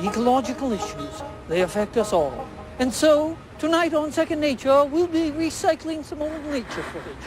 ecological issues. They affect us all. And so, tonight on Second Nature, we'll be recycling some old nature footage.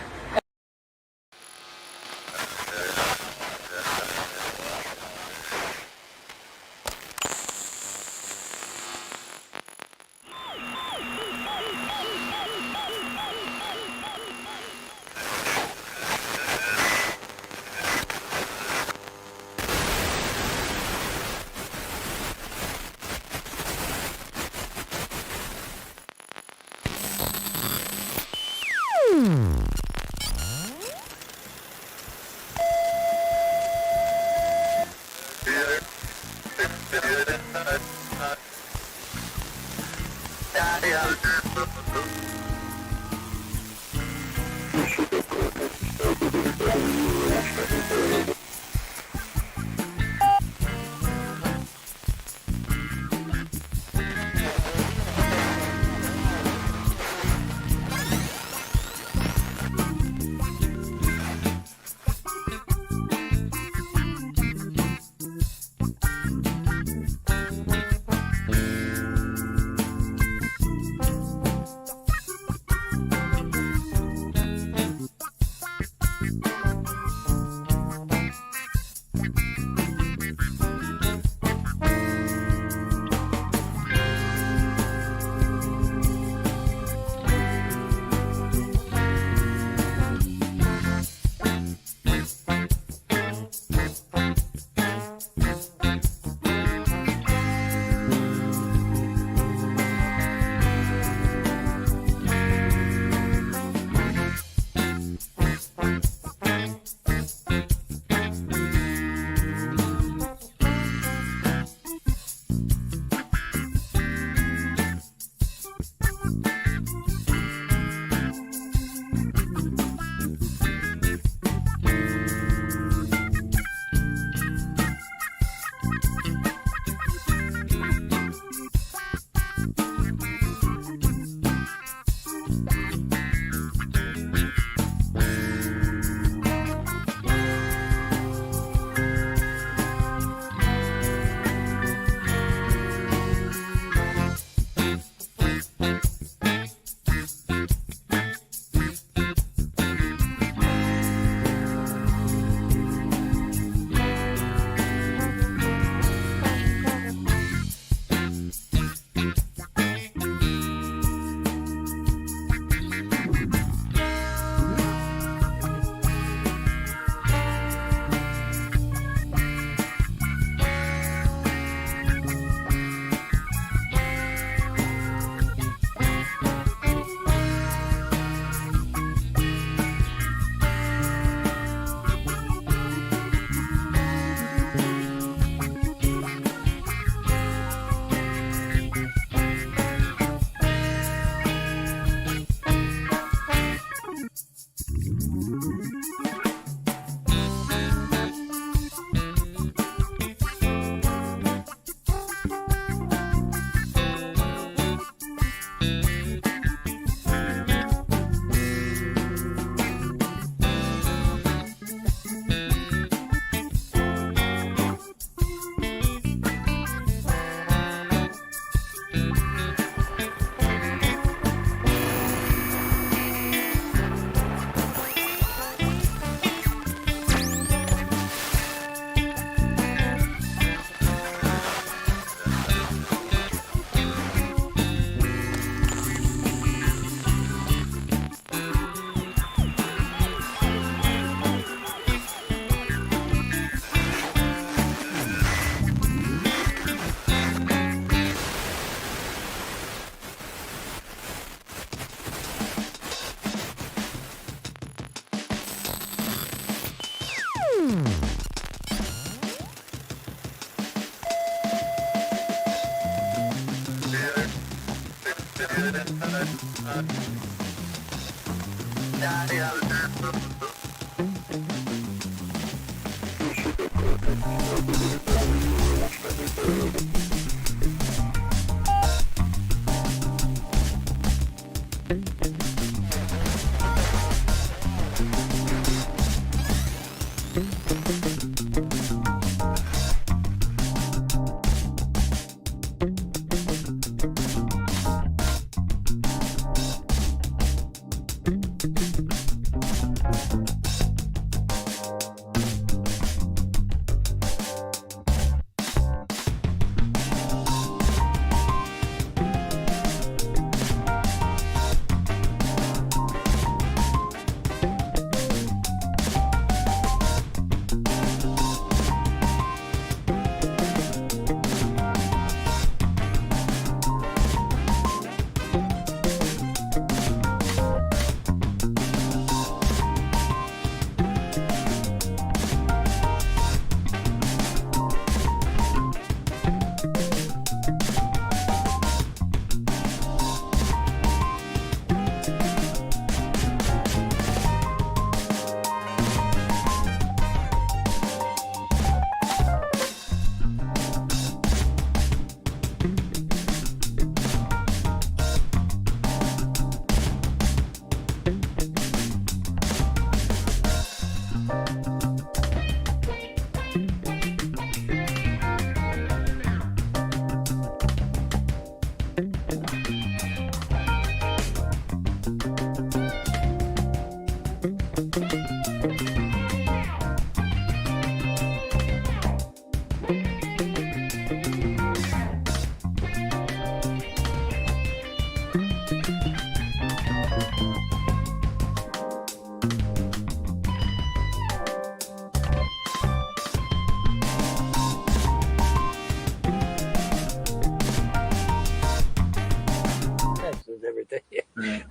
everything.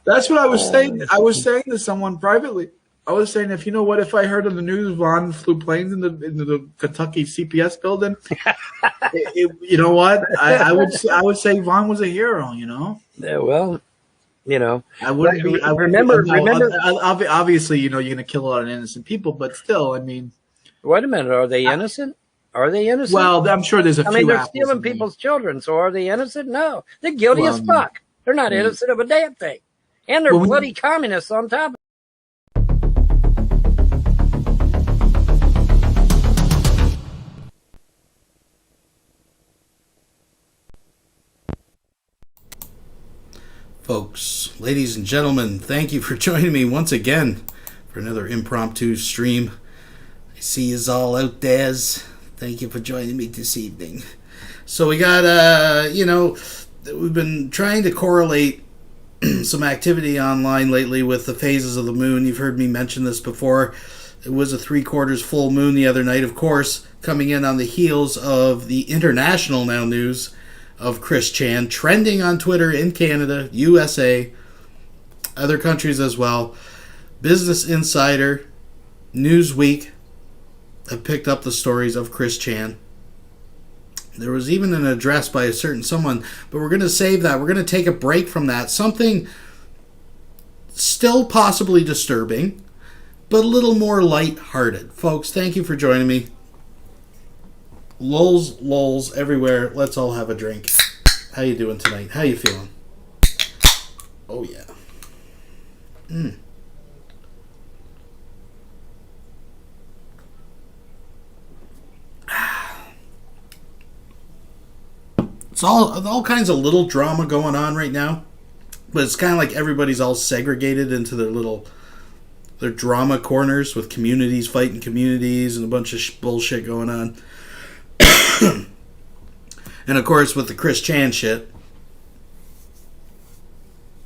That's what I was saying. I was saying to someone privately. I was saying, if I heard on the news Vaughn flew planes into the Kentucky CPS building, you know what? I would say Vaughn was a hero. Yeah, well, I wouldn't be. Remember. Obviously, you're going to kill a lot of innocent people, but still, I mean. Wait a minute. Are they innocent? Are they innocent? Well, I'm sure there's a few. I mean, they're stealing people's children, so are they innocent? No, they're guilty as fuck. They're not innocent of a damn thing, and they're bloody communists on top of it. Folks, ladies and gentlemen, thank you for joining me once again for another impromptu stream. I see yous all out there. Thank you for joining me this evening. So we got, we've been trying to correlate some activity online lately with the phases of the moon. You've heard me mention this before. It was a 3/4 full moon the other night, of course, coming in on the heels of the international now news of Chris Chan, trending on Twitter in Canada, USA, other countries as well. Business Insider, Newsweek have picked up the stories of Chris Chan. There was even an address by a certain someone, but we're going to save that. We're going to take a break from that. Something still possibly disturbing, but a little more light-hearted. Folks, thank you for joining me. Lols everywhere. Let's all have a drink. How you doing tonight? How you feeling? Oh yeah. It's all kinds of little drama going on right now, but it's kind of like everybody's all segregated into their drama corners with communities fighting communities and a bunch of bullshit going on. And of course, with the Chris Chan shit,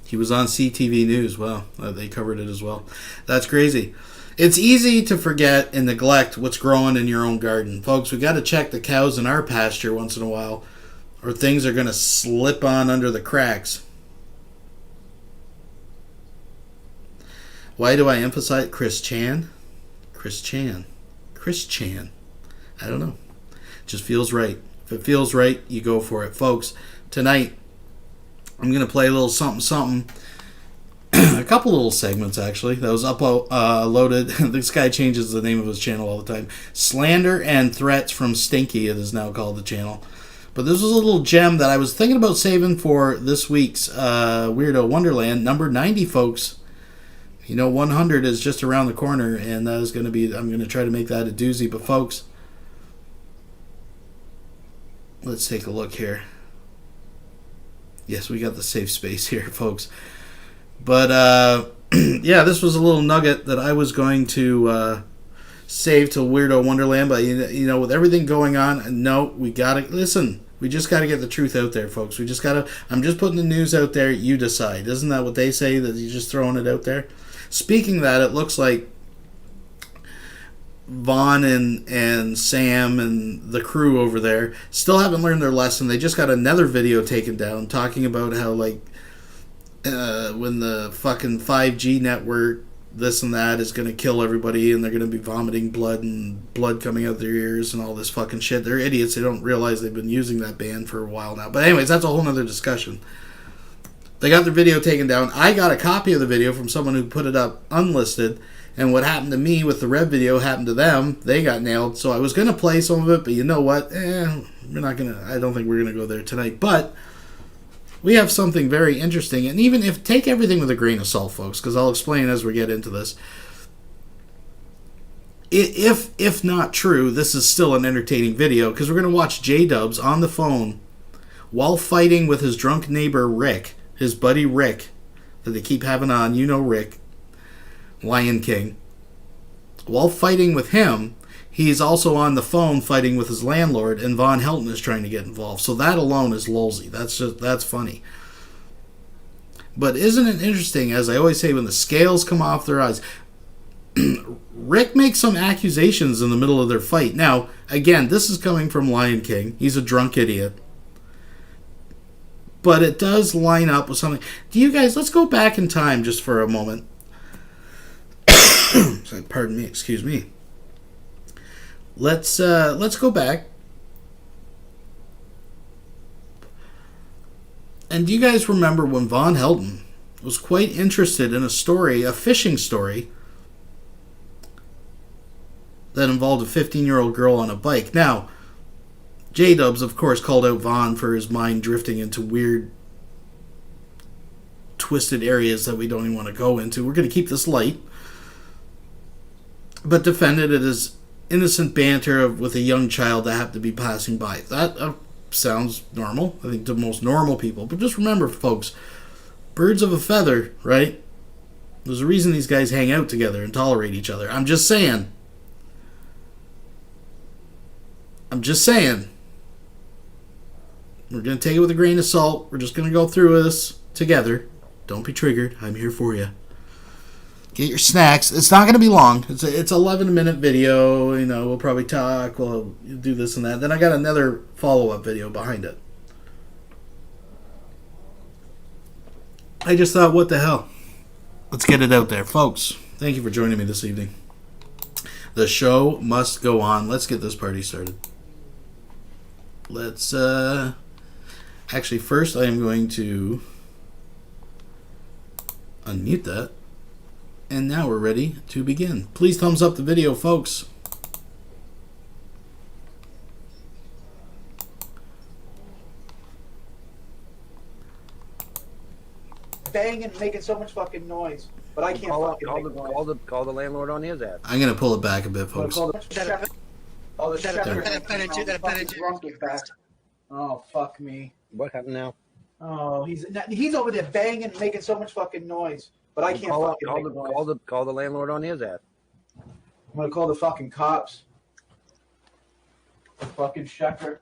he was on CTV News. Wow, they covered it as well. That's crazy. It's easy to forget and neglect what's growing in your own garden. Folks, we got to check the cows in our pasture once in a while, or things are going to slip on under the cracks. Why do I emphasize Chris Chan? Chris Chan. I don't know. It just feels right. If it feels right, you go for it. Folks, tonight I'm going to play a little something. A couple little segments, actually. That was uploaded. This guy changes the name of his channel all the time. Slander and Threats from Stinky, it is now called the channel. But this was a little gem that I was thinking about saving for this week's Weirdo Wonderland, number 90, folks. 100 is just around the corner, and that is going to be, I'm going to try to make that a doozy. But folks, let's take a look here. Yes, we got the safe space here, folks. But, yeah, this was a little nugget that I was going to save till Weirdo Wonderland. But, with everything going on, no, we got to, listen, we just got to get the truth out there, folks. We just got to, I'm just putting the news out there, you decide. Isn't that what they say, that you're just throwing it out there? Speaking of that, it looks like Vaughn and Sam and the crew over there still haven't learned their lesson. They just got another video taken down talking about how, when the fucking 5G network, this and that, is going to kill everybody, and they're going to be vomiting blood and blood coming out their ears and all this fucking shit. They're idiots. They don't realize they've been using that band for a while now. But anyways, that's a whole nother discussion. They got their video taken down. I got a copy of the video from someone who put it up unlisted. And what happened to me with the Rev video happened to them. They got nailed. So I was going to play some of it, but you know what? We're not going to, I don't think we're going to go there tonight. But we have something very interesting. And even if, take everything with a grain of salt, folks, because I'll explain as we get into this. If not true, this is still an entertaining video, because we're going to watch Jdubs on the phone while fighting with his drunk neighbor Rick, his buddy Rick, that they keep having on. Rick. Lion King. While fighting with him, he's also on the phone fighting with his landlord, and VONHELTON is trying to get involved. So that alone is lolsy. That's funny. But isn't it interesting, as I always say, when the scales come off their eyes, Rick makes some accusations in the middle of their fight. Now, again, this is coming from Lion King. He's a drunk idiot. but it does line up with something. Do you guys, let's go back in time just for a moment. Sorry, pardon me, excuse me. Let's go back. And do you guys remember when VONHELTON was quite interested in a story, a fishing story, that involved a 15-year-old girl on a bike? Now, Jdubs, of course, called out Von for his mind drifting into weird, twisted areas that we don't even want to go into. We're going to keep this light, but defended it as innocent banter with a young child that happened to be passing by. That sounds normal, I think, to most normal people. But just remember, folks, birds of a feather, right? There's a reason these guys hang out together and tolerate each other. I'm just saying. We're going to take it with a grain of salt. We're just going to go through this together. Don't be triggered. I'm here for you. Get your snacks. It's not going to be long. It's an 11-minute video. You know, we'll probably talk. We'll do this and that. Then I got another follow-up video behind it. I just thought, what the hell? Let's get it out there. Folks, thank you for joining me this evening. The show must go on. Let's get this party started. Let's, actually, first I am going to unmute that. And now we're ready to begin. Please thumbs up the video, folks. Banging, making so much fucking noise, but I can't fucking make noise. Call the landlord on his ass. I'm going to pull it back a bit, folks. Oh, fuck me. What happened now? Oh, he's over there banging, making so much fucking noise, but I can't fucking make noise. Call the landlord on his ass. I'm gonna call the fucking cops. The fucking shepherd.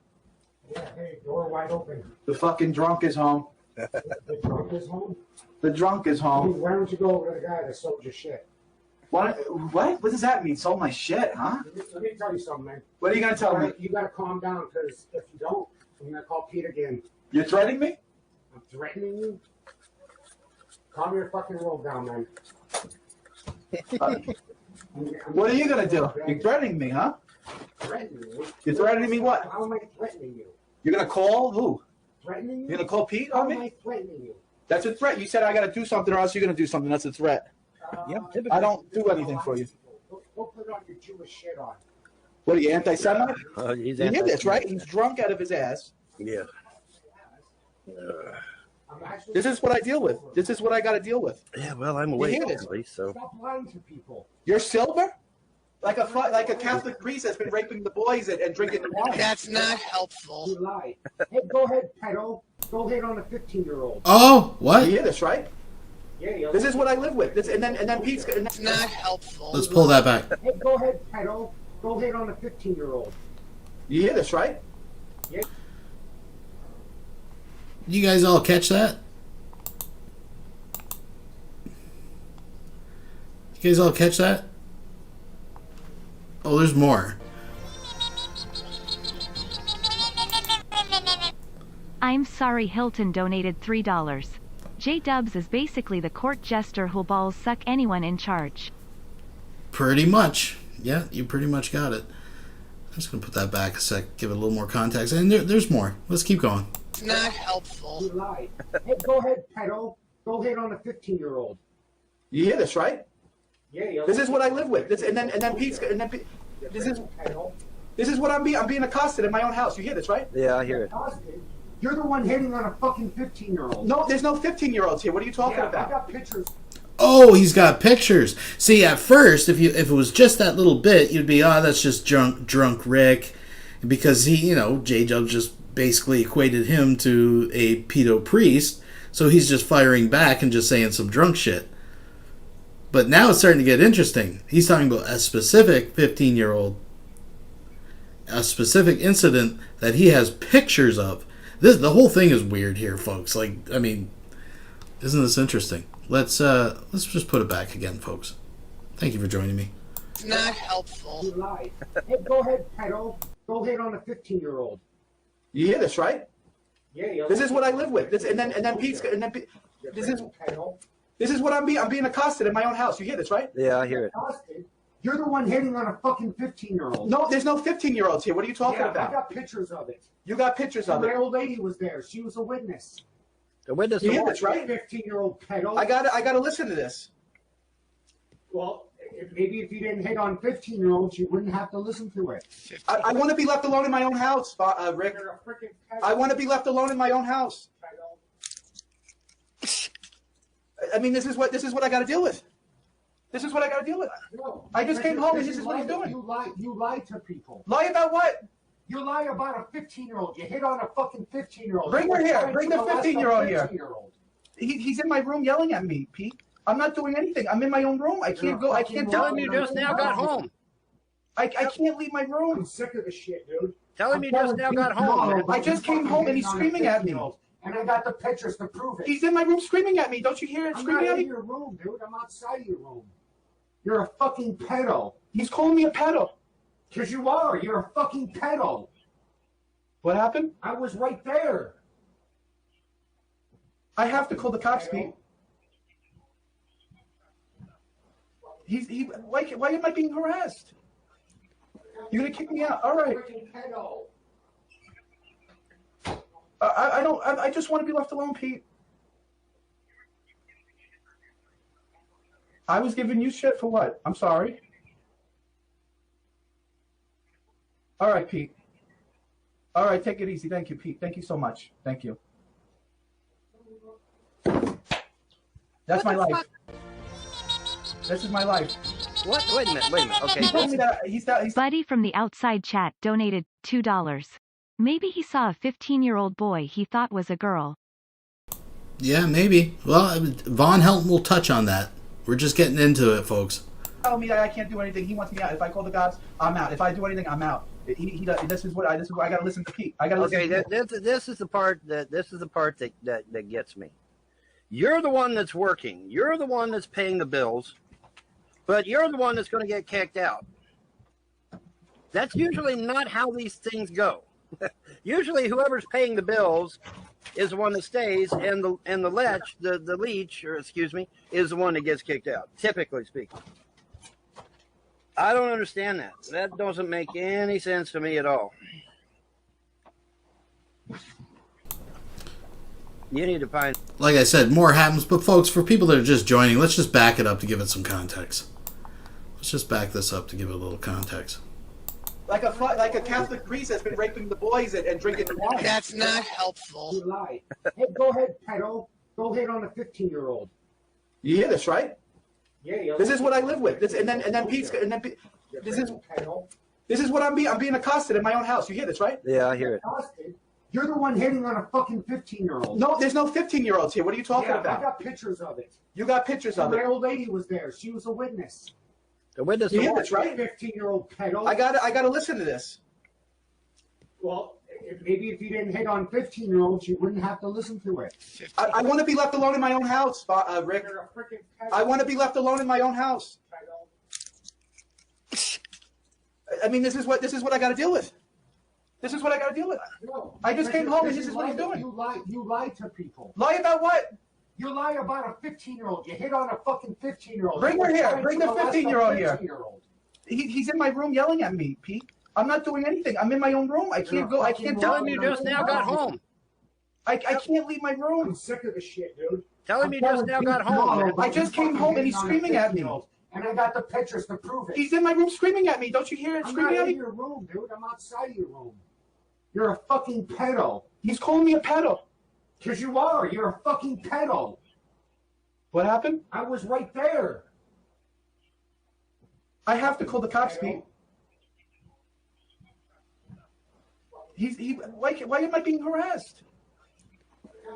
Yeah, hey, door wide open. The fucking drunk is home. The drunk is home? The drunk is home. Why don't you go over to the guy that sold your shit? What? What does that mean? Sold my shit, huh? Let me tell you something, man. What are you gonna tell me? You gotta calm down, because if you don't, I'm gonna call Pete again. You're threatening me? I'm threatening you? Calm your fucking roll down, man. What are you gonna do? You're threatening me, huh? Threatening you? You're threatening me what? How am I threatening you? You're gonna call who? Threatening you? You're gonna call Pete How on am me? I threatening you? That's a threat. You said I gotta do something or else you're gonna do something. That's a threat. I don't do anything for you. Go put on your Jewish shit on. What are you, anti-Semite? He's You hear this, right? He's drunk out of his ass. Yeah. This is what I deal with. This is what I gotta deal with. Yeah, well, I'm awake hear this? at least, so. Stop lying to people. You're silver? Like a Catholic priest that's been raping the boys and drinking the wine. That's not helpful. You lie. Hey, go ahead, pedo. Go hit on a 15-year-old. Oh, what? You hear this, right? Yeah, This is what I live with. And then Pete's. It's not helpful. Let's pull that back. Hey, go ahead, pedo. Go hit on a 15-year-old. You hear this, right? Yeah. You guys all catch that? You guys all catch that? Oh, there's more. I'm sorry, Hilton donated $3. Jdubs is basically the court jester who'll balls suck anyone in charge. Pretty much. Yeah, you pretty much got it. I'm just going to put that back a sec, give it a little more context. And there's more. Let's keep going. It's not helpful. You lie. Hey, go ahead, pedo. Go hit on a 15-year-old. You hear this, right? Yeah. This is what I live with. And then Pete's. This is what I'm being accosted in my own house. You hear this, right? Yeah, I hear it. You're the one hitting on a fucking 15-year-old. No, there's no 15-year-olds here. What are you talking about? I got pictures. Oh, he's got pictures. See, at first, if it was just that little bit, you'd be, oh, that's just drunk Rick, because he, Jdubs just basically equated him to a pedo priest, so he's just firing back and just saying some drunk shit. But now it's starting to get interesting. He's talking about a specific 15-year-old, a specific incident that he has pictures of. The whole thing is weird here, folks. Isn't this interesting? Let's just put it back again, folks. Thank you for joining me. It's not helpful. You lie. Hey, go ahead, pedo. Go hit on a 15-year-old. You hear this, right? Yeah, This is what I live with. And then Pete's this is what I'm being accosted in my own house. You hear this, right? Yeah, I hear it. You're the one hitting on a fucking 15-year-old. No, there's no 15-year-olds here. What are you talking about? I got pictures of it. You got pictures of My it. old lady was there. She was a witness. The witness. You hear this, right? 15-year-old pedo. I gotta listen to this. Well, maybe if you didn't hit on 15-year-olds, you wouldn't have to listen to it. I want to be left alone in my own house, Rick. You're a freaking pedo. I want to be left alone in my own house. I mean, this is what I got to deal with. This is what I got to deal with. No, I just came home and this is what he's doing. You lie to people. Lie about what? You lie about a 15-year-old. You hit on a fucking 15-year-old. Bring her here. Bring the 15-year-old here. 15-year-old. He's in my room yelling at me, Pete. I'm not doing anything. I'm in my own room. I can't go. I can't Tell do him it. you just now got home. I can't leave my room. I'm sick of this shit, dude. Tell him you just now got home. I just came home and he's screaming at me. And I got the pictures to prove it. He's in my room screaming at me. Don't you hear him I'm screaming not at in me? your room, dude. I'm outside of your room. You're a fucking pedo. He's calling me a pedo. Because you are. You're a fucking pedo. What happened? I was right there. I have to call the cops, Pete. Why am I being harassed? You're gonna kick me out? All right. Freaking pedo. I just want to be left alone, Pete. I was giving you shit for what? I'm sorry. All right, Pete. All right, take it easy. Thank you, Pete. Thank you so much. Thank you. That's my life. This is my life. What? Wait a minute. Okay. He told me that he's Buddy from the outside chat donated $2. Maybe he saw a 15-year-old boy he thought was a girl. Yeah, maybe. Well, VONHELTON will touch on that. We're just getting into it, folks. Tell me that I can't do anything. He wants me out. If I call the cops, I'm out. If I do anything, I'm out. This is what I got to listen to Pete. I got to listen. Okay, this is the part that gets me. You're the one that's working. You're the one that's paying the bills, but you're the one that's going to get kicked out. That's usually not how these things go. Usually, whoever's paying the bills is the one that stays, and the leech, is the one that gets kicked out. Typically speaking, I don't understand that. That doesn't make any sense to me at all. You need to find. Like I said, more happens, but folks, for people that are just joining, let's just back it up to give it some context. Let's just back this up to give it a little context. Like a Catholic priest that's been raping the boys and drinking the wine. That's not helpful. You lie. Hey, go ahead, pedo. Go hit on a 15-year-old. You hear this, right? Yeah. This is what I live with. This is what I'm being accosted in my own house. You hear this, right? Yeah, I hear it. You're the one hitting on a fucking 15-year-old. No, there's no 15-year-olds here. What are you talking about? I got pictures of it. You got pictures of My it. old lady was there. She was a witness. The witness. You hear this, right? 15-year-old pedo. I gotta listen to this. Well, maybe if you didn't hit on 15-year-olds, you wouldn't have to listen to it. I want to be left alone in my own house, Rick. You're a freaking pedo. I want to be left alone in my own house. I mean, this is what I got to deal with. This is what I got to deal with. No, I just came home and this is what he's doing. You lie to people. Lie about what? You lie about a 15-year-old. You hit on a fucking 15-year-old. Bring her here. Bring the 15-year-old here. 15-year-old. He's in my room yelling at me, Pete. I'm not doing anything. I'm in my own room. I can't go. I can't Tell do him it. you just now got home. I can't leave my room. I'm sick of this shit, dude. Tell him you just now got home. I just came home and he's screaming at me. And I got the pictures to prove it. He's in my room screaming at me. Don't you hear him I'm screaming not at in me? your room, dude. I'm outside of your room. You're a fucking pedo. He's calling me a pedo. Because you are. You're a fucking pedo. What happened? I was right there. I have to call the cops, Pete. Why am I being harassed?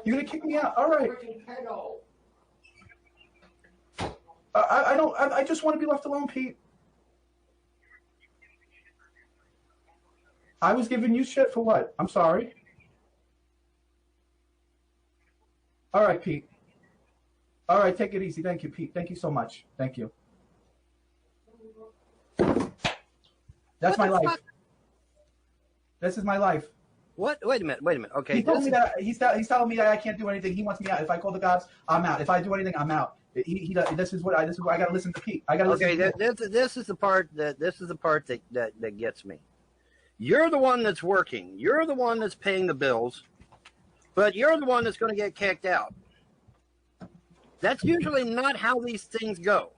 You're gonna kick me out? All right. Freaking pedo. I just want to be left alone, Pete. I was giving you shit for what? I'm sorry. All right, Pete. All right, take it easy. Thank you, Pete. Thank you so much. Thank you. That's my life. This is my life. What? Wait a minute. Okay. He told me that he's telling me that I can't do anything. He wants me out. If I call the cops, I'm out. If I do anything, I'm out. This is what I got to listen to Pete. I got to listen. Okay, this is the part that gets me. You're the one that's working. You're the one that's paying the bills, but you're the one that's going to get kicked out. That's usually not how these things go.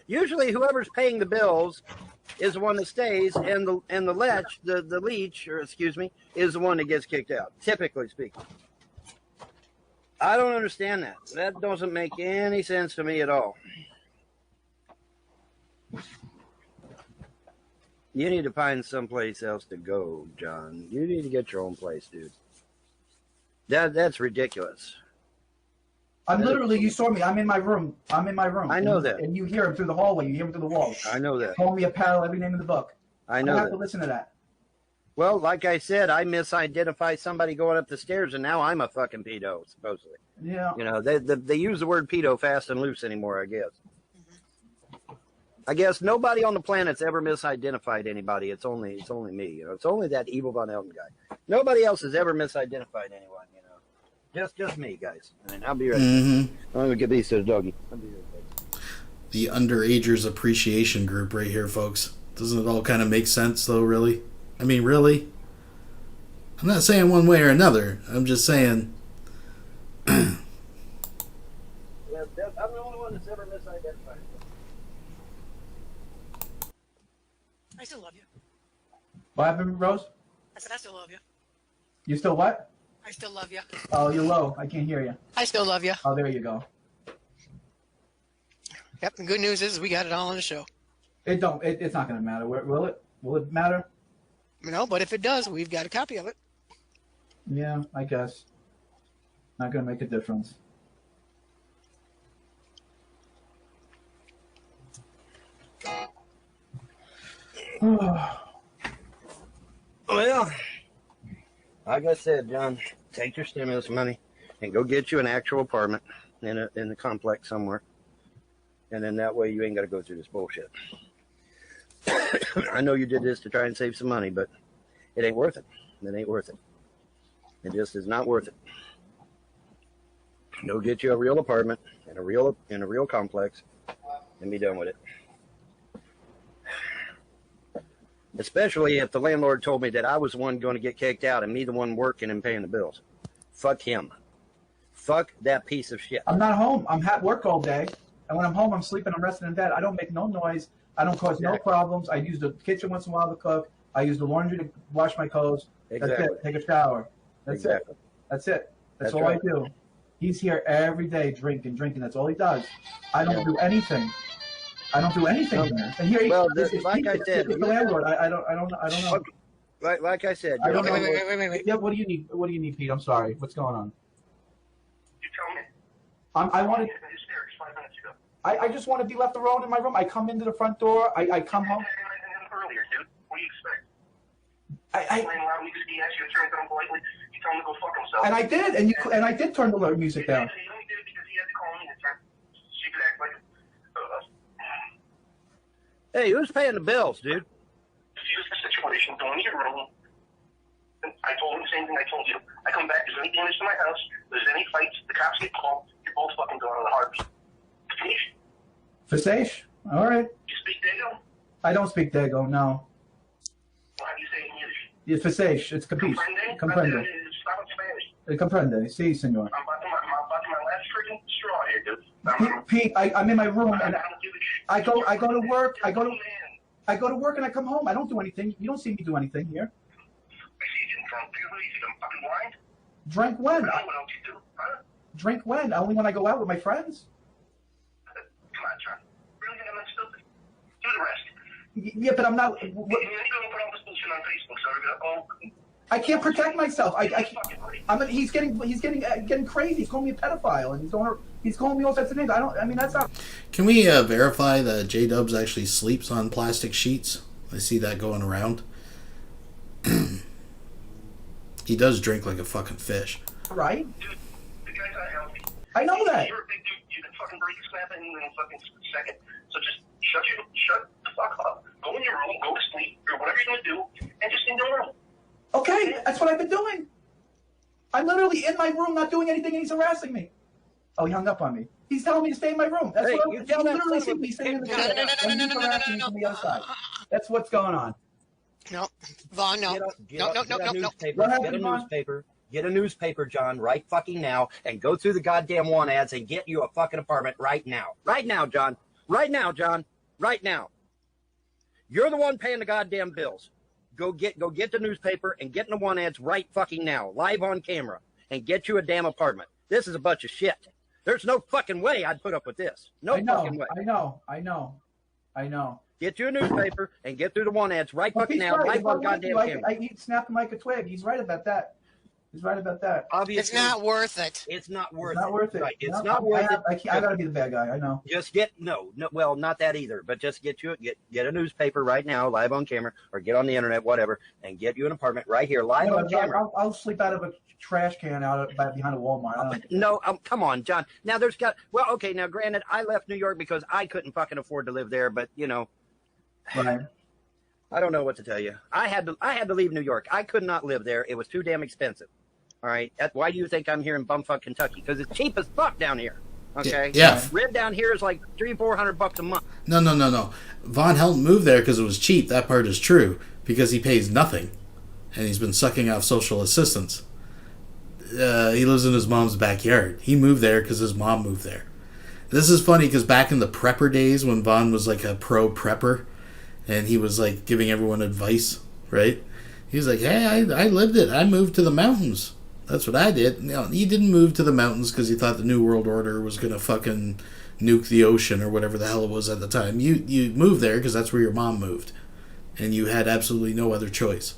Usually, whoever's paying the bills is the one that stays, and the leech, is the one that gets kicked out. Typically speaking, I don't understand that. That doesn't make any sense to me at all. You need to find someplace else to go, John. You need to get your own place, dude. That's ridiculous. I'm literally, you saw me. I'm in my room. I know that. And you hear him through the hallway. You hear him through the walls. I know that. Call me a pal, every name in the book. I know I have that. to listen to that. Well, like I said, I misidentified somebody going up the stairs, and now I'm a fucking pedo, supposedly. Yeah. You know, they use the word pedo fast and loose anymore, I guess. I guess nobody on the planet's ever misidentified anybody. It's only me. You know, it's only that evil VONHELTON guy. Nobody else has ever misidentified anyone. You know, just me, guys. And I'll be right back. I'm gonna get these to the doggy. I'll be right back. The underagers appreciation group right here, folks. Doesn't it all kind of make sense, though? Really? I mean, really? I'm not saying one way or another. I'm just saying. I'm the only one that's ever misidentified. I still love you. What happened, Rose? I said I still love you. You still what? I still love you. Oh, you're low. I can't hear you. I still love you. Oh, there you go. Yep. The good news is we got it all on the show. It's not going to matter. Will it? Will it matter? No, but if it does, we've got a copy of it. Yeah, I guess. Not going to make a difference. Well, like I said, John, take your stimulus money and go get you an actual apartment in the complex somewhere, and then that way you ain't got to go through this bullshit. I know you did this to try and save some money, but it ain't worth it. It ain't worth it. It just is not worth it. Go get you a real apartment in a real complex and be done with it. Especially if the landlord told me that I was the one going to get kicked out and me the one working and paying the bills. Fuck him. Fuck that piece of shit. I'm not home. I'm at work all day. And when I'm home, I'm sleeping, I'm resting in bed. I don't make no noise. I don't cause no problems. I use the kitchen once in a while to cook. I use the laundry to wash my clothes. Exactly. That's it. Take a shower. That's it. That's it. That's all right. I do. He's here every day drinking. That's all he does. I don't do anything. I don't do anything here. And here, like I said, the landlord. I don't know. Like I said, I don't know. Wait. Yeah, what do you need? What do you need, Pete? I'm sorry. What's going on? You tell me. I wanted. I was there 5 minutes ago. I just want to be left alone in my room. I come into the front door. I come home. Earlier, dude. What do you expect? I playing loud music. He asked you to turn it down politely. You tell him to go fuck himself. and I did, and I did turn the music down. He only did it because he had to call me and she could act like. Hey, who's paying the bills, dude? Here's the situation. Go into your room. And I told him the same thing I told you. I come back. There's any damage to my house. There's any fights. The cops get called. You're both fucking going on the heartbeat. Finish. Fasesh? All right. You speak Dago? I don't speak Dago, no. How do you say it in Yiddish? Yeah, Fasesh. It's capiche. Comprende. Stop in Spanish. Comprende. Si, senor. I'm about to my last freaking straw here, dude. Pete, I'm in my room and I go to work. I go to work and I come home. I don't do anything. You don't see me do anything here. I see you getting drunk. Do you really see them fucking blind? Drink when? I don't know what else you do, huh? Drink when? Only when I go out with my friends. Come on, John. Really think I'm that stupid? Do the rest. Yeah, but I'm not. You put all this bullshit on Facebook, so we're gonna I can't protect myself. He's getting crazy. He's calling me a pedophile, and he's calling me all sorts of names. I mean, that's not. Can we verify that Jdubs actually sleeps on plastic sheets? I see that going around. He does drink like a fucking fish. Right? Dude, the guy's not healthy. I know that. You're a big dude. You can fucking break a snap in a fucking second. So just shut the fuck up. Go in your room, go to sleep, or whatever you're gonna do, and just stay normal. Okay, that's what I've been doing. I'm literally in my room not doing anything and he's harassing me. Oh, he hung up on me. He's telling me to stay in my room. That's what you I'm tell that literally son of seeing a me staying in the No, room. no, no, no, And no, he's no, no, harassing me no, from no. the other side. That's what's going on. No, Vaughn, no. Get No, a no. newspaper. What Get a happened, Vaughn? newspaper. Get a newspaper, John, right fucking now, and go through the goddamn want ads and get you a fucking apartment right now. Right now, John. Right now, John. Right now. You're the one paying the goddamn bills. Go get the newspaper and get in the want ads right fucking now, live on camera, and get you a damn apartment. This is a bunch of shit. There's no fucking way I'd put up with this. No fucking way. I know. Get you a newspaper and get through the want ads right fucking now, live on goddamn camera. He snapped him like a twig. He's right about that. Obviously, it's not worth it. It's not worth It's not worth it. Right. It's No, not worth it. I gotta be the bad guy. I know. Just get well, not that either. But just get a newspaper right now, live on camera, or get on the internet, whatever, and get you an apartment right here, live on camera. I'll sleep out of a trash can behind a Walmart. No, come on, John. Now okay. Now, granted, I left New York because I couldn't fucking afford to live there, but Right. I don't know what to tell you. I had to leave New York. I could not live there. It was too damn expensive. All right. Why do you think I'm here in bumfuck Kentucky? Because it's cheap as fuck down here. Okay. Yeah. Rent down here is like $300-400 a month. No. VONHELTON moved there because it was cheap. That part is true because he pays nothing, and he's been sucking off social assistance. He lives in his mom's backyard. He moved there because his mom moved there. This is funny because back in the prepper days when Vaughn was like a pro prepper, and he was like giving everyone advice, right? He's like, hey, I lived it. I moved to the mountains. That's what I did. No, you didn't move to the mountains because you thought the New World Order was going to fucking nuke the ocean or whatever the hell it was at the time. You moved there because that's where your mom moved. And you had absolutely no other choice.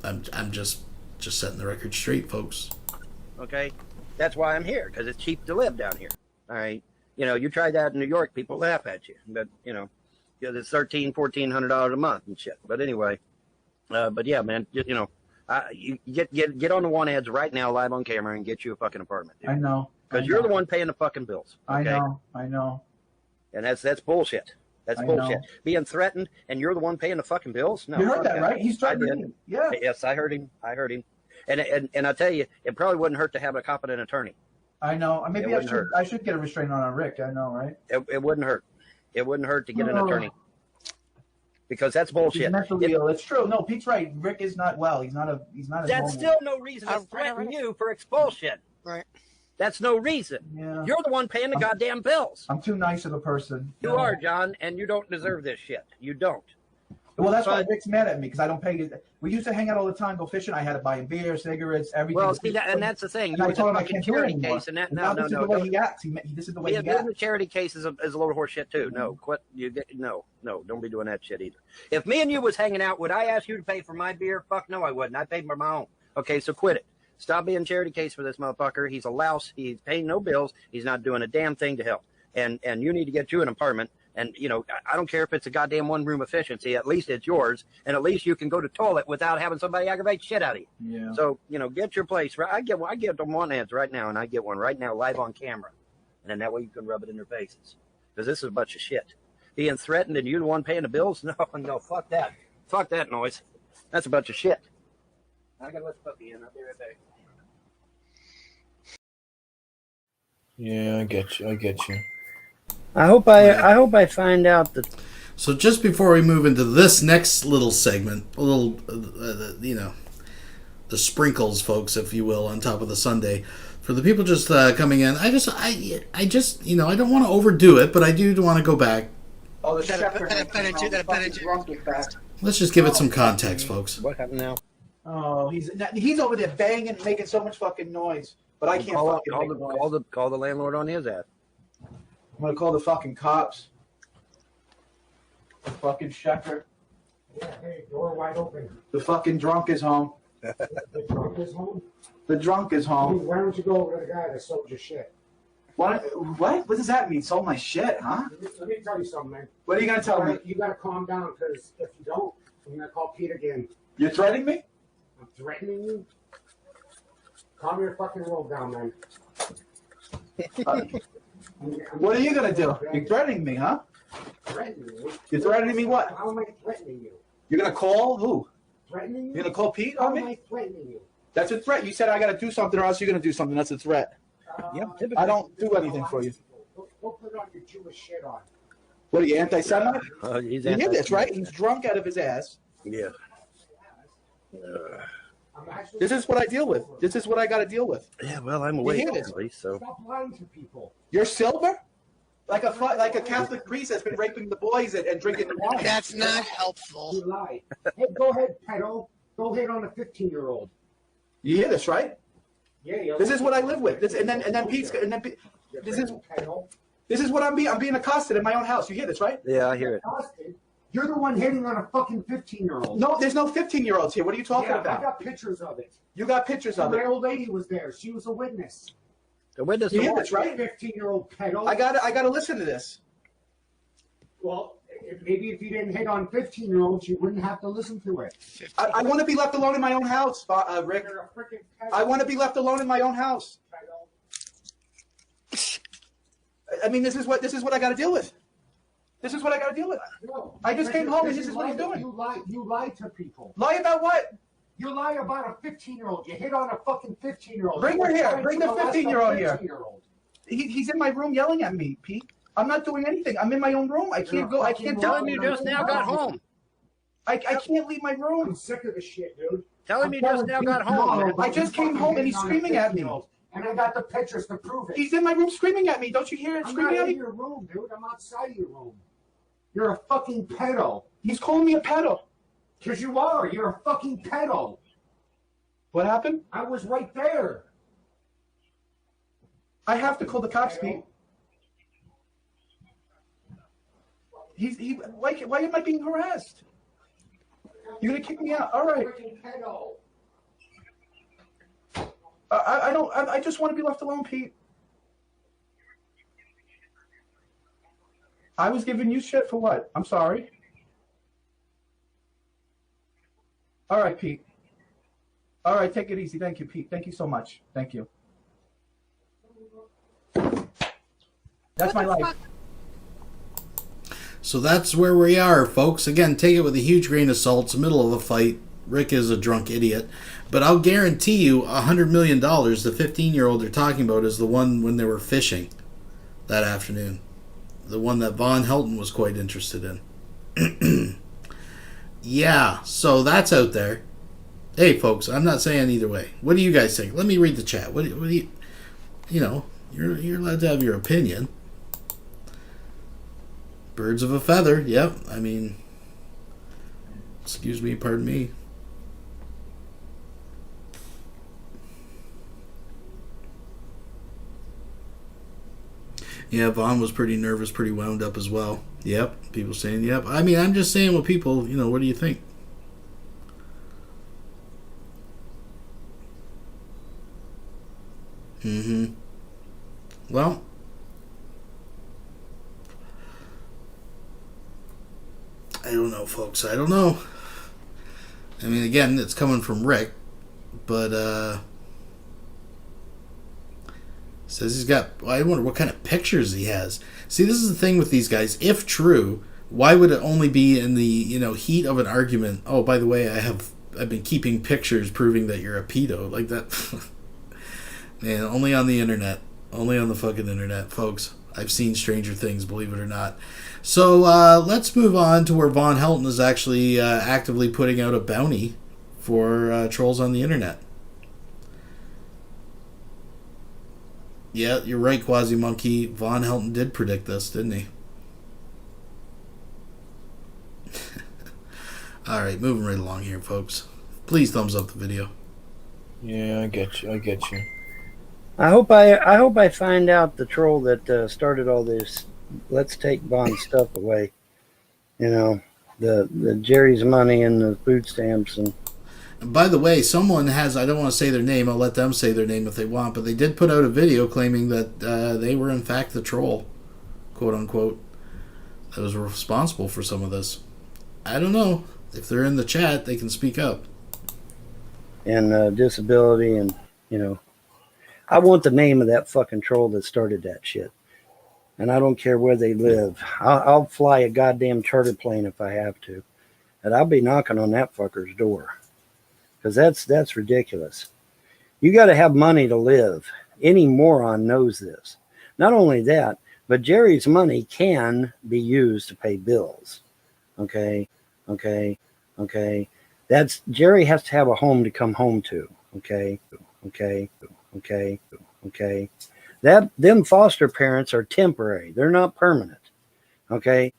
I'm just setting the record straight, folks. Okay? That's why I'm here, because it's cheap to live down here. All right? You try that in New York, people laugh at you. But, because it's $1,400 a month and shit. But anyway, but yeah, man, you get on the want ads right now, live on camera, and get you a fucking apartment. Dude. I know. Because you're the one paying the fucking bills. Okay? I know. And that's bullshit. That's bullshit. Being threatened, and you're the one paying the fucking bills? No. You heard that, right? He's threatening me. Yeah. Yes, I heard him. And I tell you, it probably wouldn't hurt to have a competent attorney. I know. Maybe I should get a restraining order on Rick. I know, right? It wouldn't hurt. It wouldn't hurt to get an attorney. Because that's bullshit. He's mentally ill. It's true. No, Pete's right. Rick is not well. He's not. That's still no reason to threaten you for expulsion. Right. That's no reason. Yeah. You're the one paying the goddamn bills. I'm too nice of a person. You are, John, and you don't deserve this shit. You don't. Well, that's why Rick's mad at me, because I don't pay. We used to hang out all the time, go fishing. I had to buy him beer, cigarettes, everything. Well, see, and that's the thing. And I told him I can't do it anymore. Case, and that, this is the way he acts. This is the way he acts. The charity case is a load of horse shit too. No, quit. No, don't be doing that shit either. If me and you was hanging out, would I ask you to pay for my beer? Fuck no, I wouldn't. I paid for my own. Okay, so quit it. Stop being charity case for this motherfucker. He's a louse. He's paying no bills. He's not doing a damn thing to help. And you need to get you an apartment. And, I don't care if it's a goddamn one-room efficiency. At least it's yours. And at least you can go to toilet without having somebody aggravate shit out of you. Yeah. So, get your place. I get them one ads right now, and I get one right now live on camera. And then that way you can rub it in their faces. Because this is a bunch of shit. Being threatened and you the one paying the bills? No, fuck that. Fuck that noise. That's a bunch of shit. I gotta let the puppy in. I'll be right back. Yeah, I get you. I hope I find out that. So just before we move into this next little segment, a little, the sprinkles, folks, if you will, on top of the sundae, for the people just coming in, I just, I don't want to overdo it, but I do want to go back. Oh, the shepherd. Let's just give it some context, folks. What happened now? Oh, he's over there banging, making so much fucking noise, but I can't fucking make noise. Call the landlord on his ass. I'm gonna call the fucking cops. The fucking shepherd. Yeah, hey, door wide open. The fucking drunk is home. The drunk is home? The drunk is home. Why don't you go over to the guy that sold your shit? What? What does that mean? Sold my shit, huh? Let me tell you something, man. What are you gonna tell me? You gotta calm down, because if you don't, I'm gonna call Pete again. You're threatening me? I'm threatening you? Calm your fucking roll down, man. What are you gonna do? You're threatening me, huh? Threatening me? You're threatening me what? How am I threatening you? You're gonna call who? threatening you? You're gonna call Pete How on am me? I threatening you? That's a threat. You said I got to do something, or else you're gonna do something. That's a threat. I don't do anything for you. Go put on your Jewish shit on. What are you, anti-Semite? He's You hear this, right? anti-Semite. He's drunk out of his ass. Yeah. This is what I deal with. This is what I got to deal with. Yeah, well, I'm awake hear this? at least, so. Stop lying to people. You're silver, like a Catholic priest that's been raping the boys and drinking the wine. That's not helpful. You lie. Hey, go ahead, pedo. Go hit on a 15-year-old. You hear this, right? Yeah. This is what I live with. This and then Pete's this is what I'm being accosted in my own house. You hear this, right? Yeah, I hear it. You're the one hitting on a fucking 15-year-old. No, there's no 15-year-olds here. What are you talking about? I got pictures of it. You got pictures of My it. old lady was there. She was a witness. The witness. You hear this, right? 15-year-old pedo. I gotta listen to this. Well, maybe if you didn't hit on 15-year-olds, you wouldn't have to listen to it. I want to be left alone in my own house, Rick. You're a freaking pedo. I want to be left alone in my own house. I mean, this is what I got to deal with. This is what I got to deal with. No, I just came home and this is what he's doing. You lie to people. Lie about what? You lie about a 15-year-old. You hit on a fucking 15-year-old. Bring her here. Bring the 15-year-old here. 15-year-old. He's in my room yelling at me, Pete. I'm not doing anything. I'm in my own room. I can't go. I can't Tell him you just now got home. I can't leave my room. I'm sick of the shit, dude. Tell him you just now got home, man. I just came home and he's screaming at me. And I got the pictures to prove it. He's in my room screaming at me. Don't you hear him I'm screaming not at in me? your room, dude. I'm outside of your room. You're a fucking pedo. He's calling me a pedo. Because you are. You're a fucking pedo. What happened? I was right there. I have to call the cops, Pete. Why am I being harassed? You're gonna kick me out? All right. Freaking pedo. I just want to be left alone, Pete. I was giving you shit for what? I'm sorry. All right, Pete. All right, take it easy. Thank you, Pete. Thank you so much. Thank you. That's my life. So that's where we are, folks. Again, take it with a huge grain of salt. It's the middle of a fight. Rick is a drunk idiot. But I'll guarantee you $100 million, the 15-year-old they're talking about is the one when they were fishing that afternoon. The one that VONHELTON was quite interested in. Yeah, so that's out there. Hey, folks, I'm not saying either way. What do you guys think? Let me read the chat. What do you... You know, you're allowed to have your opinion. Birds of a feather, yep. I mean... Excuse me, pardon me. Yeah, Vaughn was pretty nervous, pretty wound up as well. Yep, people saying yep. I mean, I'm just saying what people, you know, what do you think? Well, I don't know, folks. I don't know. I mean, again, it's coming from Rick, but says he's got... I wonder what kind of pictures he has. See, this is the thing with these guys. If true, why would it only be in the, you know, heat of an argument? Oh, by the way, I've been keeping pictures proving that you're a pedo. Like that. Man, only on the internet. Only on the fucking internet, folks. I've seen stranger things, believe it or not. So let's move on to where VONHELTON is actually actively putting out a bounty for trolls on the internet. Yeah, you're right, Quasi Monkey. VONHELTON did predict this, didn't he? Alright, moving right along here, folks. Please thumbs up the video. Yeah, I get you. I hope I find out the troll that started all this. Let's take Bond's stuff away. You know, the Jerry's money and the food stamps and by the way, someone has, I don't want to say their name, I'll let them say their name if they want, but they did put out a video claiming that they were in fact the troll, quote unquote, that was responsible for some of this. I don't know. If they're in the chat, they can speak up. And disability and, you know, I want the name of that fucking troll that started that shit. And I don't care where they live. I'll fly a goddamn charter plane if I have to. And I'll be knocking on that fucker's door. because that's ridiculous. You got to have money to live. Any moron knows this. Not only that, but Jerry's money can be used to pay bills. Okay. That's Jerry has to have a home to come home to. Okay. Them foster parents are temporary. They're not permanent. Okay.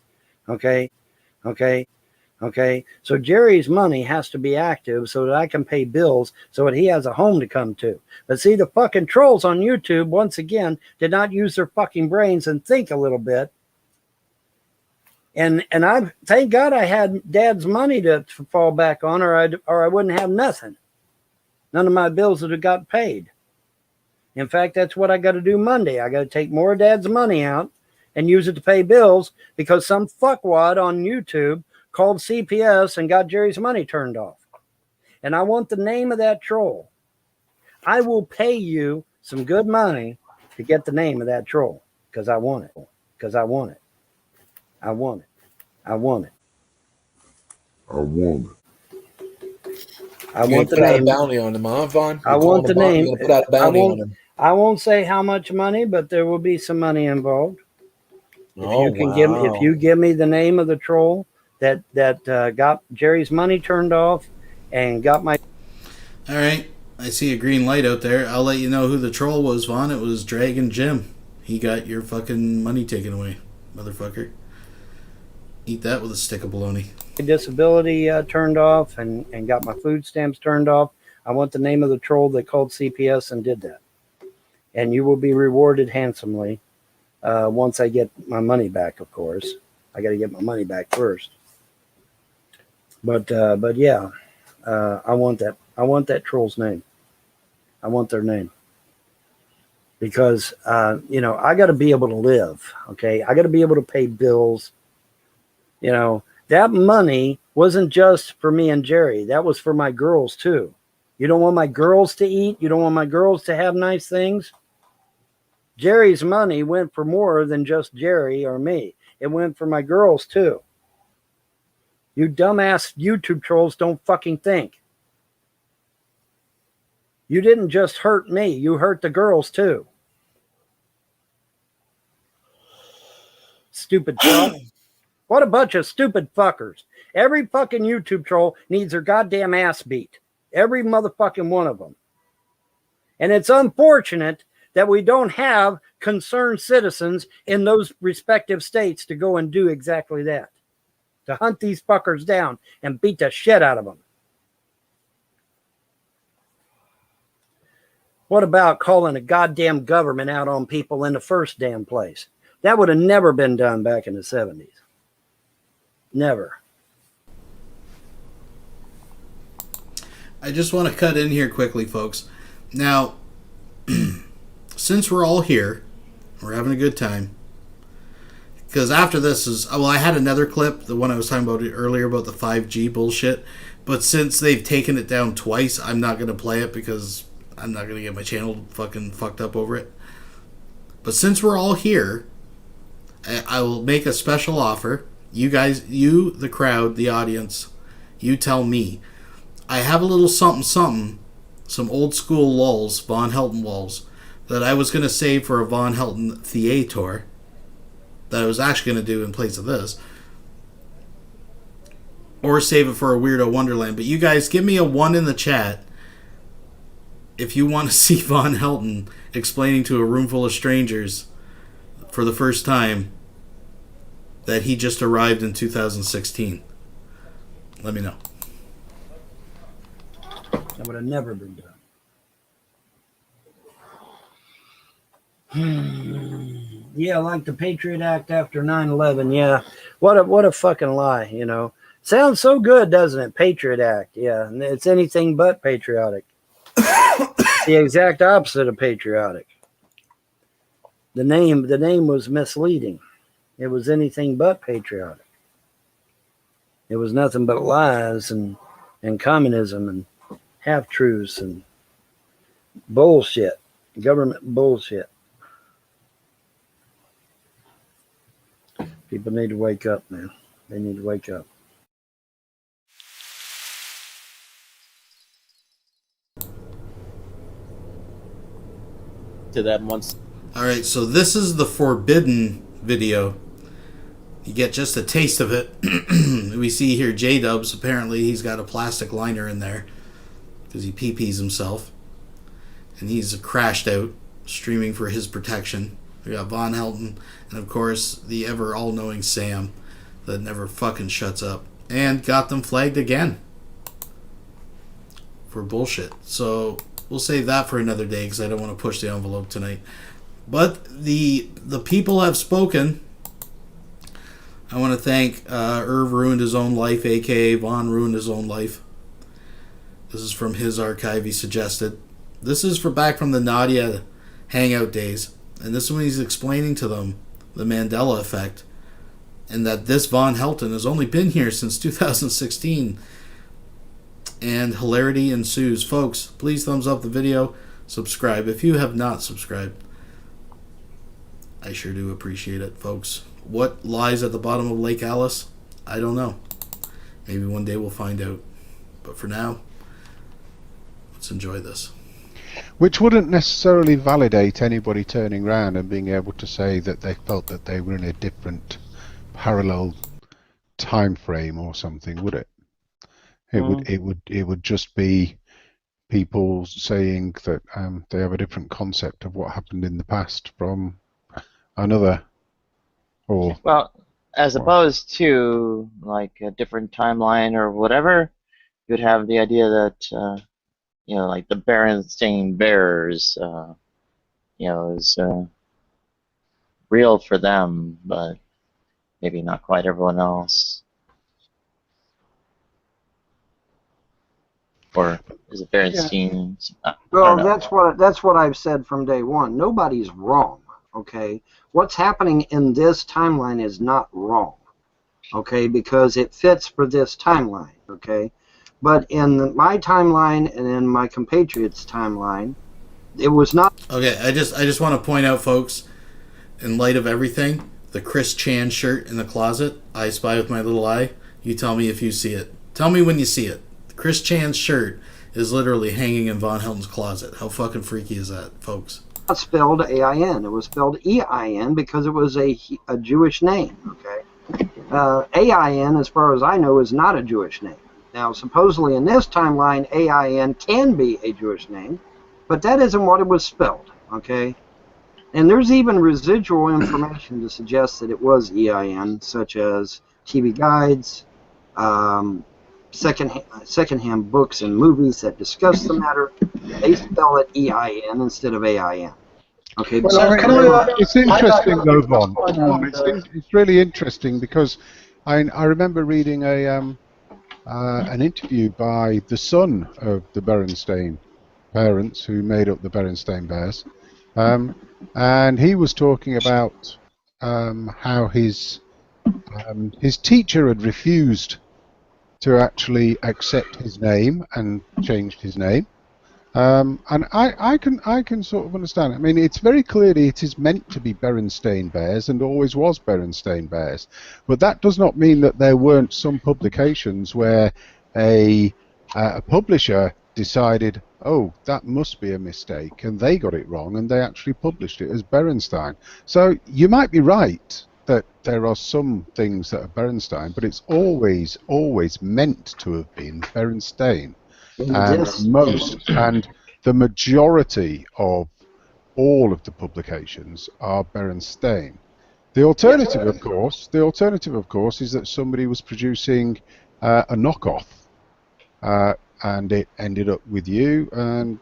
So Jerry's money has to be active so that I can pay bills so that he has a home to come to. But see, the fucking trolls on YouTube, once again, did not use their fucking brains and think a little bit. And I thank God I had Dad's money to fall back on, or I wouldn't have nothing. None of my bills would have got paid. In fact, that's what I got to do Monday. I got to take more of Dad's money out and use it to pay bills because some fuckwad on YouTube called CPS and got Jerry's money turned off. And I want the name of that troll. I will pay you some good money to get the name of that troll because I want it. Because I want it. I want it. I want it. I want it. I want the put out a name. bounty on him, huh, Vaughn? I want the name. Put out a bounty on him. I won't say how much money, but there will be some money involved. If you give me the name of the troll that got Jerry's money turned off and got my. All right, I see a green light out there. I'll let you know who the troll was, Vaughn. It was Dragon Jim. He got your fucking money taken away, motherfucker. Eat that with a stick of bologna. Disability turned off and got my food stamps turned off. I want the name of the troll that called CPS and did that. And you will be rewarded handsomely once I get my money back, of course. I got to get my money back first. But yeah, I want that. I want that troll's name. I want their name. Because, I got to be able to live, okay? I got to be able to pay bills. That money wasn't just for me and Jerry. That was for my girls, too. You don't want my girls to eat? You don't want my girls to have nice things? Jerry's money went for more than just Jerry or me. It went for my girls, too. You dumbass YouTube trolls don't fucking think. You didn't just hurt me. You hurt the girls, too. Stupid fuck. What a bunch of stupid fuckers. Every fucking YouTube troll needs their goddamn ass beat. Every motherfucking one of them. And it's unfortunate that we don't have concerned citizens in those respective states to go and do exactly that. To hunt these fuckers down and beat the shit out of them. What about calling a goddamn government out on people in the first damn place? That would have never been done back in the 70s. Never. I just want to cut in here quickly, folks. Now, since we're all here, we're having a good time. Because after this is... Well, I had another clip, the one I was talking about earlier about the 5G bullshit. But since they've taken it down twice, I'm not going to play it because I'm not going to get my channel fucking fucked up over it. But since we're all here, I will make a special offer. You guys, you, the crowd, the audience, you tell me. I have a little something, some old school lulls, VONHELTON lulls, that I was going to save for a VONHELTON theater that I was actually going to do in place of this. Or save it for a Weirdo Wonderland. But you guys, give me a 1 in the chat if you want to see VONHELTON explaining to a room full of strangers for the first time that he just arrived in 2016. Let me know. That would have never been done. Yeah, like the Patriot Act after 9/11. Yeah, what a fucking lie, Sounds so good, doesn't it? Patriot Act. Yeah, it's anything but patriotic. The exact opposite of patriotic. The name was misleading. It was anything but patriotic. It was nothing but lies and communism and half-truths and bullshit. Government bullshit. People need to wake up, man. They need to wake up. to them once. Alright, so this is the forbidden video. You get just a taste of it. We see here Jdubs. Apparently he's got a plastic liner in there because he pee-pees himself. And he's crashed out, streaming for his protection. We got VONHELTON, and of course the ever all-knowing Sam that never fucking shuts up. And got them flagged again for bullshit. So we'll save that for another day because I don't want to push the envelope tonight. But the people have spoken. I want to thank Irv ruined his own life, aka Vaughn ruined his own life. This is from his archive he suggested. This is back from the Nadia hangout days. And this is when he's explaining to them the Mandela effect. And that this VONHELTON has only been here since 2016. And hilarity ensues. Folks, please thumbs up the video. Subscribe if you have not subscribed. I sure do appreciate it, folks. What lies at the bottom of Lake Alice? I don't know. Maybe one day we'll find out. But for now, let's enjoy this. Which wouldn't necessarily validate anybody turning around and being able to say that they felt that they were in a different parallel time frame or something, would it? It would just be people saying that they have a different concept of what happened in the past from another. Or well, as opposed to like a different timeline or whatever, you'd have the idea that you know, like the Berenstain Bears, you know, is real for them, but maybe not quite everyone else. Or is it Berenstein? Well, that's what I've said from day one. Nobody's wrong. Okay, what's happening in this timeline is not wrong. Okay, because it fits for this timeline. Okay, but in my timeline and in my compatriots' timeline, it was not. Okay, I just want to point out, folks, in light of everything, the Chris Chan shirt in the closet, I spy with my little eye. You tell me if you see it. Tell me when you see it. Chris Chan's shirt is literally hanging in VONHELTON's closet. How fucking freaky is that, folks? Not spelled A-I-N. It was spelled E-I-N because it was a Jewish name. Okay, A-I-N, as far as I know, is not a Jewish name. Now, supposedly in this timeline, A-I-N can be a Jewish name, but that isn't what it was spelled. Okay, and there's even residual information to suggest that it was E-I-N, such as TV guides, secondhand books and movies that discuss the matter. They spell it E-I-N instead of A-I-N. Okay. Well, it's interesting though, Von. It's really interesting because I remember reading an interview by the son of the Berenstain parents who made up the Berenstain Bears, and he was talking about how his teacher had refused to actually accept his name and changed his name. And I can sort of understand. I mean, it's very clearly it is meant to be Berenstain Bears and always was Berenstain Bears, but that does not mean that there weren't some publications where a publisher decided, oh, that must be a mistake, and they got it wrong, and they actually published it as Berenstain. So you might be right that there are some things that are Berenstain, but it's always meant to have been Berenstain. And the majority of all of the publications are Berenstain. The alternative, of course, is that somebody was producing a knockoff, and it ended up with you and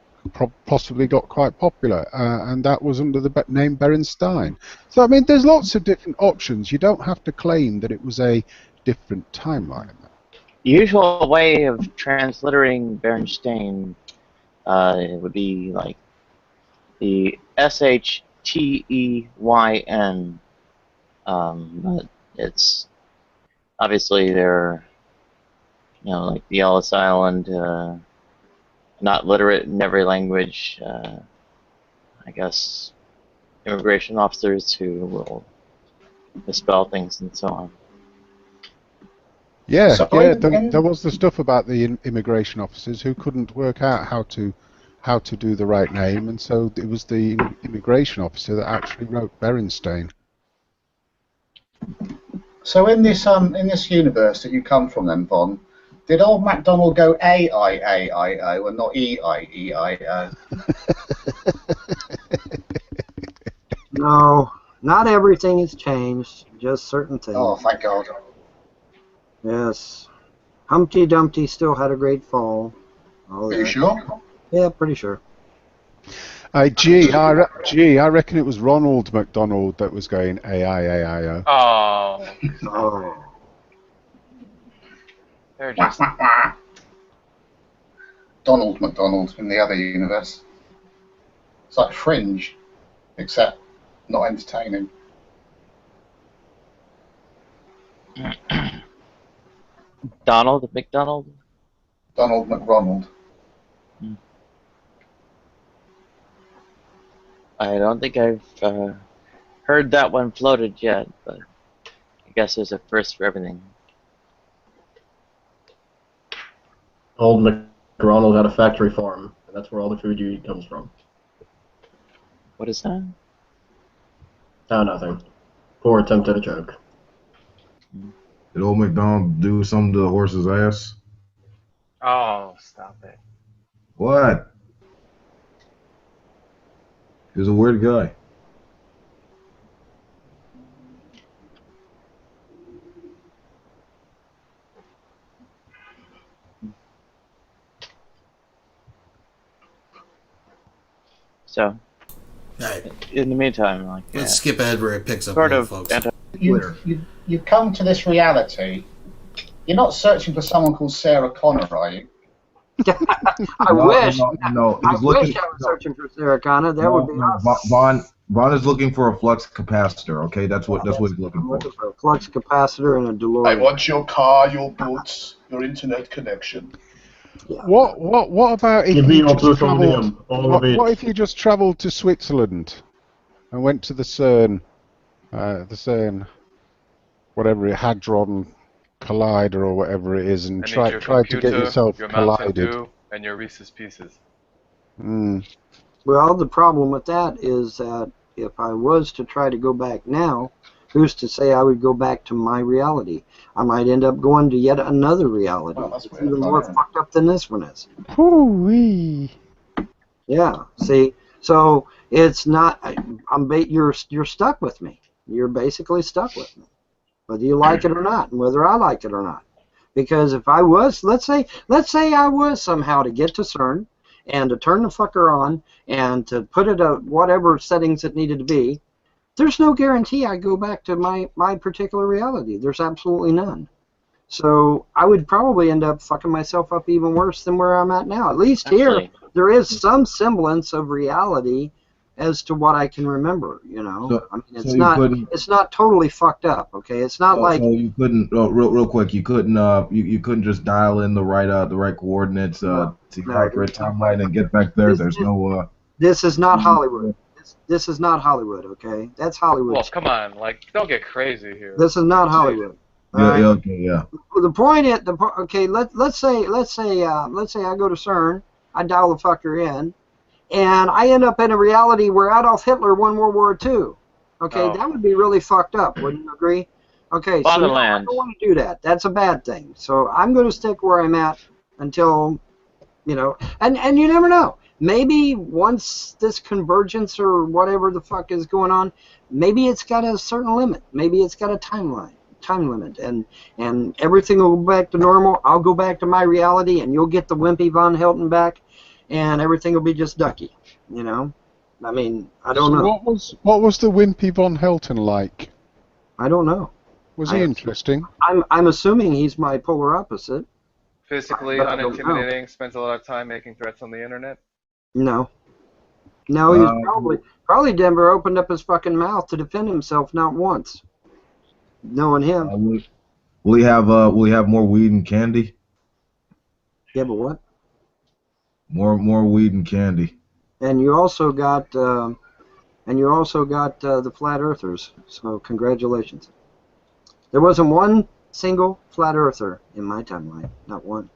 possibly got quite popular, and that was under the name Berenstain. So I mean, there's lots of different options. You don't have to claim that it was a different timeline. The usual way of transliterating Berenstain would be like the S-H-T-E-Y-N. But it's obviously they're, you know, like the Ellis Island, not literate in every language. I guess immigration officers who will misspell things and so on. Yeah, there was the stuff about the immigration officers who couldn't work out how to how to do the right name, and so it was the immigration officer that actually wrote Berenstain. So in this universe that you come from, then, Von, did old MacDonald go A-I-A-I-O and not E-I-E-I-O? No, not everything has changed. Just certain things. Oh, thank God. Yes. Humpty Dumpty still had a great fall. All Are you that. sure? Yeah, pretty sure. I reckon it was Ronald McDonald that was going A-I-A-I-O. Oh. Oh. They're just... Donald McDonald in the other universe. It's like Fringe, except not entertaining. Donald McDonald? Donald McRonald. I don't think I've heard that one floated yet, but I guess there's a first for everything. Old McDonald had a factory farm, and that's where all the food you eat comes from. What is that? Oh, nothing. Poor attempt at a joke. Did old McDonald do something to the horse's ass? Oh, stop it. What? He was a weird guy. So, right. In the meantime, like let's skip ahead where it picks up, sort of, folks. You've come to this reality. You're not searching for someone called Sarah Connor, are you? I wish. No, I he's looking. wish I was searching for Sarah Connor. That would be awesome. Vaughn is looking for a flux capacitor. Okay, that's what he's looking I'm for. looking for a flux capacitor and a DeLorean. I want your car, your boots, your internet connection. What about if Give me you your just plutonium, traveled? all of it. What if you just travelled to Switzerland and went to the CERN, whatever it, Hadron Collider or whatever it is, and I need tried your to get computer, yourself your Mountain collided? Dew, and your Reese's Pieces. Well, the problem with that is that if I was to try to go back now, who's to say I would go back to my reality? I might end up going to yet another reality. It's even more fucked up than this one is. Hoo-wee. Yeah. See, so it's not. You're stuck with me. You're basically stuck with me, whether you like it or not, and whether I like it or not. Because if I was, let's say I was somehow to get to CERN and to turn the fucker on and to put it at whatever settings it needed to be, there's no guarantee I go back to my particular reality. There's absolutely none. So I would probably end up fucking myself up even worse than where I'm at now. At least here, there is some semblance of reality as to what I can remember. You know, So- I mean, so it's not totally fucked up. Okay, it's not like So you couldn't real quick. You couldn't you couldn't just dial in the right coordinates to accurate timeline and get back there. There's no. This is not Hollywood. This is not Hollywood. Okay, that's Hollywood. Well, come on, like, don't get crazy here. This is not Hollywood. Yeah. The point is, okay. Let's say I go to CERN, I dial the fucker in, and I end up in a reality where Adolf Hitler won World War II. Okay, that would be really fucked up. Wouldn't you agree? Okay, so no, I don't want to do that. That's a bad thing. So I'm going to stick where I'm at until, you know, and you never know. Maybe once this convergence or whatever the fuck is going on, maybe it's got a certain limit. Maybe it's got a time limit, and everything will go back to normal. I'll go back to my reality, and you'll get the wimpy Von Helton back, and everything will be just ducky. You know, I mean, I don't know. What was the wimpy Von Helton like? I don't know. Was he interesting? I'm assuming he's my polar opposite. Physically But I don't unintimidating, spends a lot of time making threats on the internet. No, he was probably Denver opened up his fucking mouth to defend himself not once. Knowing him. Will he have more weed and candy? Yeah, but what? More weed and candy. And you also got the flat earthers. So congratulations. There wasn't one single flat earther in my timeline, not one.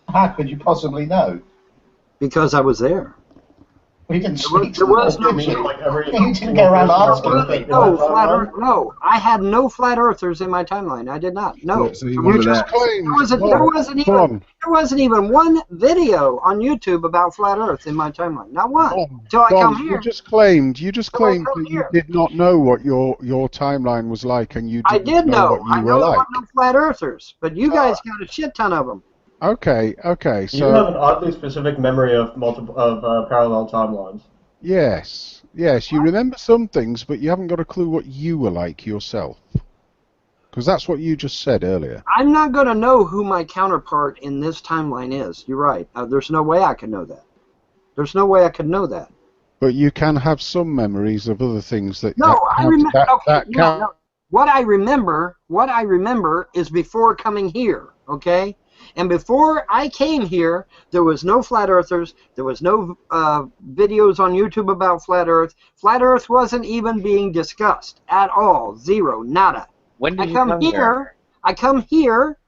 How could you possibly know? Because I was there. We didn't speak There was no. You didn't go around asking. No, flat Earth. No, I had no flat earthers in my timeline. I did not. No. So you remember that? There wasn't even one video on YouTube about flat Earth in my timeline. Not one. Till I come here. You just claimed that you did not know what your timeline was like, and you didn't I did know. what you I were know there like. were no flat earthers, but you guys got a shit ton of them. Okay. You So have an oddly specific memory of parallel timelines. yes, you remember some things, but you haven't got a clue what you were like yourself. Because that's what you just said earlier. I'm not going to know who my counterpart in this timeline is. You're right. There's no way I can know that. There's no way I could know that. But you can have some memories of other things that. No, I remember. No. What I remember is before coming here. Okay. And before I came here, there was no flat earthers. There was no videos on YouTube about flat Earth. Flat Earth wasn't even being discussed at all. Zero, nada. When did you come here? I come here,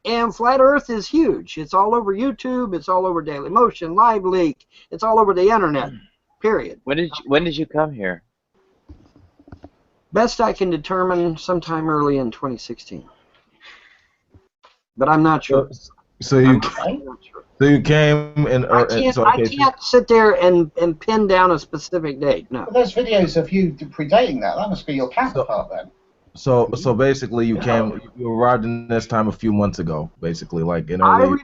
and flat Earth is huge. It's all over YouTube. It's all over Daily Motion, Live Leak. It's all over the internet. Period. When did you come here? Best I can determine, sometime early in 2016. But I'm not sure. So you came in. I can't sit there and pin down a specific date. No. But there's videos of you predating that. That must be your counterpart then. So basically, you arrived in this time a few months ago, basically, like in early.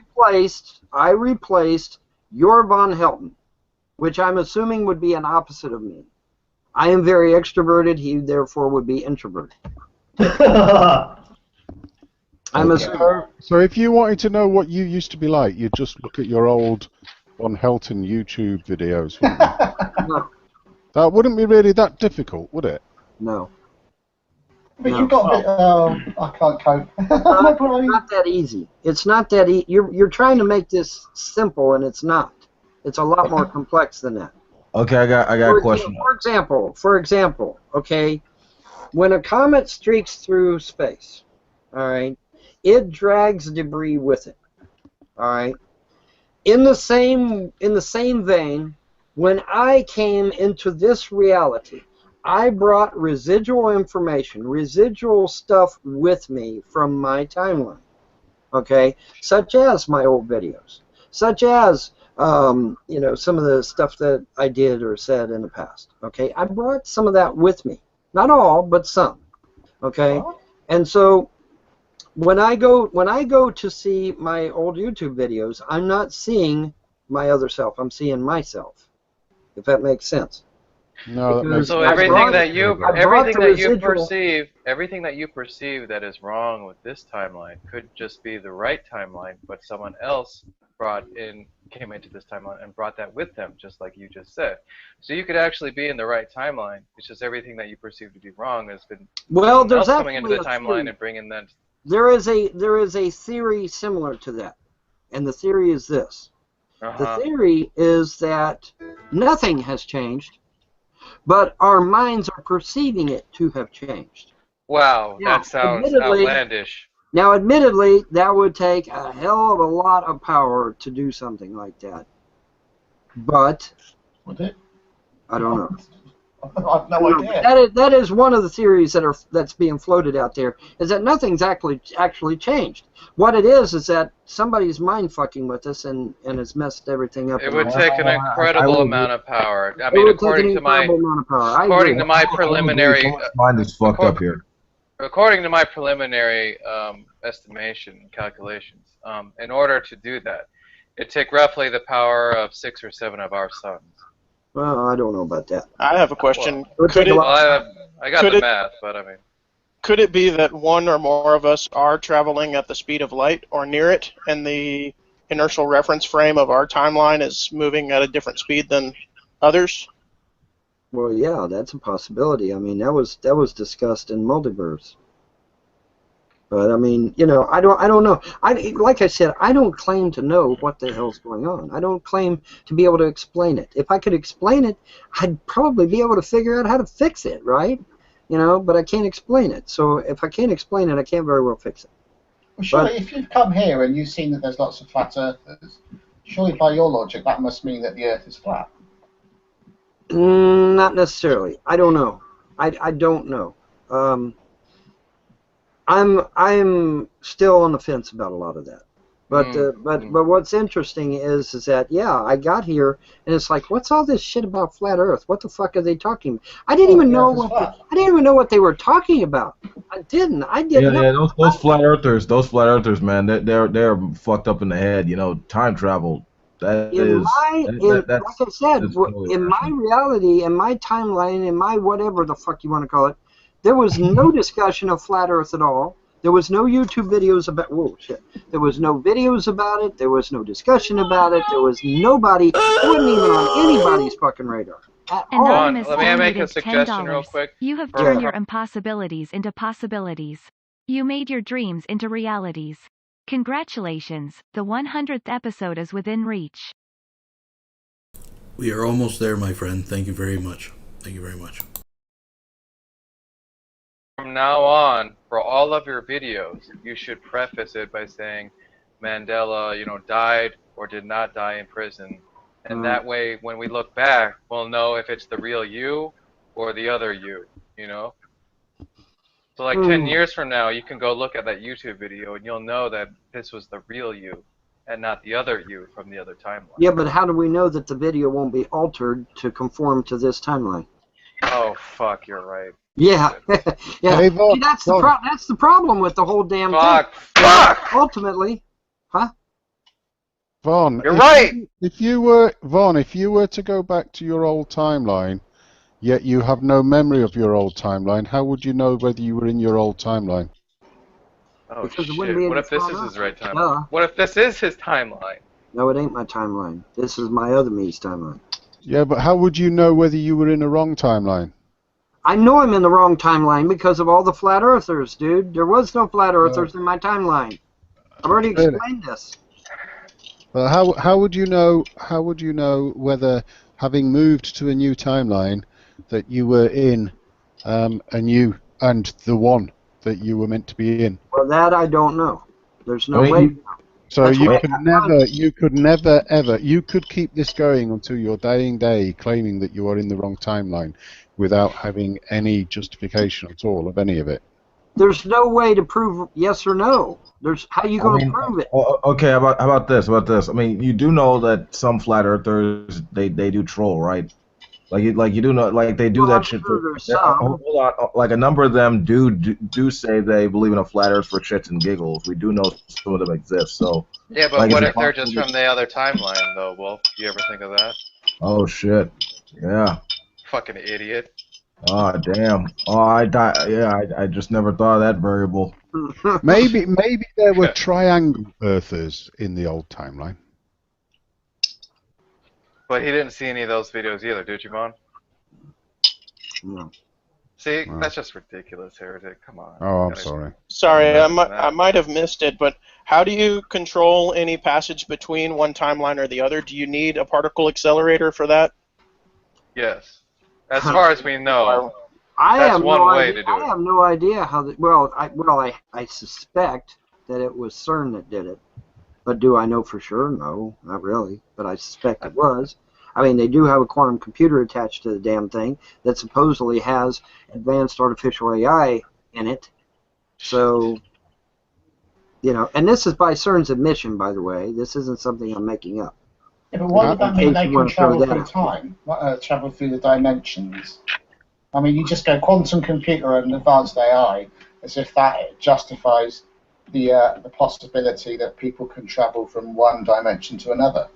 I replaced your VONHELTON, which I'm assuming would be an opposite of me. I am very extroverted. He therefore would be introverted. So if you wanted to know what you used to be like, you'd just look at your old VONHELTON YouTube videos. Wouldn't you? That wouldn't be really that difficult, would it? No. But you've got a bit. I can't cope. It's not that easy. It's not that easy. You're trying to make this simple, and it's not. It's a lot more complex than that. Okay, I got a question. For example, okay, when a comet streaks through space, all right, it drags debris with it. All right. In the same vein, when I came into this reality, I brought residual information, residual stuff with me from my timeline. Okay, such as my old videos, such as some of the stuff that I did or said in the past. Okay, I brought some of that with me, not all, but some. Okay, and so when I go to see my old YouTube videos, I'm not seeing my other self. I'm seeing myself. If that makes sense. No, that makes so everything that you perceive that is wrong with this timeline could just be the right timeline, but someone else came into this timeline and brought that with them, just like you just said. So you could actually be in the right timeline. It's just everything that you perceive to be wrong has been there's coming into the actually a timeline theory. and bringing that. There is a theory similar to that, and the theory is this. The theory is that nothing has changed, but our minds are perceiving it to have changed. Wow, that sounds outlandish. Now, admittedly, that would take a hell of a lot of power to do something like that. But would it? I don't know. I have no idea. That is one of the theories that's being floated out there, is that nothing's actually changed. What it is that somebody's mind fucking with us and has messed everything up. It would take an incredible amount of power. I mean, according to my preliminary mind is fucked up here. According to my preliminary estimation calculations, in order to do that, it'd take roughly the power of 6 or 7 of our suns. Well, I don't know about that. I have a question. I got the math, but I mean. Could it be that one or more of us are traveling at the speed of light or near it, and the inertial reference frame of our timeline is moving at a different speed than others? Well, yeah, that's a possibility. I mean, that was discussed in Multiverse. But I mean, I don't know. Like I said, I don't claim to know what the hell's going on. I don't claim to be able to explain it. If I could explain it, I'd probably be able to figure out how to fix it, right? But I can't explain it. So if I can't explain it, I can't very well fix it. Well, surely, if you've come here and you've seen that there's lots of flat earthers, Surely, by your logic, that must mean that the Earth is flat. Not necessarily. I don't know. I don't know. I'm still on the fence about a lot of that. But what's interesting is that I got here and it's like, what's all this shit about flat Earth? What the fuck are they talking about? I didn't even know what they were talking about. I didn't. Yeah, those flat earthers, man, they're fucked up in the head. You know, time travel. Like I said, in my reality, in my timeline, in my whatever the fuck you want to call it, there was no discussion of flat Earth at all. There was no YouTube videos about. Whoa, shit! There was no videos about it. There was no discussion about it. There was nobody. It wasn't even on anybody's fucking radar. Anonymous let me make a donated suggestion $10. real quick. You have turned your impossibilities into possibilities. You made your dreams into realities. Congratulations, the 100th episode is within reach. We are almost there, my friend. Thank you very much. Thank you very much. From now on, for all of your videos, you should preface it by saying Mandela, died or did not die in prison. And that way, when we look back, we'll know if it's the real you or the other you, So like 10 years from now, you can go look at that YouTube video and you'll know that this was the real you and not the other you from the other timeline. Yeah, but how do we know that the video won't be altered to conform to this timeline? Oh, fuck, you're right. Yeah, yeah. Hey, See, that's the problem with the whole damn thing. Fuck! Ultimately, Vaughn, you're right. If you were to go back to your old timeline, yet you have no memory of your old timeline, how would you know whether you were in your old timeline? Oh shit! What if this is his right timeline? What if this is his timeline? No, it ain't my timeline. This is my other me's timeline. Yeah, but how would you know whether you were in a wrong timeline? I know I'm in the wrong timeline because of all the flat earthers, dude. There was no flat earthers in my timeline. I've already explained this. Well, how would you know? How would you know whether, having moved to a new timeline, that you were in and the one that you were meant to be in? Well, that I don't know. There's no way. So you could never, ever, you could keep this going until your dying day, claiming that you are in the wrong timeline, without having any justification at all of any of it. There's no way to prove yes or no. How are you going to prove it? Okay, how about this? I mean, you do know that some flat earthers they do troll, right? Like you do know, like they do that shit. Hold on, like a number of them do say they believe in a flat Earth for shits and giggles. We do know some of them exist. So yeah, but what if they're just from the other timeline, though, Wolf? You ever think of that? Oh shit! Yeah. Fucking idiot. Oh damn! Oh, I just never thought of that variable. Maybe there were triangle Earthers in the old timeline. But he didn't see any of those videos either, did you, Vaughn? No. See, that's just ridiculous, Heretic. Come on. Oh, I'm sorry. Sorry, I might have missed it, but how do you control any passage between one timeline or the other? Do you need a particle accelerator for that? Yes. As far as we know, I that's have one way to do it. I have no idea how. I suspect that it was CERN that did it, but do I know for sure? No, not really. But I suspect it was. I mean, they do have a quantum computer attached to the damn thing that supposedly has advanced artificial AI in it. So, and this is by CERN's admission, by the way. This isn't something I'm making up. Yeah, but why would that mean they can travel through time? Travel through the dimensions? I mean, you just go quantum computer and advanced AI as if that justifies the possibility that people can travel from one dimension to another.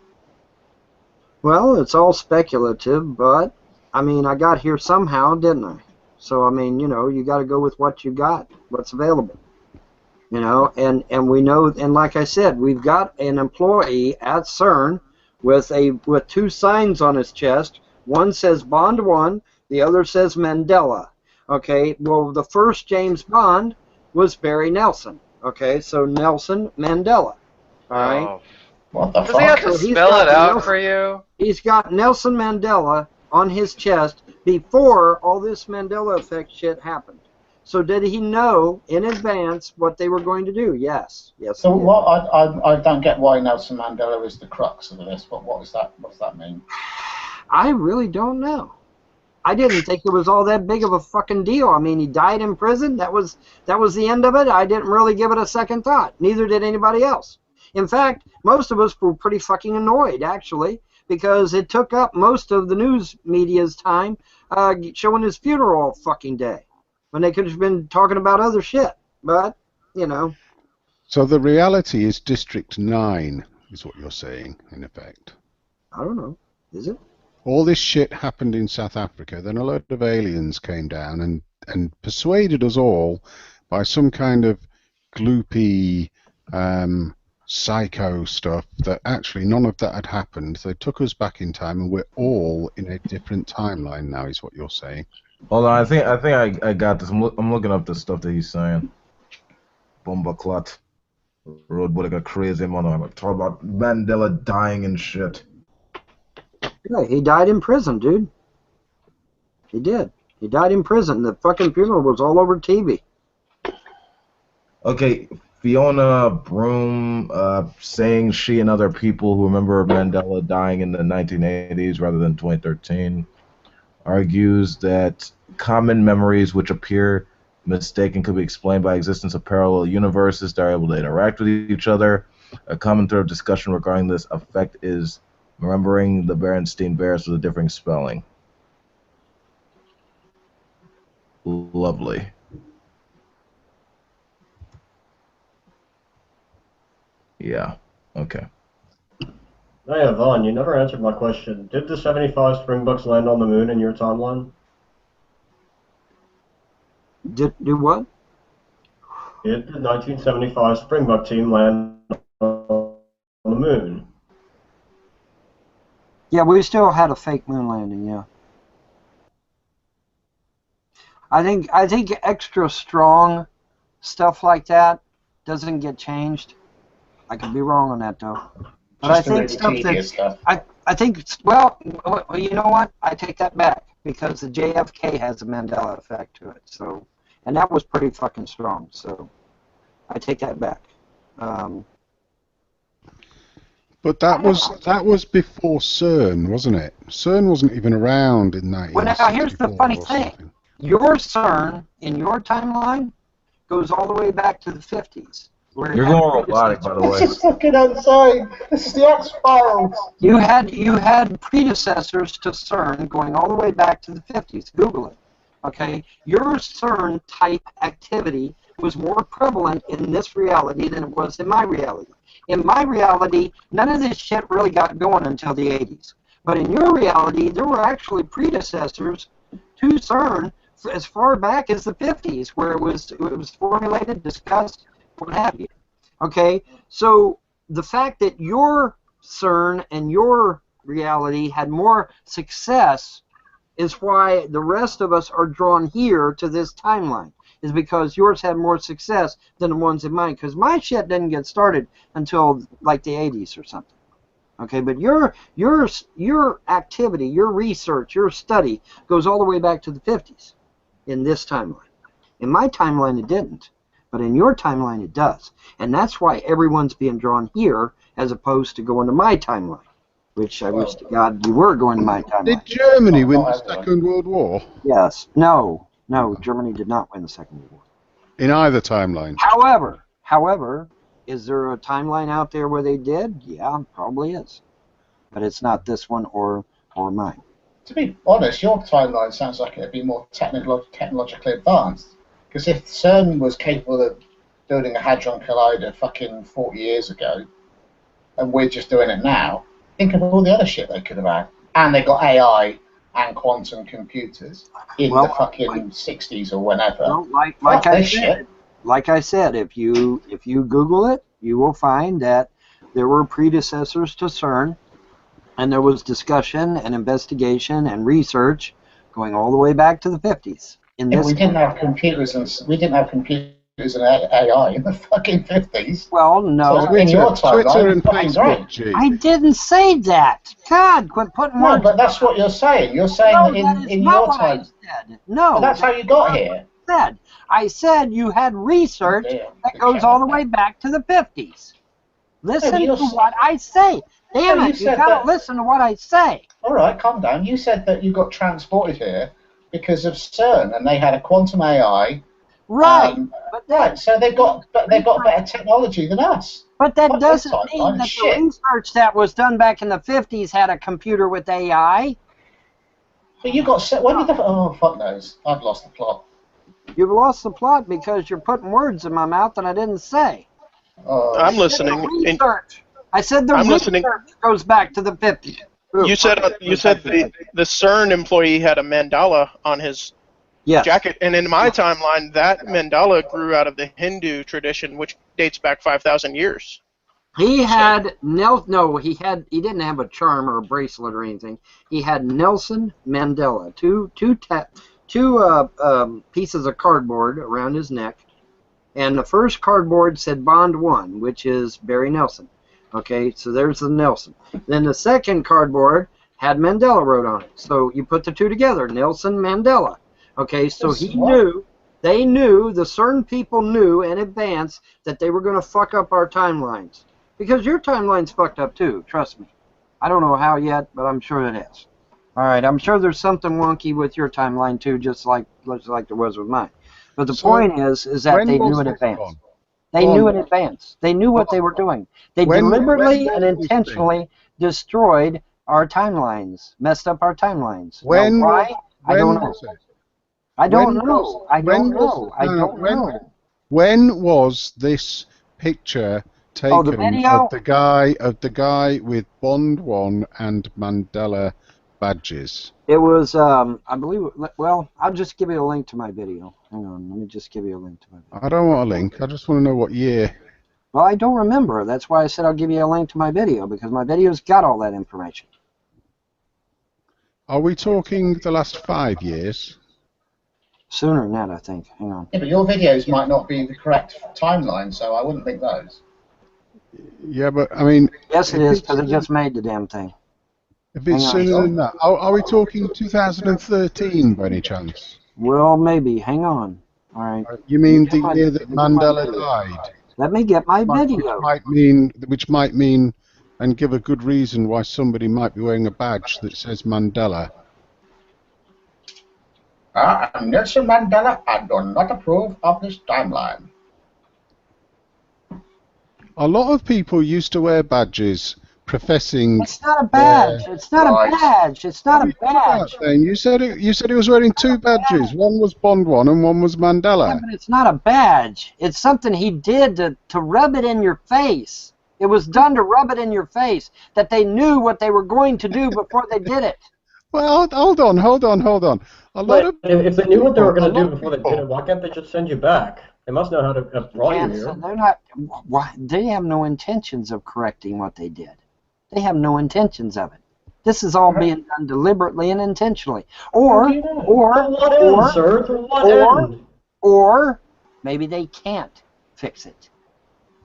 Well, it's all speculative, but, I mean, I got here somehow, didn't I? So, I mean, you got to go with what you got, what's available. And we know, and like I said, we've got an employee at CERN with two signs on his chest. One says Bond 1, the other says Mandela. Okay, well, the first James Bond was Barry Nelson. Okay, so Nelson Mandela. All right. Oh. What the fuck? Does he have to spell it out for you? He's got Nelson Mandela on his chest before all this Mandela effect shit happened. So did he know in advance what they were going to do? Yes. Yes. So he did. what? I don't get why Nelson Mandela is the crux of this. But what is that? What does that mean? I really don't know. I didn't think it was all that big of a fucking deal. I mean, he died in prison. That was the end of it. I didn't really give it a second thought. Neither did anybody else. In fact, most of us were pretty fucking annoyed, actually, because it took up most of the news media's time showing his funeral all fucking day, when they could have been talking about other shit. But, you know. So the reality is District 9, is what you're saying, in effect. I don't know. Is it? All this shit happened in South Africa. Then a load of aliens came down and persuaded us all by some kind of gloopy psycho stuff that actually none of that had happened. They took us back in time, and we're all in a different timeline now, is what you're saying. Hold on, I think I got this. I'm looking up the stuff that he's saying. Bomba clot. Road boy like a crazy man. I'm talking about Mandela dying and shit. Yeah, he died in prison, dude. He did. He died in prison. The fucking funeral was all over TV. Okay, Fiona Broom saying she and other people who remember Mandela dying in the 1980s rather than 2013 argues that common memories which appear mistaken could be explained by existence of parallel universes that are able to interact with each other. A common thread of discussion regarding this effect is remembering the Berenstain Bears with a differing spelling. Lovely. Yeah, okay. Hey, Vaughn, you never answered my question. Did the 75 Springboks land on the moon in your timeline? Did do what? Did the 1975 Springbok team land on the moon? Yeah, we still had a fake moon landing, yeah. I think extra strong stuff like that doesn't get changed. I could be wrong on that though. But I think stuff. I think, well, you know what? I take that back because the JFK has a Mandela effect to it. So, and that was pretty fucking strong. So, I take that back. But that was before CERN, wasn't it? CERN wasn't even around in 1964. Well, now here's the funny thing. Your CERN in your timeline goes all the way back to the 50s. You're going robotic, by the way. This is fucking insane. This is the X-Files. You had predecessors to CERN going all the way back to the 50s. Google it. Okay? Your CERN type activity was more prevalent in this reality than it was in my reality. In my reality, none of this shit really got going until the 80s. But in your reality, there were actually predecessors to CERN as far back as the 50s, where it was formulated, discussed, what have you. Okay? So the fact that your CERN and your reality had more success is why the rest of us are drawn here to this timeline, is because yours had more success than the ones in mine, because my shit didn't get started until like the 80s or something. Okay, but your activity, your research, your study goes all the way back to the 50s in this timeline. In my timeline it didn't, but in your timeline it does. And that's why everyone's being drawn here as opposed to going to my timeline, which I wish to God you were going to my timeline. Did Germany win the Second World War? Yes. No, Germany did not win the Second World War. In either timeline? However, is there a timeline out there where they did? Yeah, probably is. But it's not this one or mine. To be honest, your timeline sounds like it'd be more technologically advanced. Because if CERN was capable of building a Hadron Collider fucking 40 years ago, and we're just doing it now, think of all the other shit they could have had. And they got AI and quantum computers in the fucking 60s or whenever. Well, like I said, if you Google it, you will find that there were predecessors to CERN, and there was discussion and investigation and research going all the way back to the 50s. We didn't have computers and AI in the fucking 50s. Well, no. So in your timeline, right. I didn't say that. God, quit putting words. No, but that's what you're saying. You're saying that in your time. No. But that's how you got here. said. I said you had research that goes all the way back to the 50s. Listen to what I say. Damn it, you gotta listen to what I say. All right, calm down. You said that you got transported here because of CERN, and they had a quantum AI. Right. Right. So they've got better technology than us. But that doesn't mean that the research that was done back in the 50s had a computer with AI. But you got when did the fuck knows? I've lost the plot. You've lost the plot because you're putting words in my mouth that I didn't say. I'm listening. I said the research goes back to the 50s. You said the CERN employee had a mandala on his jacket, and in my timeline, that mandala grew out of the Hindu tradition, which dates back 5,000 years. He had he didn't have a charm or a bracelet or anything. He had Nelson Mandela, two pieces of cardboard around his neck, and the first cardboard said Bond 1, which is Barry Nelson. Okay, so there's the Nelson. Then the second cardboard had Mandela wrote on it. So you put the two together, Nelson Mandela. Okay, so they knew, the CERN people knew in advance that they were going to fuck up our timelines. Because your timeline's fucked up too, trust me. I don't know how yet, but I'm sure it is. All right, I'm sure there's something wonky with your timeline too, just like there was with mine. But the point is that they knew in advance. They knew in advance. They knew what they were doing. They deliberately and intentionally destroyed our timelines, messed up our timelines. Why? I don't know. I don't know. I don't know. When was this picture taken of the guy with Bond 1 and Mandela badges? It was, I believe, well, I'll just give you a link to my video. Hang on, let me just give you a link to my video. I don't want a link, I just want to know what year. Well, I don't remember. That's why I said I'll give you a link to my video, because my video's got all that information. Are we talking the last 5 years? Sooner than that, I think. Hang on. Yeah, but your videos might not be the correct timeline, so I wouldn't think those. Yeah, but, I mean... Yes, it is, because it just made the damn thing. If it's sooner than that, are we talking 2013 by any chance? Well, maybe. Hang on. All right. You mean the year that Mandela died? Let me get my video. Which might mean, and give a good reason why somebody might be wearing a badge that says Mandela. I'm Nelson Mandela. I do not approve of this timeline. A lot of people used to wear badges professing... It's not a badge. It's not a badge. It's not a badge. Then you said he was wearing 2 badges. One was Bond 1 and one was Mandela. Yeah, but it's not a badge. It's something he did to rub it in your face. It was done to rub it in your face, that they knew what they were going to do before they did it. Well, hold on. A lot of if they knew what they were going to do before they did it, why can't they just send you back? They must know how to brought you here. They're not. They have no intentions of correcting what they did. They have no intentions of it. This is all being done deliberately and intentionally. Or maybe they can't fix it.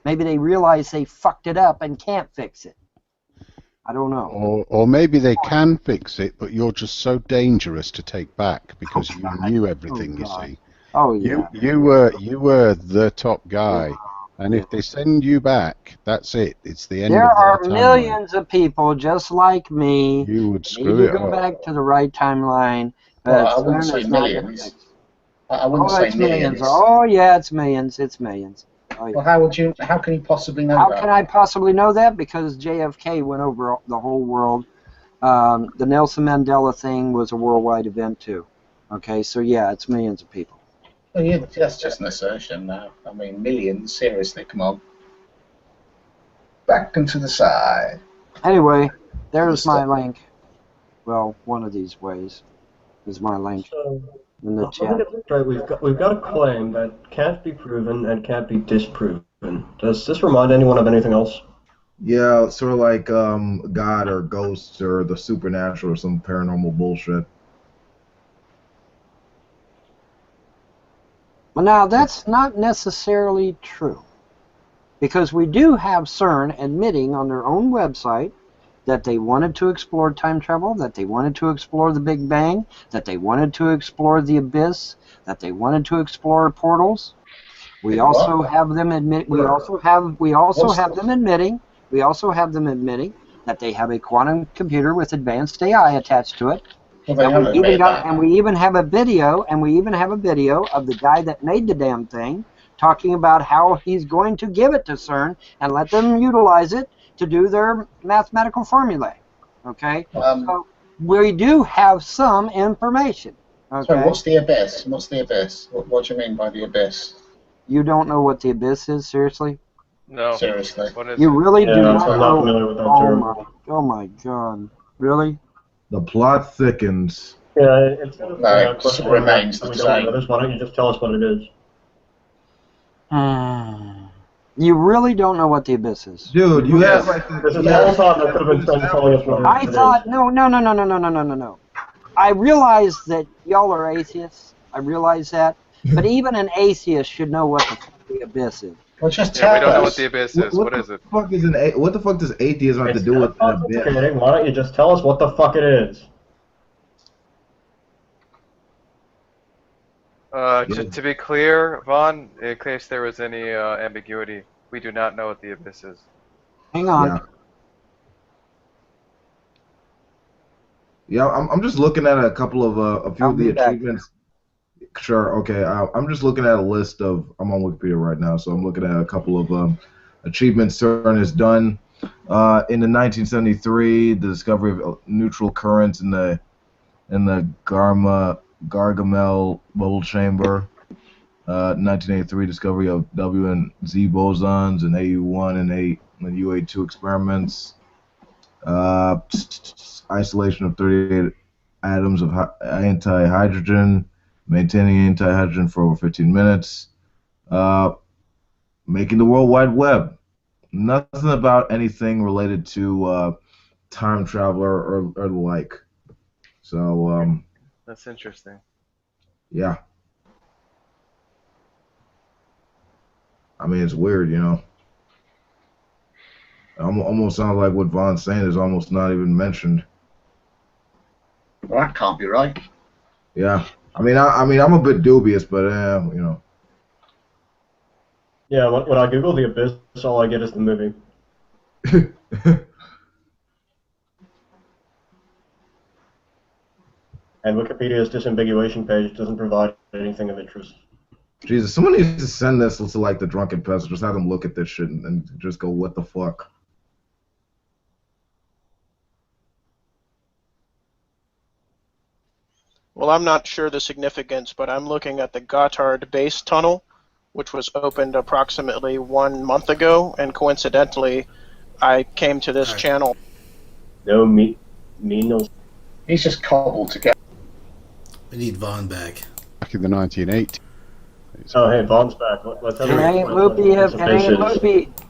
Maybe they realize they fucked it up and can't fix it. I don't know. Or maybe they can fix it, but you're just so dangerous to take back because you knew everything. You see. Oh yeah. You were the top guy. And if they send you back, that's it. It's the end of their timeline. There are millions of people just like me. You would screw it up. Go back to the right timeline. Well, I wouldn't say millions. I wouldn't say millions. Oh yeah, it's millions. It's millions. Oh, yeah. Well, how can you possibly know that? How can I possibly know that? Because JFK went over the whole world. The Nelson Mandela thing was a worldwide event too. Okay, so yeah, it's millions of people. Well, yeah, that's just an assertion now. I mean, millions, seriously, come on. Back and to the side. Anyway, there's my link. Well, one of these ways is my link in the chat. Right, we've got a claim that can't be proven and can't be disproven. Does this remind anyone of anything else? Yeah, sort of like God or ghosts or the supernatural or some paranormal bullshit. Well, now, that's not necessarily true, because we do have CERN admitting on their own website that they wanted to explore time travel, that they wanted to explore the Big Bang, that they wanted to explore the abyss, that they wanted to explore portals. We also have them admit. We also have them admitting. We also have them admitting that they have a quantum computer with advanced AI attached to it. And we even have a video. And we even have a video of the guy that made the damn thing talking about how he's going to give it to CERN and let them utilize it to do their mathematical formulae. Okay. So we do have some information. Okay. So what's the abyss? What's the abyss? What do you mean by the abyss? You don't know what the abyss is, seriously? No. Seriously. You really do not I'm know? not familiar with that term. Oh my God! Really? The plot thickens. Yeah, instead of No, it remains the we same. don't know this, why don't you just tell us what it is? You really don't know what the abyss is, dude. You have This is the whole time I could have been spent telling us what I it is. thought no. I realize that y'all are atheists. I realize that, but even an atheist should know what the fuck the abyss is. Well, just Yeah, we don't know what the abyss is. What is it? What the fuck does atheism have to do with an abyss? Okay, why don't you just tell us what the fuck it is? To be clear, Vaughn, in case there was any ambiguity, we do not know what the abyss is. Hang on. Yeah, I'm just looking at a couple of a few of the achievements. Sure, okay. I'm just looking at a list of. I'm on Wikipedia right now, so I'm looking at a couple of achievements CERN has done. In the 1973, the discovery of neutral currents in the Gargamel bubble chamber. 1983, discovery of W and Z bosons and AU1 and UA2 experiments. Isolation of 38 atoms of anti-hydrogen, maintaining anti-hydrogen for over 15 minutes, making the World Wide Web. Nothing about anything related to time traveler or the like. So, That's interesting. yeah. I mean, it's weird, you know. Almost sounds like what Vaughn's saying is almost not even mentioned. Well, that can't be right. Yeah, I mean, I'm a bit dubious, but you know. Yeah, when I Google the abyss, all I get is the movie. And Wikipedia's disambiguation page doesn't provide anything of interest. Jesus, someone needs to send this to like the drunken peasants. Just have them look at this shit and just go, what the fuck? Well, I'm not sure the significance, but I'm looking at the Gotthard Base Tunnel, which was opened approximately 1 month ago, and coincidentally, I came to this channel. No, no. He's just cobbled together. We need Vaughn back. Back in the 1980s. Oh, hey, Vaughn's back. Let's have It ain't loopy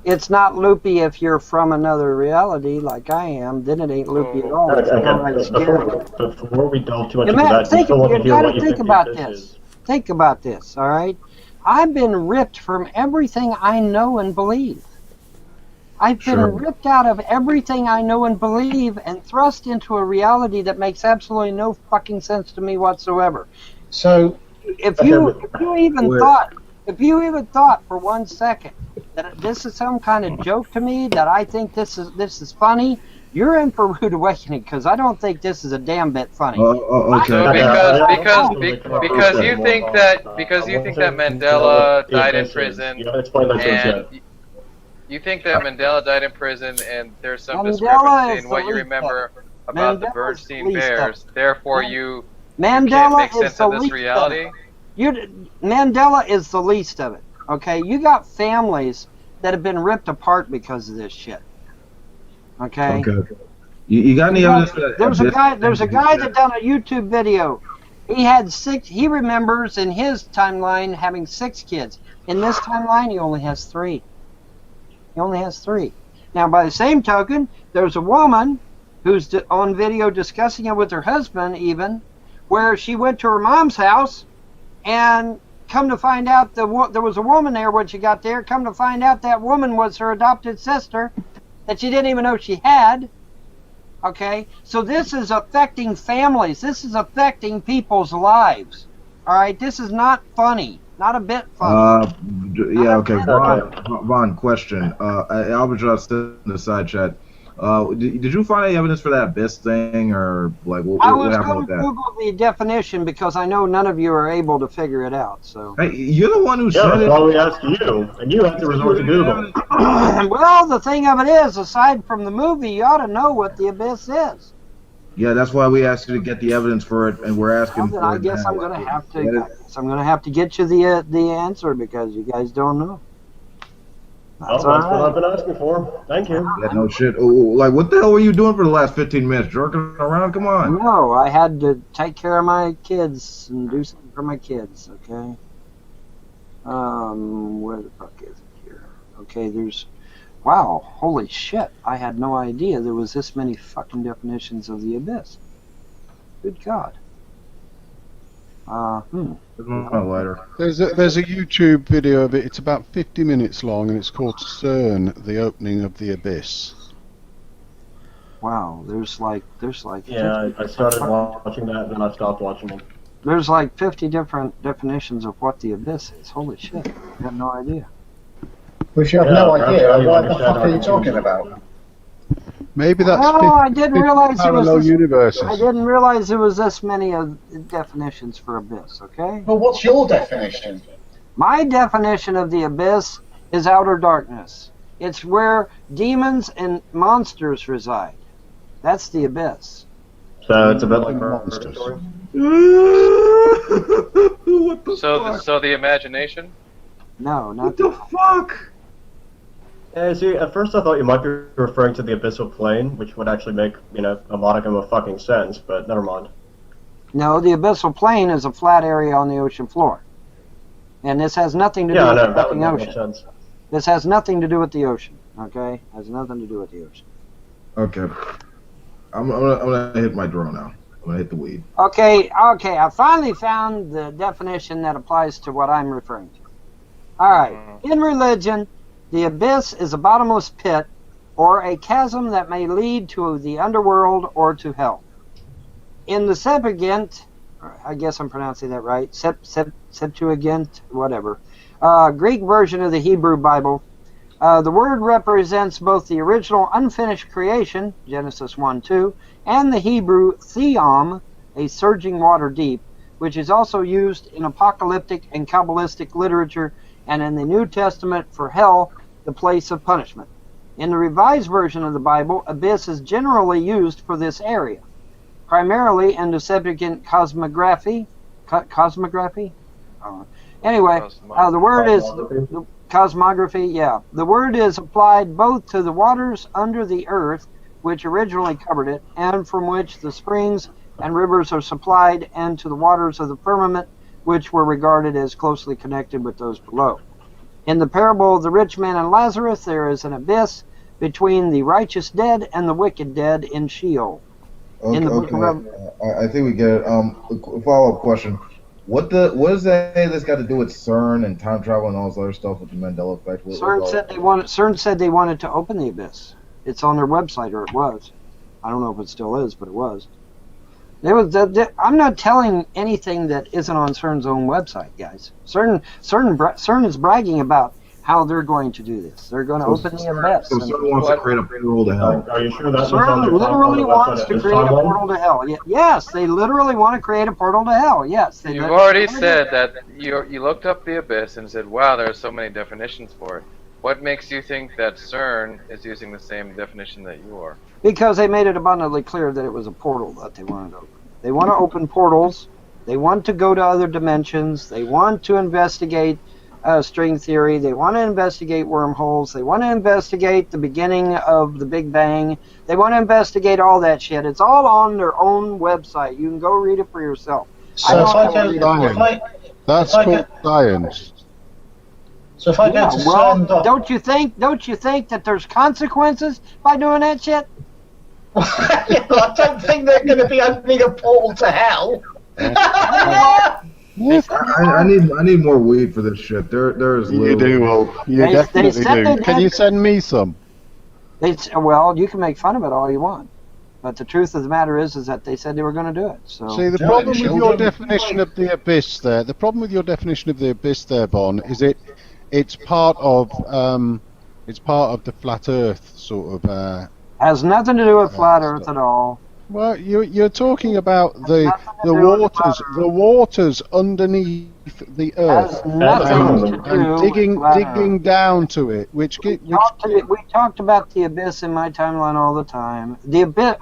it's not loopy if you're from another reality like I am. Then it ain't loopy at all. It's downright scary. Before we delve too much into that, Think, you you gotta think about this. Think about this, all right? I've been ripped from everything I know and believe. I've been ripped out of everything I know and believe and thrust into a reality that makes absolutely no fucking sense to me whatsoever. So, if you even thought for 1 second that this is some kind of joke to me, that I think this is funny, you're in for rude awakening, because I don't think this is a damn bit funny. Okay. Because you think that Mandela died in prison, and you think that Mandela died in prison, and there's some discrepancy in what you remember about the Bernstein Bears. Therefore, you can't make sense of this reality. Mandela is the least of it. Okay, you got families that have been ripped apart because of this shit. Okay. You got any evidence that there's a guy that done a YouTube video. He had 6. He remembers in his timeline having 6 kids. In this timeline, he only has 3. He only has 3. Now, by the same token, there's a woman who's on video discussing it with her husband, even, where she went to her mom's house, and come to find out there was a woman there when she got there. Come to find out that woman was her adopted sister that she didn't even know she had. Okay, so this is affecting families. This is affecting people's lives. All right, this is not funny. Not a bit funny. Yeah, okay. Vaughn, question. Albatross in the side chat. Did you find any evidence for that abyss thing, or like what I was happened going with to that? Google the definition because I know none of you are able to figure it out. So. Hey, you're the one who Yeah, said that's it. why we asked you, and you have to resort to Google. Well, the thing of it is, aside from the movie, you ought to know what the abyss is. Yeah, that's why we asked you to get the evidence for it, and we're asking Well, then for I it guess now. I'm going to have to. I guess I'm going to have to get you the answer because you guys don't know. That's what I've been asking for. Thank you. Yeah, no shit. Like, what the hell were you doing for the last 15 minutes? Jerking around? Come on. No, I had to take care of my kids and do something for my kids. Okay. Where the fuck is it here? Okay, there's. Wow, holy shit! I had no idea there was this many fucking definitions of the abyss. Good God. There's a YouTube video of it. It's about 50 minutes long, and it's called CERN: The Opening of the Abyss. Wow, there's like. Yeah, I started watching that, and then I stopped watching it. There's like 50 different definitions of what the abyss is. Holy shit! I have no idea. Well, if you have no idea, what the fuck are you talking about? Maybe that's. No, I didn't realize it was. Parallel universes. I didn't realize there was this many definitions for abyss. Okay. Well, what's your definition? My definition of the abyss is outer darkness. It's where demons and monsters reside. That's the abyss. So it's a bit like purgatory. So the imagination? No, not the fuck. Yeah, see, at first I thought you might be referring to the abyssal plane, which would actually make, a modicum of fucking sense, but never mind. No, the abyssal plain is a flat area on the ocean floor. And this has nothing to do with the fucking ocean. This has nothing to do with the ocean, okay? Has nothing to do with the ocean. Okay. I'm gonna hit my drone now. I'm gonna hit the weed. Okay, I finally found the definition that applies to what I'm referring to. All right, in religion, the abyss is a bottomless pit or a chasm that may lead to the underworld or to hell. In the Septuagint, I guess I'm pronouncing that right, Septuagint, whatever, Greek version of the Hebrew Bible, the word represents both the original unfinished creation, Genesis 1:2, and the Hebrew theom, a surging water deep, which is also used in apocalyptic and Kabbalistic literature and in the New Testament for hell, the place of punishment. In the Revised Version of the Bible, abyss is generally used for this area, primarily in the Septuagint cosmography. Anyway, the word is cosmography. Yeah, the word is applied both to the waters under the earth, which originally covered it, and from which the springs and rivers are supplied, and to the waters of the firmament, which were regarded as closely connected with those below. In the parable of the rich man and Lazarus, there is an abyss between the righteous dead and the wicked dead in Sheol. I think we get it. Follow-up question. What does this got to do with CERN and time travel and all this other stuff with the Mandela effect? CERN said they wanted to open the abyss. It's on their website, or it was. I don't know if it still is, but it was. I'm not telling anything that isn't on CERN's own website, guys. CERN is bragging about how they're going to do this. They're going to open the abyss. So CERN wants to create a portal to hell. Are you sure that's CERN literally wants to create a portal to hell. Yes, they literally want to create a portal to hell. Yes. You've already said that you looked up the abyss and said, wow, there are so many definitions for it. What makes you think that CERN is using the same definition that you are? Because they made it abundantly clear that it was a portal that they wanted to open. They want to open portals. They want to go to other dimensions. They want to investigate string theory. They want to investigate wormholes. They want to investigate the beginning of the Big Bang. They want to investigate all that shit. It's all on their own website. You can go read it for yourself. So That's called science. So if I go to CERN, don't you think that there's consequences by doing that shit? I don't think they're going to be opening a portal to hell. I need more weed for this shit. There's you do. Well, you definitely do. Can you send me some? Well, you can make fun of it all you want. But the truth of the matter is that they said they were going to do it. So see, the problem with your definition of the abyss there, Bon, is it's part of the flat Earth sort of. Has nothing to do with flat Earth at all. Well, you're talking about the waters underneath the Earth and digging down to it, we talked about the abyss in my timeline all the time. The abyss,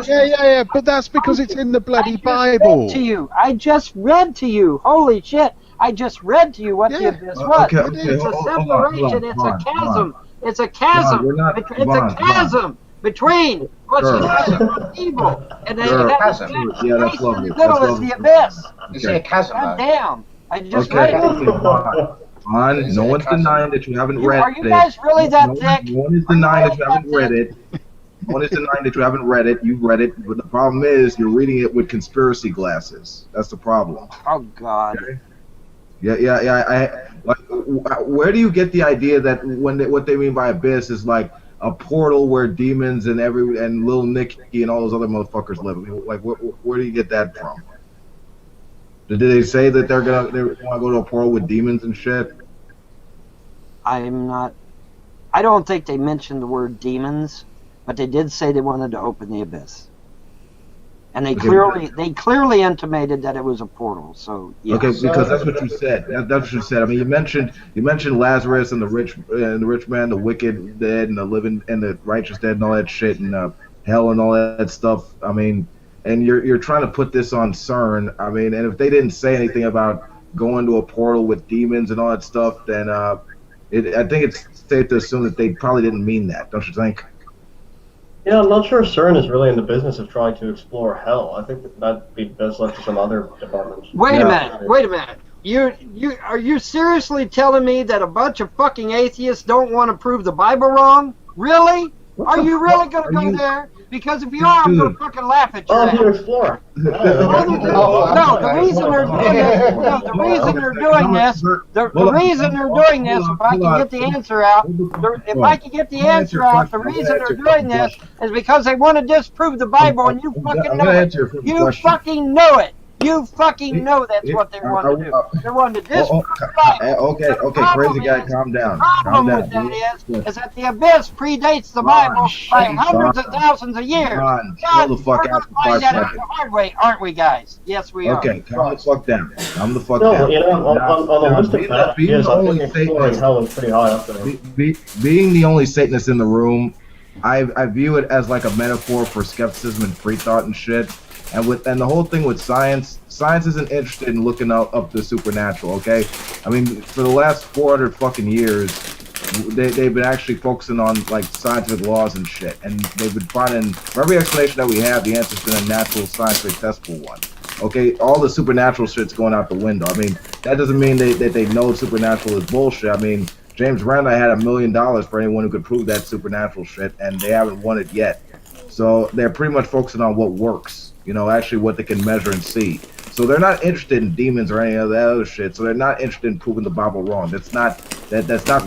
yeah, but that's because it's in the bloody Bible. I just read to you. Holy shit! I just read to you what the abyss was. It's a separation. It's a chasm. It's a chasm. It's a chasm between what's good and evil. And that's lovely. The middle is the abyss. Is it a chasm? God damn. I just read it. No one's denying that you haven't read it. Are you guys really that thick? No one is denying that you haven't read it. No one is denying that you haven't read it. You've read it. But the problem is you're reading it with conspiracy glasses. That's the problem. Oh, God. Okay? Yeah. Where do you get the idea that what they mean by abyss is like a portal where demons and Lil Nicky and all those other motherfuckers live? I mean, like, where do you get that from? Did they say that they want to go to a portal with demons and shit? I don't think they mentioned the word demons, but they did say they wanted to open the abyss. And they clearly intimated that it was a portal. So yes. Okay, because that's what you said. That's what you said. I mean, you mentioned Lazarus and the rich man, the wicked dead, and the living and the righteous dead, and all that shit, and hell and all that stuff. I mean, and you're trying to put this on CERN. I mean, and if they didn't say anything about going to a portal with demons and all that stuff, then I think it's safe to assume that they probably didn't mean that. Don't you think? Yeah, I'm not sure CERN is really in the business of trying to explore hell. I think that'd be best left to some other departments. Wait a minute. Are you seriously telling me that a bunch of fucking atheists don't want to prove the Bible wrong? Really? Are you really going to go there? Because if you are, I'm going to fucking laugh at you. I'm here to explore. The reason they're doing this, if I can get the answer out, the reason they're doing this is because they want to disprove the Bible, and you fucking know it. You fucking know it. You fucking know that's what they want to do. They want to disprove the Bible. Okay, crazy guy, calm down. The problem with that is that the abyss predates the Bible by hundreds of thousands of years. Chill the fuck out for 5 seconds. Hard way, aren't we, guys? Yes, we are. Okay, calm the fuck down. Calm the fuck down. No, you know, on the list of that, yes, I think exploring hell is pretty high up there. Being the only Satanist in the room, I view it as like a metaphor for skepticism and free thought and shit. And the whole thing with science isn't interested in looking up the supernatural, okay? I mean, for the last 400 fucking years, they've been actually focusing on like scientific laws and shit, and they've been finding for every explanation that we have, the answer's been a natural, scientific, testable one. Okay, all the supernatural shit's going out the window. I mean, that doesn't mean that they know supernatural is bullshit. I mean, James Randi had $1 million for anyone who could prove that supernatural shit, and they haven't won it yet. So they're pretty much focusing on what works. You know, actually what they can measure and see. So they're not interested in demons or any of that other shit. So they're not interested in proving the Bible wrong. That's not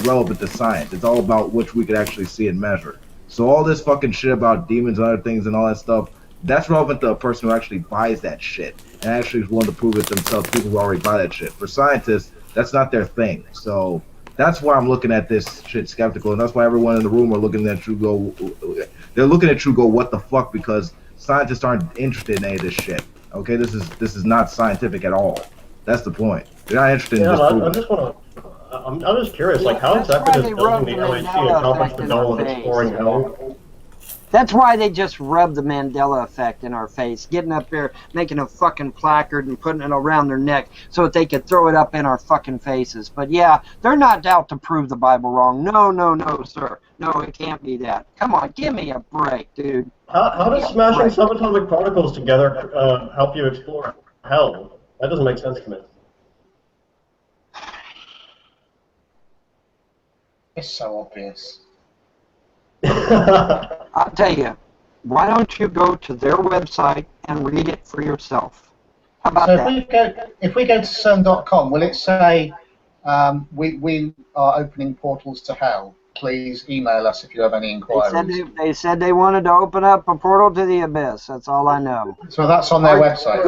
relevant to science. It's all about which we could actually see and measure. So all this fucking shit about demons and other things and all that stuff, that's relevant to a person who actually buys that shit and actually is willing to prove it themselves. People who already buy that shit. For scientists, that's not their thing. So that's why I'm looking at this shit skeptical, and that's why everyone in the room are looking at you go. They're looking at you go, what the fuck? Because scientists aren't interested in any of this shit. Okay, this is not scientific at all. That's the point. They're not interested in this. I'm just curious, like how exactly does building the LHC accomplish the goal of exploring hell? That's why they just rub the Mandela effect in our face, getting up there, making a fucking placard and putting it around their neck so that they could throw it up in our fucking faces. But yeah, they're not out to prove the Bible wrong. No, sir. No, it can't be that. Come on, give me a break, dude. How does smashing subatomic particles together help you explore hell? That doesn't make sense to me. It's so obvious. I'll tell you, why don't you go to their website and read it for yourself? How about that? If we go to CERN.com, will it say we are opening portals to hell? please email us if you have any inquiries. They said they wanted to open up a portal to the abyss. That's all I know. So that's on their website.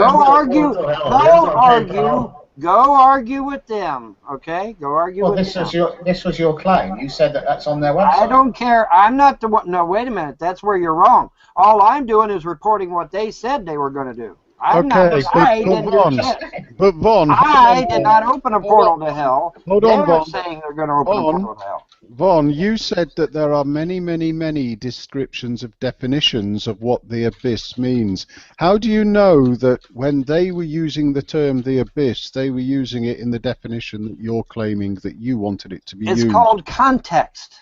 Go argue with them. Okay, go argue Well, with them. this was your claim. You said that that's on their website. I don't care. I'm not the one. No, wait a minute. That's where you're wrong. All I'm doing is reporting what they said they were going to do. I'm not. I did not open a portal to hell. They're saying they're going to open a portal to hell. Vaughn, you said that there are many, many, many descriptions of definitions of what the abyss means. How do you know that when they were using the term the abyss, they were using it in the definition that you're claiming that you wanted it to be used? It's called context.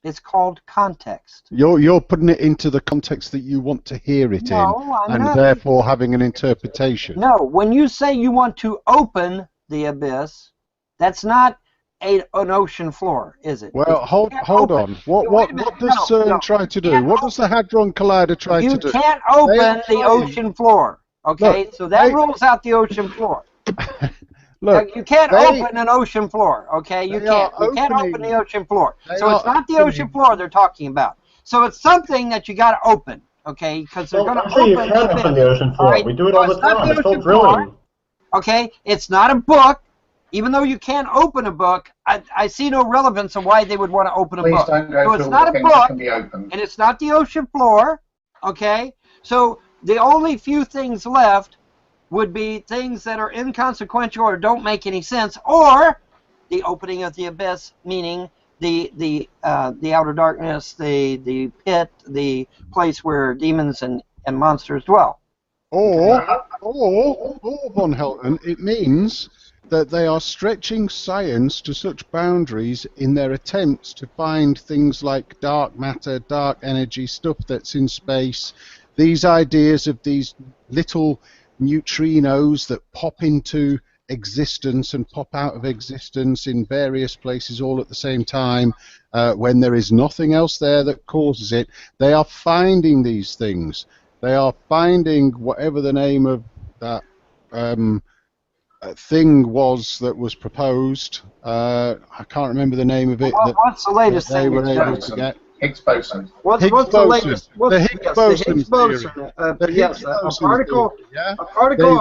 It's called context. You're putting it into the context that you want to hear it in, and therefore having an interpretation. No, when you say you want to open the abyss, that's not an ocean floor, is it? Well, hold on. What does CERN try to do? What does the Hadron Collider try to do? You can't open the ocean floor. Okay, so that rules out the ocean floor. Look, you can't open an ocean floor, okay? You can't. You can't open the ocean floor. So it's not the ocean floor they're talking about. So it's something that you got to open, okay? Because they're going to open. You can open the ocean floor. Right? We do it all the time. It's called drilling. Okay, it's not a book. Even though you can't open a book, I see no relevance of why they would want to open a book. So it's not a book, and it's not the ocean floor, okay? So the only few things left would be things that are inconsequential or don't make any sense, or the opening of the abyss, meaning the outer darkness, the pit, the place where demons and monsters dwell. Or VONHELTON, it means that they are stretching science to such boundaries in their attempts to find things like dark matter, dark energy, stuff that's in space, these ideas of these little neutrinos that pop into existence and pop out of existence in various places all at the same time when there is nothing else there that causes it. They are finding these things. They are finding whatever the name of that thing was that was proposed. I can't remember the name of it. What's the latest they thing were able to get? Higgs boson. What's the latest? The Higgs boson theory. Yes, a particle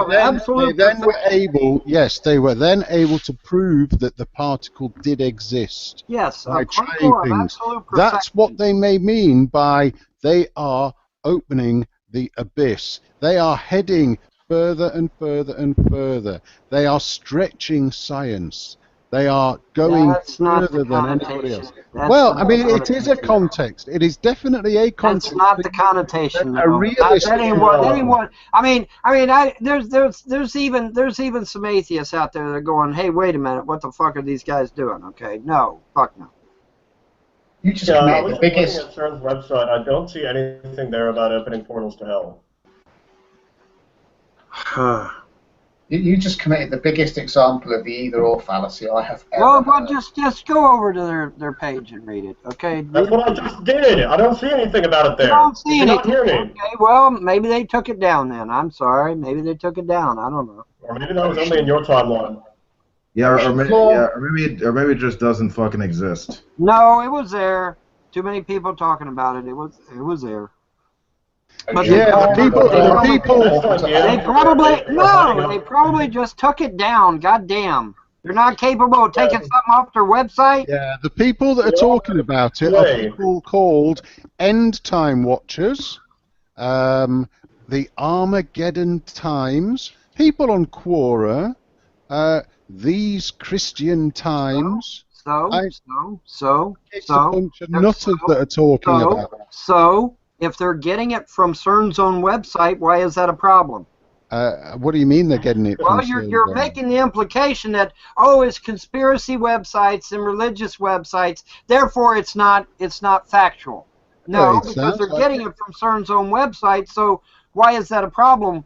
of absolute. They were then able to prove that the particle did exist. Yes, by trying things. That's what they may mean by they are opening the abyss. They are heading further and further and further. They are stretching science. They are going further than anybody else. Well, I mean, it is a context. It is definitely a context. That's not the connotation. A realistic. There's even some atheists out there that are going, hey, wait a minute, what the fuck are these guys doing? Okay, no, fuck no. You just I was looking at CERN's website. I don't see anything there about opening portals to hell. You just committed the biggest example of the either-or fallacy I have ever Well, just go over to their page and read it, okay? That's what I just did. I don't see anything about it there. You don't see anything. Hear me? Okay, well, maybe they took it down then. I'm sorry. Maybe they took it down. I don't know. Or maybe that was only in your timeline. Yeah, or maybe it just doesn't fucking exist. No, it was there. Too many people talking about it. It was there. But yeah, the people. They probably just took it down. Goddamn, they're not capable of taking something off their website. Yeah, the people that are talking about it are people called End Time Watchers, the Armageddon Times, people on Quora, These Christian Times. It's a bunch of nutters that are talking about it. So. If they're getting it from CERN's own website, why is that a problem? What do you mean they're getting it from CERN? Well, you're making the implication that, it's conspiracy websites and religious websites, therefore it's not factual. No, because they're getting it from CERN's own website, so why is that a problem?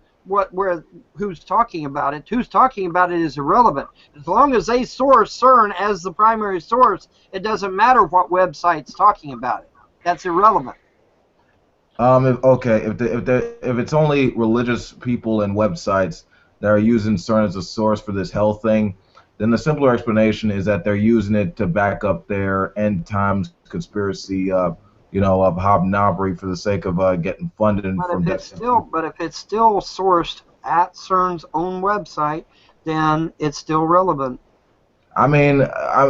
Who's talking about it? Who's talking about it is irrelevant. As long as they source CERN as the primary source, it doesn't matter what website's talking about it. That's irrelevant. If it's only religious people and websites that are using CERN as a source for this hell thing, then the simpler explanation is that they're using it to back up their end times conspiracy, of hobnobbly for the sake of getting funding But from if it's still sourced at CERN's own website, then it's still relevant. I mean,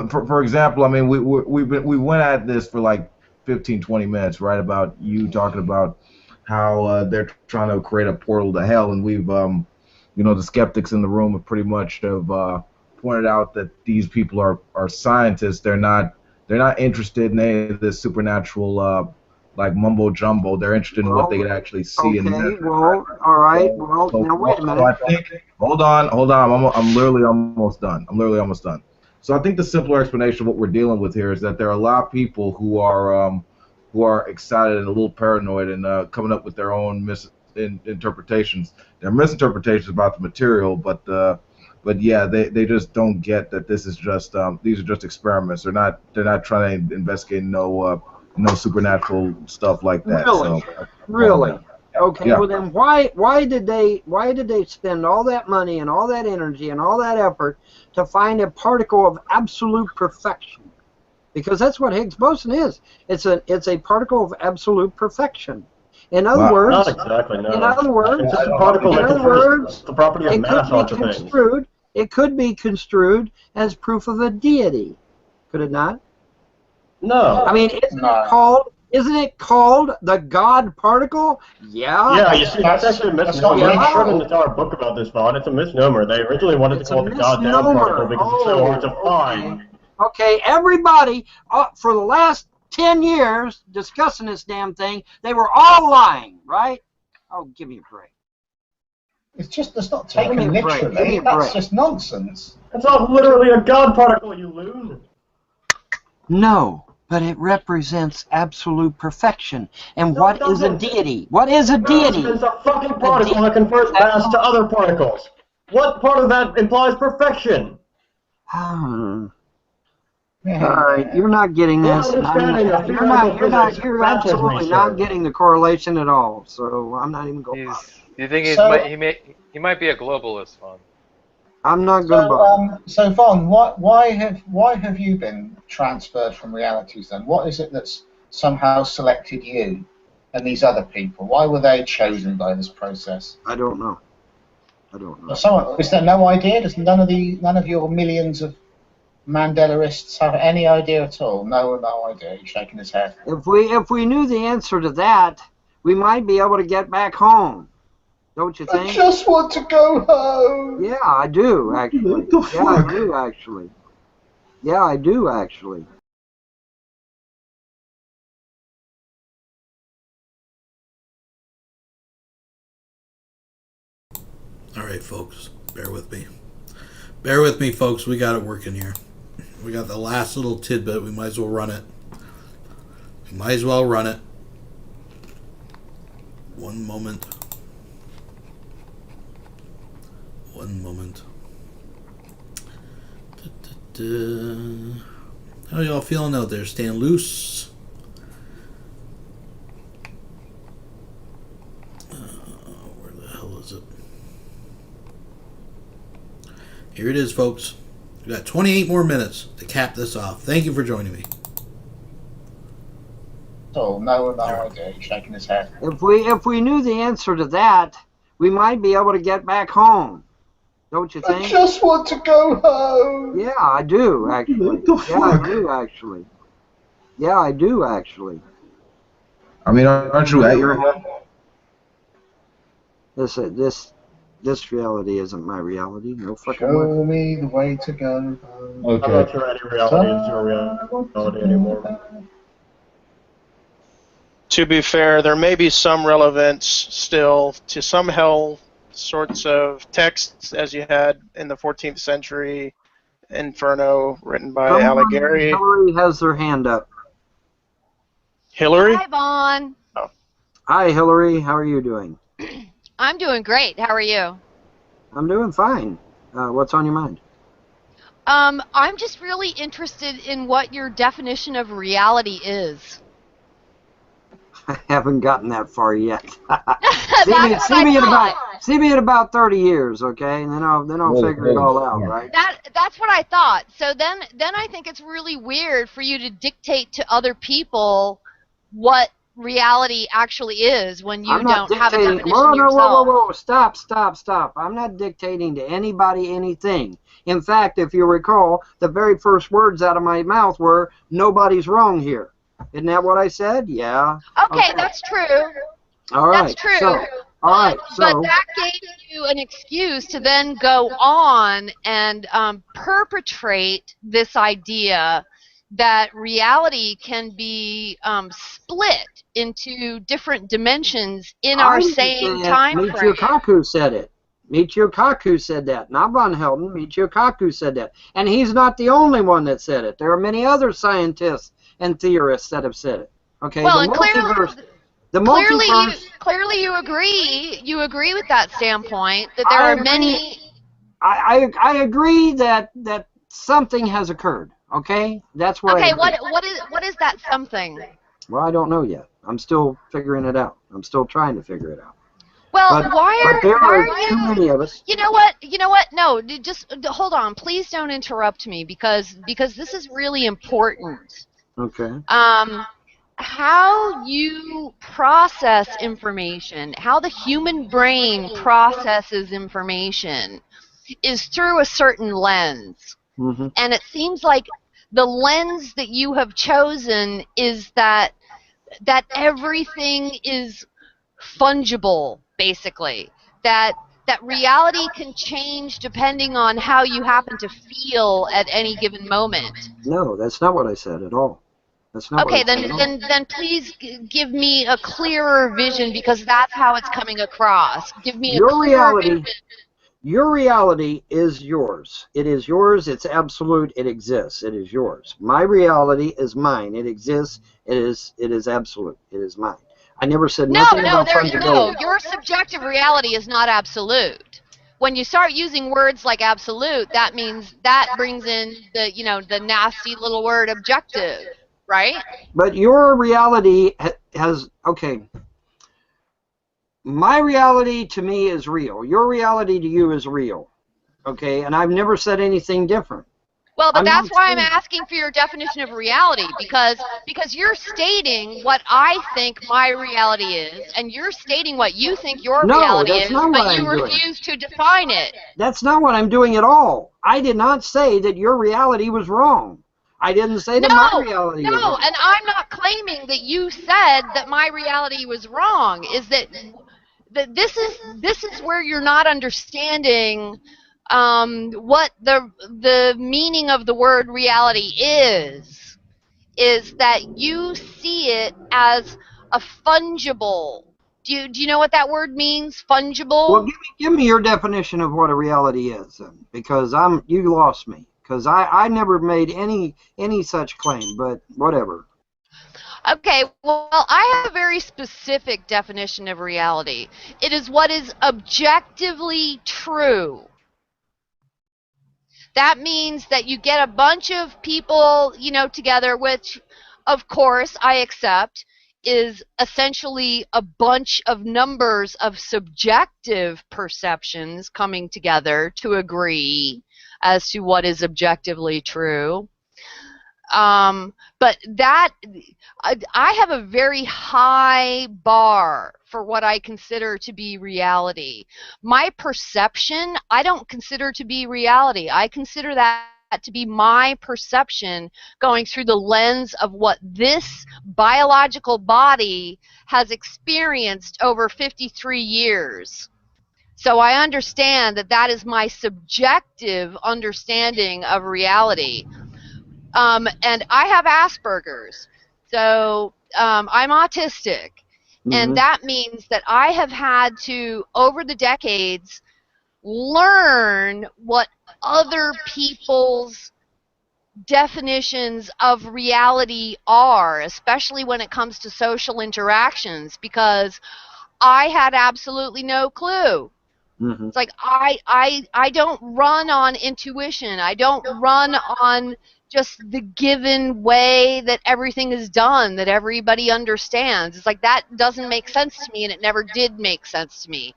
for example, I mean, we went at this for like 15, 20 minutes, right? About you talking about how they're trying to create a portal to hell, and we've, the skeptics in the room have pretty much pointed out that these people are scientists. They're not interested in any of this supernatural like mumbo jumbo. They're interested in what they could actually see and measure. Well, all right. Well, now wait a minute. So I think, hold on. I'm literally almost done. So I think the simpler explanation of what we're dealing with here is that there are a lot of people who are excited and a little paranoid and coming up with their own misinterpretations. They're misinterpretations about the material, but yeah, they just don't get that this is just these are just experiments. They're not trying to investigate no supernatural stuff like that. Really? So, Really? Okay. Yeah. Well, then why did they spend all that money and all that energy and all that effort to find a particle of absolute perfection? Because that's what Higgs boson is. It's a particle of absolute perfection. In other words, not exactly. No. In other words, it's just a particle that confers the property of mass onto things. It could be construed as proof of a deity. Could it not? No. I mean, isn't it called the God particle? Yeah. Yeah, you see, that's actually a misnomer. I wrote an entire book about this, Vaughn. It's a misnomer. They originally wanted to call it the goddamn particle because it's so hard to find. Okay, everybody, for the last 10 years discussing this damn thing, they were all lying, right? Oh, give me a break. It's not taken literally. That's just nonsense. It's not literally a God particle, you loon. No, but it represents absolute perfection. And what is a deity? What is a deity? It's a fucking particle that confers mass to other particles. What part of that implies perfection? All right, you're not getting this. You're absolutely not getting the correlation at all. So I'm not even going. You think he might be a globalist, Vaughn? I'm not going to. So Vaughn, why have you been transferred from realities then? What is it that's somehow selected you and these other people? Why were they chosen by this process? I don't know. Is there no idea? Does none of your millions of Mandelaists have any idea at all? No idea. He's shaking his head. If we knew the answer to that, we might be able to get back home. Don't you think? I just want to go home. Yeah, I do actually. Yeah, I do actually. All right, folks, bear with me. Bear with me, folks. We got it working here. We got the last little tidbit. We might as well run it. One moment. How y'all feeling out there? Staying loose? Where the hell is it? Here it is, folks. We got 28 more minutes to cap this off. Thank you for joining me. Oh, no idea. He's shaking his head. If we knew the answer to that, we might be able to get back home. Don't you think? I just want to go home. Yeah, I do actually. Yeah, I do actually. I mean, aren't you at your head? This reality isn't my reality. No fucking Show me the way to go home. Okay. I'm not sure any reality is your reality anymore. To be fair, there may be some relevance still to some hell sorts of texts as you had in the 14th century Inferno written by Alighieri. Hillary has their hand up. Hillary? Hi, Vaughn. Oh. Hi, Hillary. How are you doing? I'm doing great. How are you? I'm doing fine. What's on your mind? I'm just really interested in what your definition of reality is. I haven't gotten that far yet. That's what I thought. See me in about 30 years, okay? And then I'll figure it all out, right? That's what I thought. So then I think it's really weird for you to dictate to other people what reality actually is when you don't have a definition yourself. Whoa, stop. I'm not dictating to anybody anything. In fact, if you recall, the very first words out of my mouth were, nobody's wrong here. Isn't that what I said? Yeah. Okay, that's true. All right. That's true. So, but that gave you an excuse to then go on and perpetrate this idea that reality can be split into different dimensions in our same time frame. Michio Kaku said it. Michio Kaku said that. Not VONHELTON. Michio Kaku said that. And he's not the only one that said it. There are many other scientists and theorists that have said it. Okay. Well, the and multiverse. Clearly you agree. You agree with that standpoint that there are many. I agree that something has occurred. Okay, that's what. Okay, what is that something? Well, I don't know yet. I'm still figuring it out. I'm still trying to figure it out. Well, but there are too many of us. You know what? No, just hold on. Please don't interrupt me because this is really important. Okay. How you process information, how the human brain processes information, is through a certain lens. Mm-hmm. And it seems like the lens that you have chosen is that everything is fungible, basically. That reality can change depending on how you happen to feel at any given moment. No, that's not what I said at all. That's not okay, what I said at all. then please give me a clearer vision because that's how it's coming across. Give me a clearer vision. Your reality is yours. It is yours. It's absolute. It exists. It is yours. My reality is mine. It exists. It is absolute. It is mine. I never said nothing about fungibility. No, your subjective reality is not absolute. When you start using words like absolute, that means that brings in the nasty little word objective, right? But your reality has my reality to me is real. Your reality to you is real. Okay? And I've never said anything different. Well, but that's why I'm asking for your definition of reality, because you're stating what I think my reality is, and you're stating what you think your reality is, but you refuse to define it. That's not what I'm doing at all. I did not say that your reality was wrong. I didn't say that my reality was wrong. No, and I'm not claiming that you said that my reality was wrong. Is that this is where you're not understanding what the meaning of the word reality is that you see it as a fungible. Do you know what that word means? Fungible? Well, give me your definition of what a reality is, then, because you lost me. Because I never made any such claim, but whatever. Okay, well, I have a very specific definition of reality. It is what is objectively true. That means that you get a bunch of people, together, which, of course, I accept, is essentially a bunch of numbers of subjective perceptions coming together to agree as to what is objectively true. But I have a very high bar for what I consider to be reality. My perception, I don't consider to be reality. I consider that to be my perception going through the lens of what this biological body has experienced over 53 years. So I understand that is my subjective understanding of reality. And I have Asperger's, so I'm autistic, and that means that I have had to, over the decades, learn what other people's definitions of reality are, especially when it comes to social interactions, because I had absolutely no clue. Mm-hmm. It's like I don't run on intuition. I don't run on just the given way that everything is done, that everybody understands. It's like that doesn't make sense to me, and it never did make sense to me.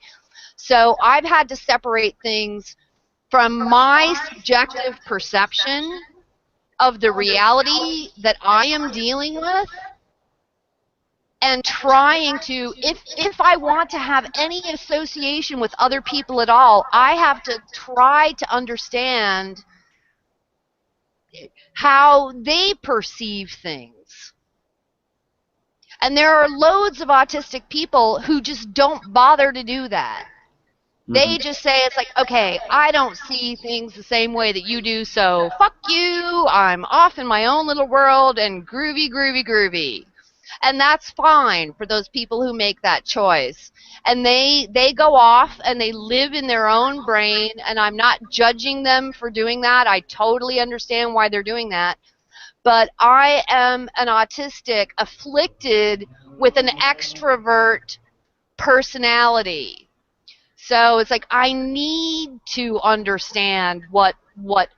So I've had to separate things from my subjective perception of the reality that I am dealing with, and trying to, if I want to have any association with other people at all, I have to try to understand how they perceive things. And there are loads of autistic people who just don't bother to do that. They just say, it's like, okay, I don't see things the same way that you do, so fuck you, I'm off in my own little world and groovy, groovy, groovy. And that's fine for those people who make that choice. And they go off and they live in their own brain, and I'm not judging them for doing that. I totally understand why they're doing that. But I am an autistic afflicted with an extrovert personality. So it's like I need to understand what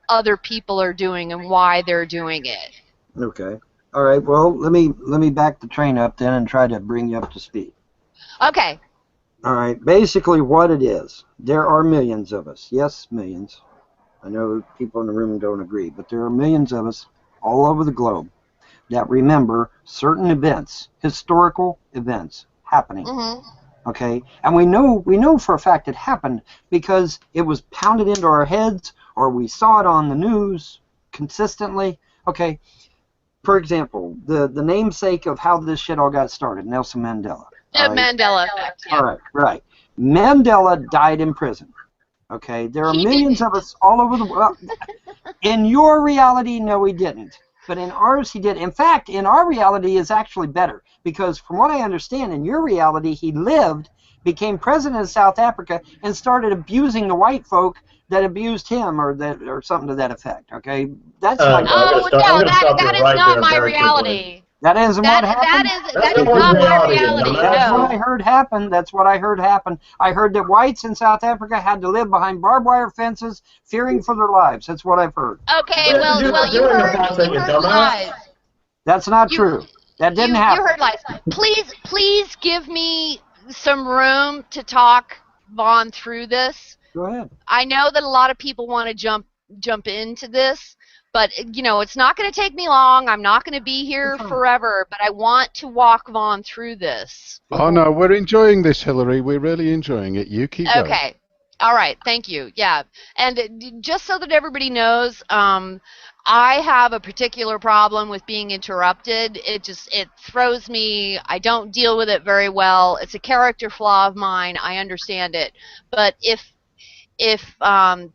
other people are doing and why they're doing it. Okay. All right. Well, let me back the train up then and try to bring you up to speed. Okay. All right. Basically, what it is, there are millions of us. Yes, millions. I know people in the room don't agree, but there are millions of us all over the globe that remember certain events, historical events happening. Mm-hmm. Okay, and we know for a fact it happened because it was pounded into our heads, or we saw it on the news consistently. Okay, for example, the namesake of how this shit all got started, Nelson Mandela. Mandela effect. Yeah. All right, right. Mandela died in prison. Okay, there are millions of us all over the world. In your reality, no, he didn't. But in ours, he did. In fact, in our reality is actually better. Because from what I understand, in your reality, he lived, became president of South Africa, and started abusing the white folk that abused him, or something to that effect. Okay, that's my. Oh no, that is not my reality. That isn't what happened. That is not my reality. That's No. what I heard happen. That's what I heard happen. I heard that whites in South Africa had to live behind barbed wire fences, fearing for their lives. That's what I've heard. Okay, well, you heard lies. That's not true. That didn't happen. You heard lies. Please give me some room to talk Vaughn through this. Go ahead. I know that a lot of people want to jump into this, but it's not going to take me long. I'm not going to be here forever, but I want to walk Vaughn through this. Oh no, we're enjoying this, Hillary. We're really enjoying it. You keep going. Okay. All right. Thank you. Yeah. And just so that everybody knows, I have a particular problem with being interrupted. It throws me. I don't deal with it very well. It's a character flaw of mine. I understand it. But if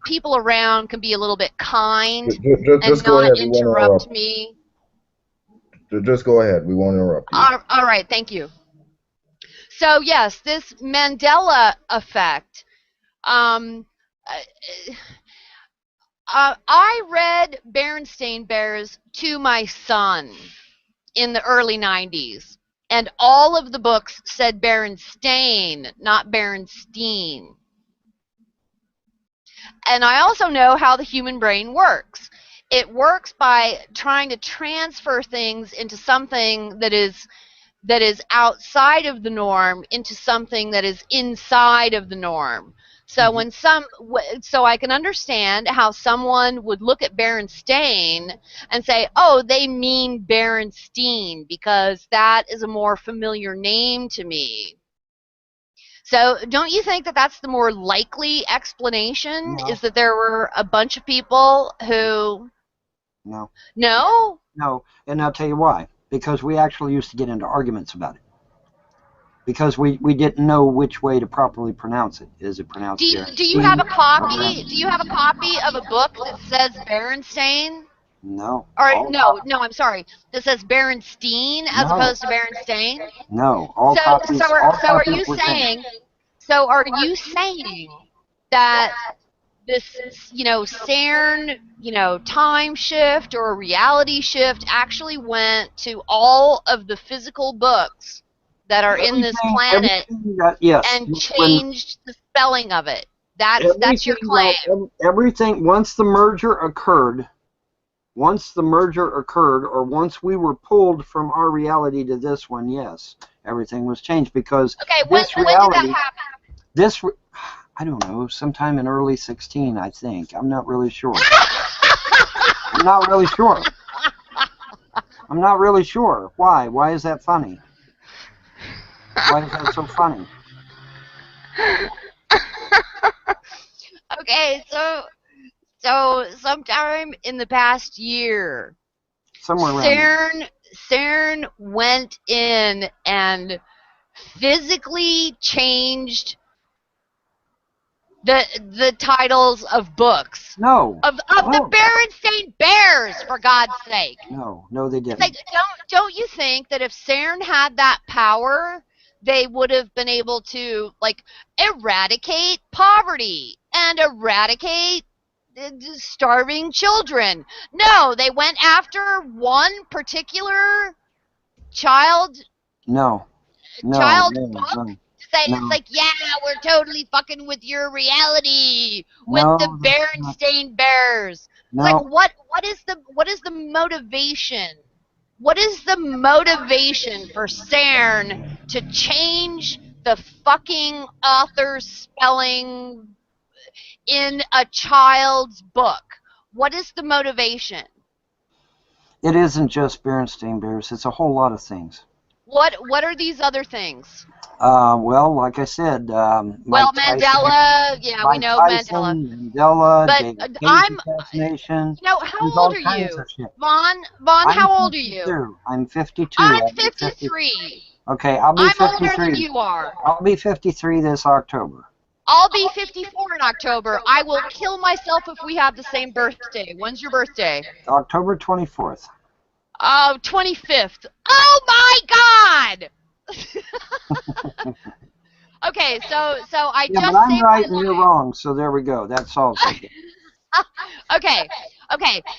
people around can be a little bit kind and not interrupt me. Just go ahead. We won't interrupt you. All right. Thank you. So yes, this Mandela effect. I read Berenstain Bears to my son in the early 90s, and all of the books said Berenstain, not Berenstein. And I also know how the human brain works. It works by trying to transfer things into something that is outside of the norm into something that is inside of the norm. So so I can understand how someone would look at Berenstain and say, oh, they mean Berenstein because that is a more familiar name to me. So don't you think that that's the more likely explanation? No. Is that there were a bunch of people who... No. No? No, and I'll tell you why. Because we actually used to get into arguments about it. Because we didn't know which way to properly pronounce it. Is it pronounced Berenstain? Do you have a copy? Do you have a copy of a book that says Berenstain? No. Or no, I'm sorry. That says Berenstein as opposed to Berenstain? No. All So copies are you were saying? So are you saying that this, CERN, time shift or reality shift actually went to all of the physical books that are in this planet yes, and changed the spelling of it? That's your claim. Everything, once the merger occurred, or once we were pulled from our reality to this one, yes, everything was changed because when did that happen? I don't know, sometime in early 16, I think. I'm not really sure. I'm not really sure. Why? Why is that funny? Why is that so funny? Okay, so sometime in the past year, CERN went in and physically changed the titles of books. No. Of the Berenstain Bears, for God's sake. No, they didn't. It's like, don't you think that if CERN had that power, they would have been able to eradicate poverty and eradicate starving children? No, they went after one particular child book. It's like, yeah, we're totally fucking with your reality with the Berenstain Bears. It's like, what is the motivation? What is the motivation for CERN to change the fucking author's spelling in a child's book? What is the motivation? It isn't just Berenstain Bears. It's a whole lot of things. What are these other things? Well, like I said, Mandela. Yeah, we know Mandela. But I'm. Assassination. How old are you, Vaughn? How old are you? I'm 52. I'm 53. Okay, I'll be 53. I'm older than you are. I'll be 53 this October. I'll be 54 in October. I will kill myself if we have the same birthday. When's your birthday? October 24th. Oh, 25th. Oh my God! Okay, so I just. But I'm right and you're wrong, so there we go. That solves it. Okay.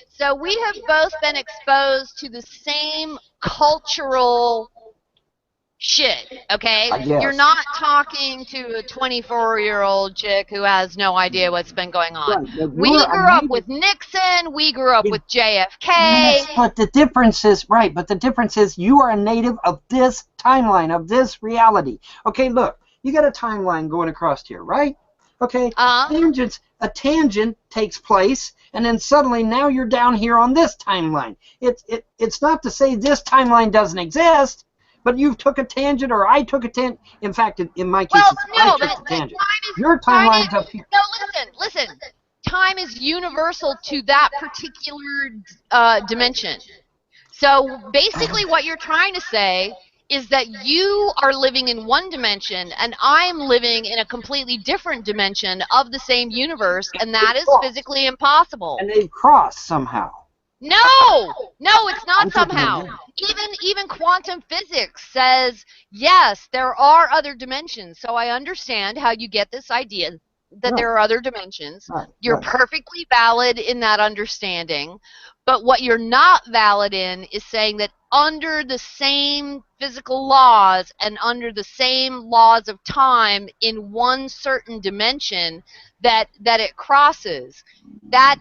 So we have both been exposed to the same cultural shit, okay? You're not talking to a 24-year-old chick who has no idea what's been going on. Right, we grew up with Nixon. We grew up with JFK. Yes, but the difference is you are a native of this timeline, of this reality. Okay, look, you got a timeline going across here, right? Okay, a tangent takes place, and then suddenly now you're down here on this timeline. It's not to say this timeline doesn't exist, but you took a tangent, or I took a tangent. In fact, in my case, I took a tangent. Your timeline's up here. No, listen. Time is universal to that particular dimension. So basically what you're trying to say is that you are living in one dimension and I'm living in a completely different dimension of the same universe, and that is physically impossible. And they've crossed somehow. No, it's not somehow. Even quantum physics says, yes, there are other dimensions. So I understand how you get this idea that there are other dimensions. You're perfectly valid in that understanding. But what you're not valid in is saying that under the same physical laws and under the same laws of time in one certain dimension that it crosses. That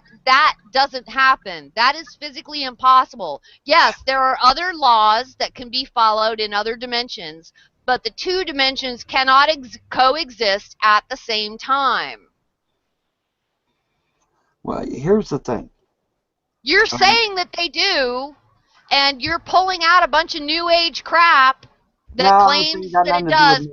doesn't happen. That is physically impossible. Yes, there are other laws that can be followed in other dimensions, but the two dimensions cannot coexist at the same time. Well, here's the thing. You're saying that they do, and you're pulling out a bunch of New Age crap that claims that it does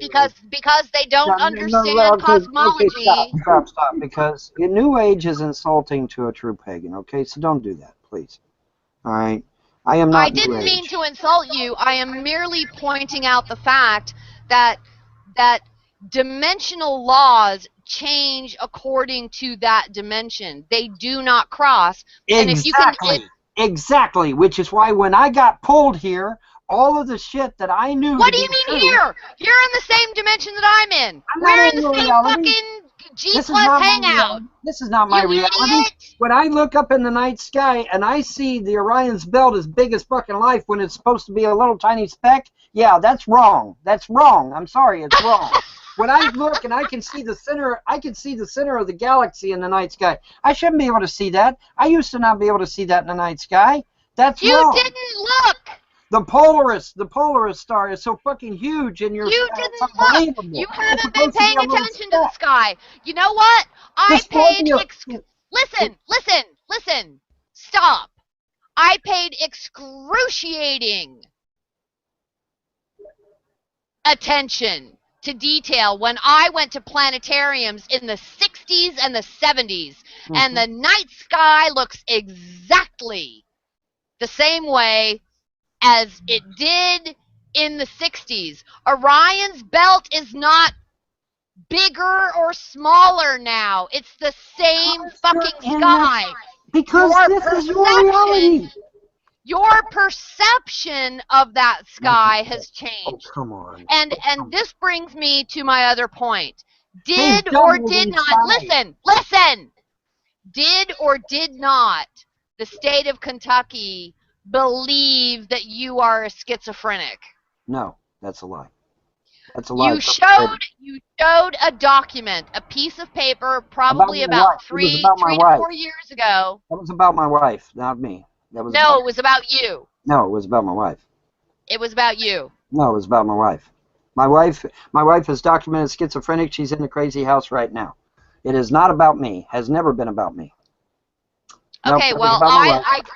because they don't understand cosmology. Okay, stop, because New Age is insulting to a true pagan, okay? So don't do that, please. All right? I am not I didn't mean to insult you. I am merely pointing out the fact that dimensional laws change according to that dimension. They do not cross. And if you can, exactly, which is why when I got pulled here, all of the shit that I knew. What do you mean here? You're in the same dimension that I'm in. We're in the same fucking G+ hangout. This is not my reality. When I look up in the night sky and I see the Orion's belt as big as fucking life when it's supposed to be a little tiny speck, yeah, that's wrong. That's wrong. I'm sorry, it's wrong. When I look and I can see the center of the galaxy in the night sky. I shouldn't be able to see that. I used to not be able to see that in the night sky. That's You wrong. didn't look. The Polaris star is so fucking huge in your You sky. didn't It's look. unbelievable. You It's haven't been supposed to be paying a little attention to the speck. sky. You know what? I The paid. Scorpio- Listen. Stop. I paid excruciating attention to detail when I went to planetariums in the 60s and the 70s, and the night sky looks exactly the same way as it did in the 60s. Orion's belt is not bigger or smaller now. It's the same fucking sky. Because this is your reality. Your perception of that sky has changed. Come on. And this brings me to my other point. They've Did or doubled did in not, size. listen. Did or did not the state of Kentucky believe that you are a schizophrenic? No, that's a lie. That's a lie. You showed a document, a piece of paper, probably About my wife. about It was three about my to wife. 4 years ago. That was about my wife, not me. That was No, it was about you. No, it was about my wife. It was about you. No, it was about my wife. My wife is documented schizophrenic. She's in the crazy house right now. It is not about me. Has never been about me. Okay, Nope, well, it was about my wife.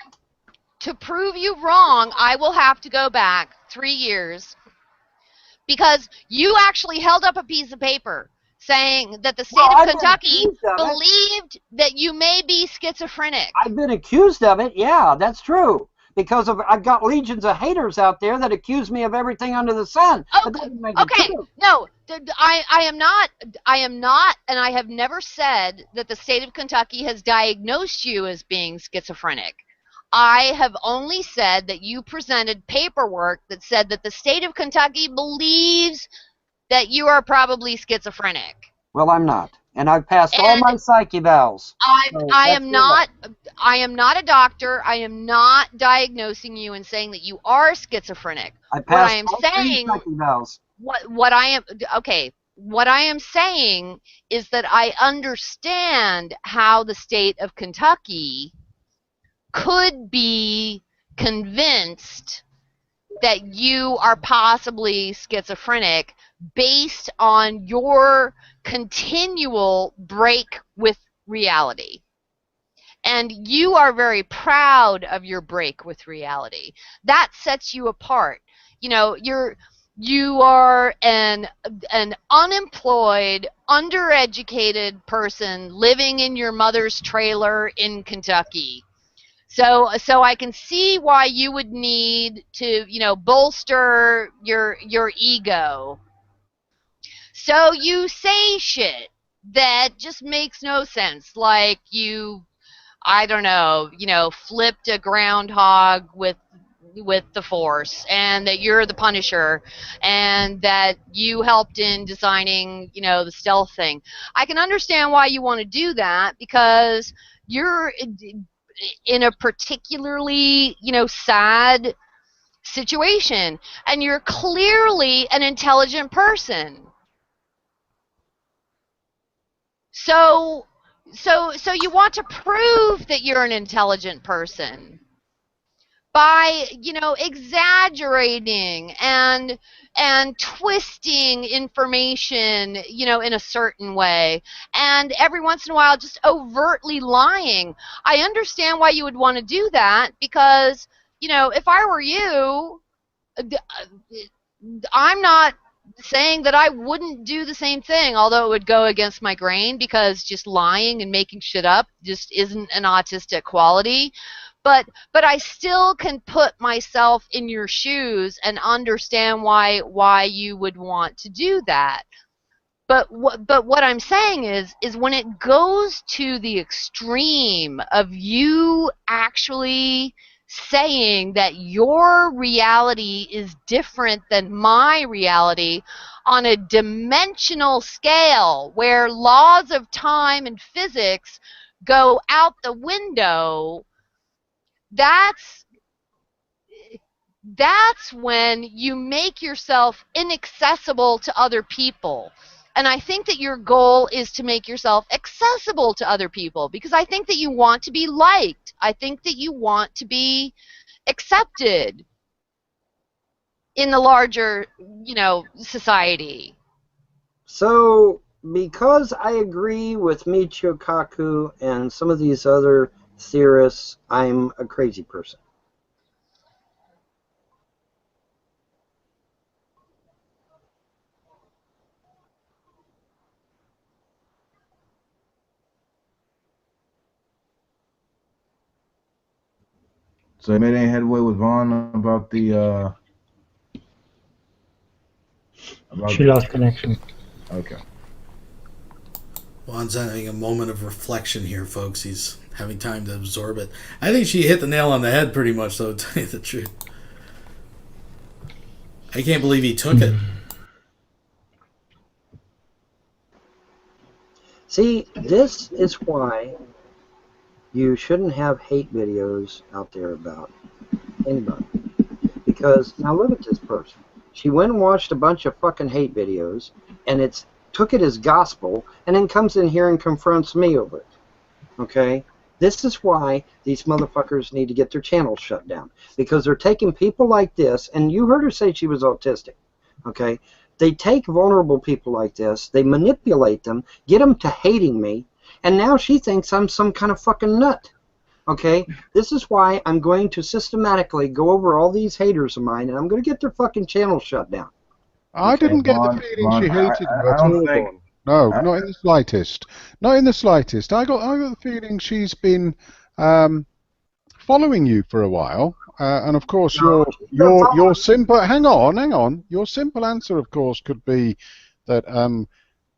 to prove you wrong, I will have to go back 3 years, because you actually held up a piece of paper saying that the state of Kentucky believed that you may be schizophrenic. I've been accused of it. Yeah, that's true. Because I've got legions of haters out there that accuse me of everything under the sun. But that doesn't make it Okay, true. no, I am not, and I have never said that the state of Kentucky has diagnosed you as being schizophrenic. I have only said that you presented paperwork that said that the state of Kentucky believes that you are probably schizophrenic. Well, I'm not. And I've passed all my psych evals. I am not a doctor. I am not diagnosing you and saying that you are schizophrenic. I What passed I am all 3 saying, psych evals. what I am saying is that I understand how the state of Kentucky could be convinced that you are possibly schizophrenic based on your continual break with reality. And you are very proud of your break with reality. That sets you apart. You know, you are an unemployed, undereducated person living in your mother's trailer in Kentucky. So I can see why you would need to, bolster your ego. So you say shit that just makes no sense, like you, I don't know, flipped a groundhog with the Force, and that you're the Punisher, and that you helped in designing, the stealth thing. I can understand why you want to do that, because you're in a particularly, sad situation, and you're clearly an intelligent person. So you want to prove that you're an intelligent person by, exaggerating and twisting information, in a certain way, and every once in a while just overtly lying. I understand why you would want to do that, because, if I were you, I'm not saying that I wouldn't do the same thing, although it would go against my grain, because just lying and making shit up just isn't an autistic quality. But I still can put myself in your shoes and understand why you would want to do that. But what I'm saying is when it goes to the extreme of you actually saying that your reality is different than my reality on a dimensional scale, where laws of time and physics go out the window, that's when you make yourself inaccessible to other people. And I think that your goal is to make yourself accessible to other people, because I think that you want to be liked. I think that you want to be accepted in the larger, society. So, because I agree with Michio Kaku and some of these other theorists, I'm a crazy person. So you made any headway with Vaughn about the She lost connection. Okay. Juan's having a moment of reflection here, folks. He's having time to absorb it. I think she hit the nail on the head pretty much, though, to tell you the truth. I can't believe he took it. See, this is why you shouldn't have hate videos out there about anybody. Because, now look at this person. She went and watched a bunch of fucking hate videos, and took it as gospel, and then comes in here and confronts me over it. Okay? This is why these motherfuckers need to get their channels shut down. Because they're taking people like this, and you heard her say she was autistic. Okay? They take vulnerable people like this, they manipulate them, get them to hating me, and now she thinks I'm some kind of fucking nut. Okay? This is why I'm going to systematically go over all these haters of mine, and I'm going to get their fucking channels shut down. I didn't get the feeling she hated you at all. No, not in the slightest. Not in the slightest. I got the feeling she's been following you for a while, and of course your simple. Hang on. Your simple answer, of course, could be that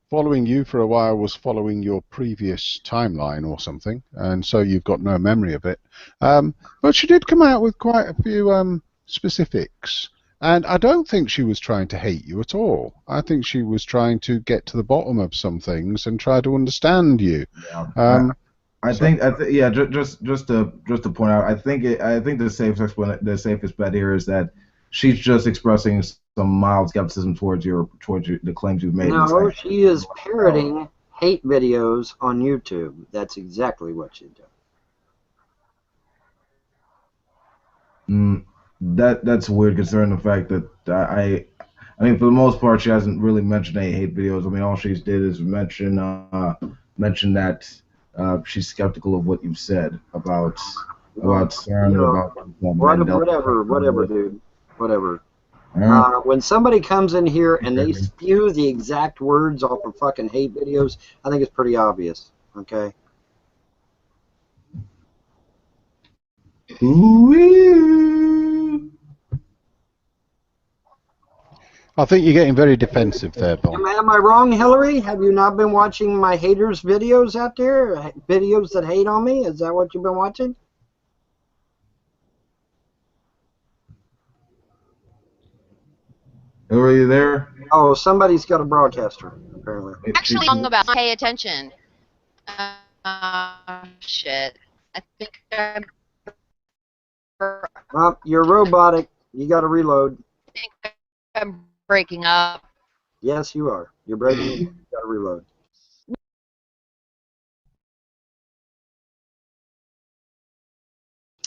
following you for a while was following your previous timeline or something, and so you've got no memory of it. But she did come out with quite a few specifics. And I don't think she was trying to hate you at all. I think she was trying to get to the bottom of some things and try to understand you. Yeah. I think just to point out, I think the safest bet here is that she's just expressing some mild skepticism towards the claims you've made. No, she is parroting hate videos on YouTube. That's exactly what she did. That's weird, considering the fact that I mean, for the most part, she hasn't really mentioned any hate videos. I mean, all she's did is mention that she's skeptical of what you've said about CERN, about Mandela. Whatever, dude. Whatever. When somebody comes in here and they spew the exact words off of fucking hate videos, I think it's pretty obvious. Okay. I think you're getting very defensive there, Paul. Am I wrong, Hillary? Have you not been watching my haters' videos out there? Videos that hate on me? Is that what you've been watching? Are you there? Oh, somebody's got a broadcaster, apparently. Actually, wrong about pay attention. Shit. I think I'm... You're robotic. You got to reload. I think I'm breaking up. Yes, you are. You're breaking up. You got to reload.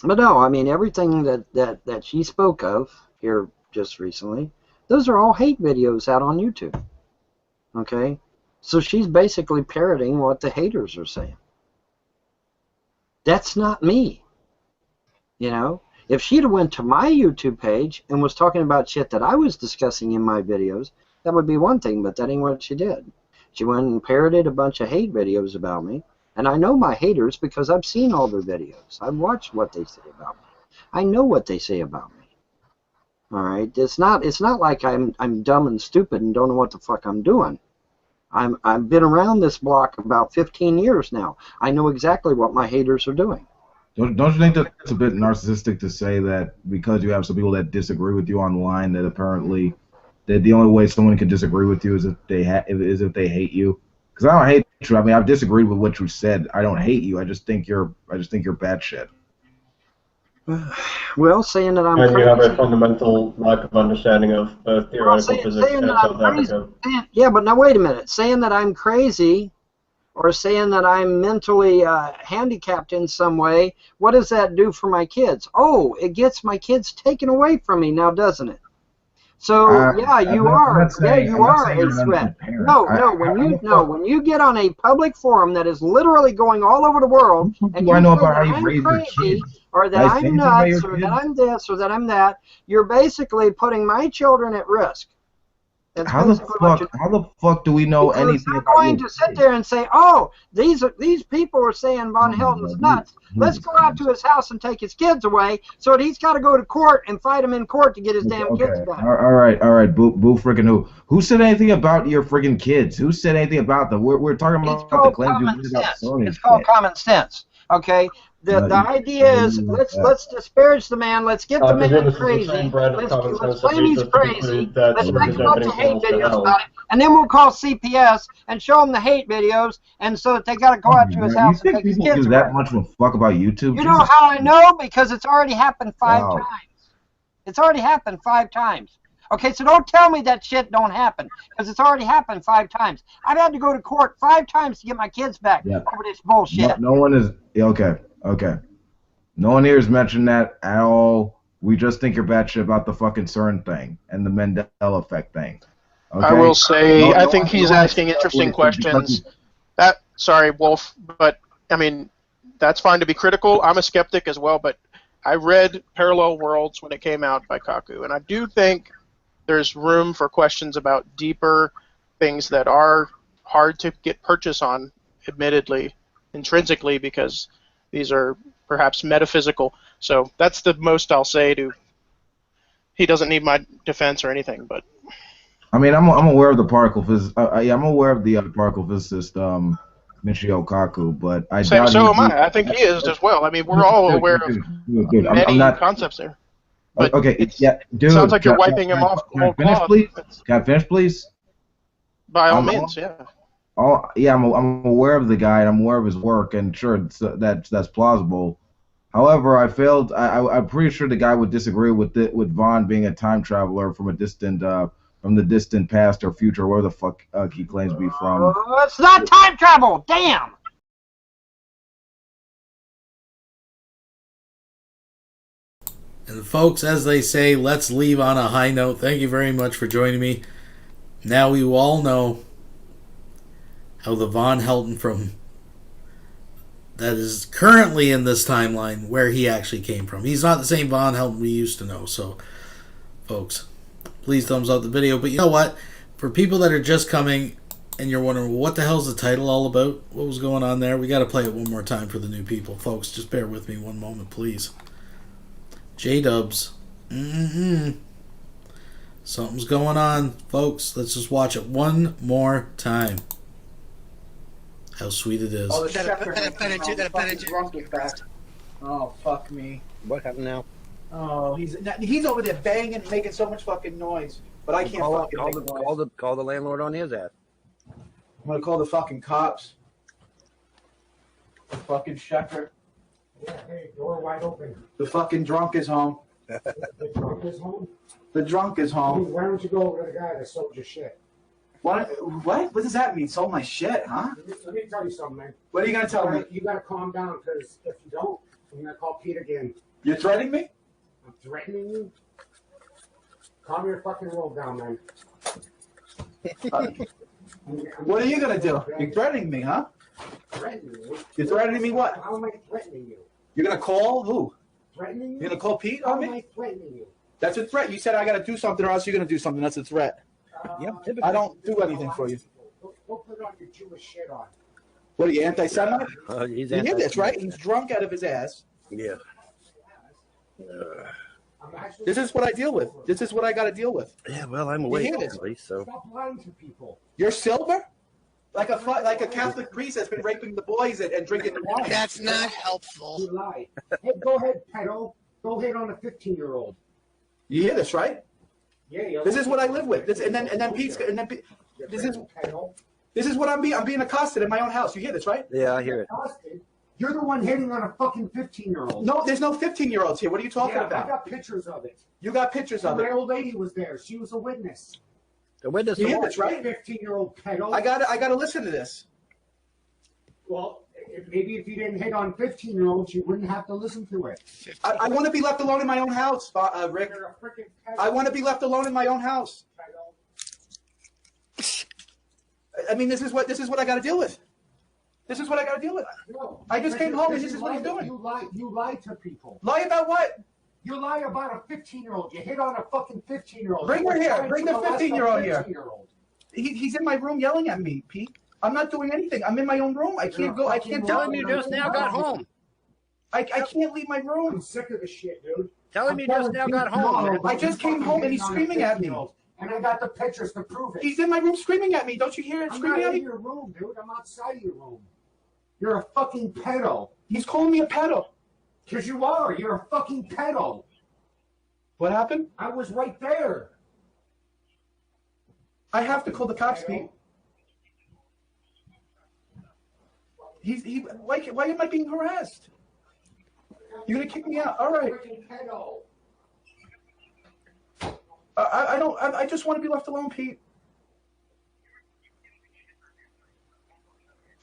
But no, I mean, everything that she spoke of here just recently, those are all hate videos out on YouTube. Okay? So she's basically parroting what the haters are saying. That's not me. You know? If she'd have went to my YouTube page and was talking about shit that I was discussing in my videos, that would be one thing, but that ain't what she did. She went and parroted a bunch of hate videos about me, and I know my haters because I've seen all their videos. I've watched what they say about me. I know what they say about me. All right? It's not like I'm dumb and stupid and don't know what the fuck I'm doing. I've been around this block about 15 years now. I know exactly what my haters are doing. Don't you think that it's a bit narcissistic to say that because you have some people that disagree with you online, that apparently that the only way someone can disagree with you is if they hate you? Because I don't hate you. I mean, I've disagreed with what you said. I don't hate you. I just think you're batshit. Well, saying that I'm And crazy. you have a fundamental lack of understanding of theoretical physics saying in that South I'm crazy. Africa. Yeah, but now wait a minute. Saying that I'm crazy or saying that I'm mentally handicapped in some way, what does that do for my kids? Oh, it gets my kids taken away from me now, doesn't it? So yeah, you are. Yeah, you are a threat. No, when you get on a public forum that is literally going all over the world, and you say that I'm crazy, or that I'm nuts, or that I'm this, or that I'm that, you're basically putting my children at risk. How the fuck do we know anything They're about going you? to sit there and say, "Oh, these people are saying Von Helton's nuts. Let's go out to his house and take his kids away, so that he's got to go to court and fight him in court to get his damn kids back." All right. Boo freaking who? Who said anything about your freaking kids? Who said anything about them? We're talking about the claims you made about Sony. It's called common sense. Okay. The idea is let's disparage the man. Let's get the man crazy. Let's claim he's crazy. Let's make a bunch of hate videos about it, and then we'll call CPS and show them the hate videos, and so that they got to go out to his house and take his kids do away. that much of a fuck about YouTube? You know how I know? Because it's already happened 5 times. It's already happened 5 times. Okay, so don't tell me that shit don't happen, because it's already happened 5 times. I've had to go to court 5 times to get my kids back over this bullshit. No one is okay. No one here has mentioned that at all. We just think you're batshit about the fucking CERN thing and the Mandela effect thing. Okay? I will say, I think he's asking interesting questions. Sorry, Wolf, but I mean, that's fine to be critical. I'm a skeptic as well, but I read Parallel Worlds when it came out by Kaku, and I do think there's room for questions about deeper things that are hard to get purchase on, admittedly, intrinsically, because these are perhaps metaphysical. So that's the most I'll say to. He doesn't need my defense or anything, but. I mean, I'm aware of the particle physicist. I'm aware of the particle physicist Michio Kaku, but I doubt. So am I. I think he is as well. I mean, we're all aware of many concepts there. But okay, dude. Sounds like you're wiping him off. Can I finish, please? Can I finish, please? By all means, yeah. I'm aware of the guy and I'm aware of his work, and sure, that's plausible. However, I'm pretty sure the guy would disagree with Vaughn being a time traveler from the distant past or future, where the fuck he claims to be from. It's not time travel. Damn. And folks, as they say, let's leave on a high note. Thank you very much for joining me. Now we all know how the Von Helton from that is currently in this timeline, where he actually came from. He's not the same Von Helton we used to know. So, folks, please thumbs up the video. But you know what? For people that are just coming and you're wondering, what the hell's the title all about? What was going on there? We got to play it one more time for the new people. Folks, just bear with me one moment, please. Jdubs. Something's going on, folks. Let's just watch it one more time. How sweet it is. Oh, oh, fuck me. What happened now? Oh, he's over there banging and making so much fucking noise. But I can't fucking make noise. Call the landlord on his ass. I'm gonna call the fucking cops. The fucking shepherd. Yeah, hey, door wide open. The fucking drunk is home. The drunk is home? The drunk is home. Why don't you go over to the guy that sold your shit? What? What does that mean? Sold my shit, huh? Let me tell you something, man. What are you gonna tell me? You gotta calm down, because if you don't, I'm gonna call Pete again. You're threatening me? I'm threatening you? Calm your fucking roll down, man. What are you gonna do? You're threatening me, huh? Threatening you? You're threatening me what? How am I threatening you? You're gonna call who? Threatening you? You're gonna call Pete on me? How am I threatening you? That's a threat. You said I gotta do something or else you're gonna do something. That's a threat. I don't do anything for you. Go put on your Jewish shit on. What are you, anti-Semite? He's you hear this, right? He's drunk out of his ass. Yeah. This is what I deal with. This is what I gotta deal with. Yeah, well, I'm awake You hear this? at least, so. Stop lying to people. You're silver? Like a Catholic priest that's been raping the boys and drinking the wine. That's not helpful. You lie. Hey, go ahead, pedo. Go hit on a 15-year-old. You hear this, right? Yeah. This is what I live with. This and then Pete's this is what I'm being accosted in my own house. You hear this, right? Yeah, I hear it. You're the one hitting on a fucking 15-year-old. No, there's no 15-year-olds here. What are you talking Yeah, about? I got pictures of it. You got pictures of My it. old lady was there. She was a witness. The witness. Yeah, that's right. 15-year-old pedo. I gotta listen to this. Well, maybe if you didn't hit on 15-year-olds, you wouldn't have to listen to it. I want to be left alone in my own house, Rick. You're a freaking pedo. I want to be left alone in my own house. I mean, this is what I got to deal with. This is what I got to deal with. No, I just came home and this is what he's doing. You lie to people. Lie about what? You lie about a 15-year-old. You hit on a fucking 15-year-old. Bring her here. Bring the 15-year-old here. 15-year-old. He's in my room yelling at me, Pete. I'm not doing anything. I'm in my own room. I can't go. I can't Tell him you just now got home. I can't leave my room. I'm sick of the shit, dude. Tell him you just now got home. I just came home and he's screaming at me. And I got the pictures to prove it. He's in my room screaming at me. Don't you hear him screaming at me? I'm not in your room, dude. I'm outside of your room. You're a fucking pedo. He's calling me a pedo. Because you are. You're a fucking pedo. What happened? I was right there. I have to call the cops, Pete. Why am I being harassed? You're gonna kick me out? All right. I just want to be left alone, Pete.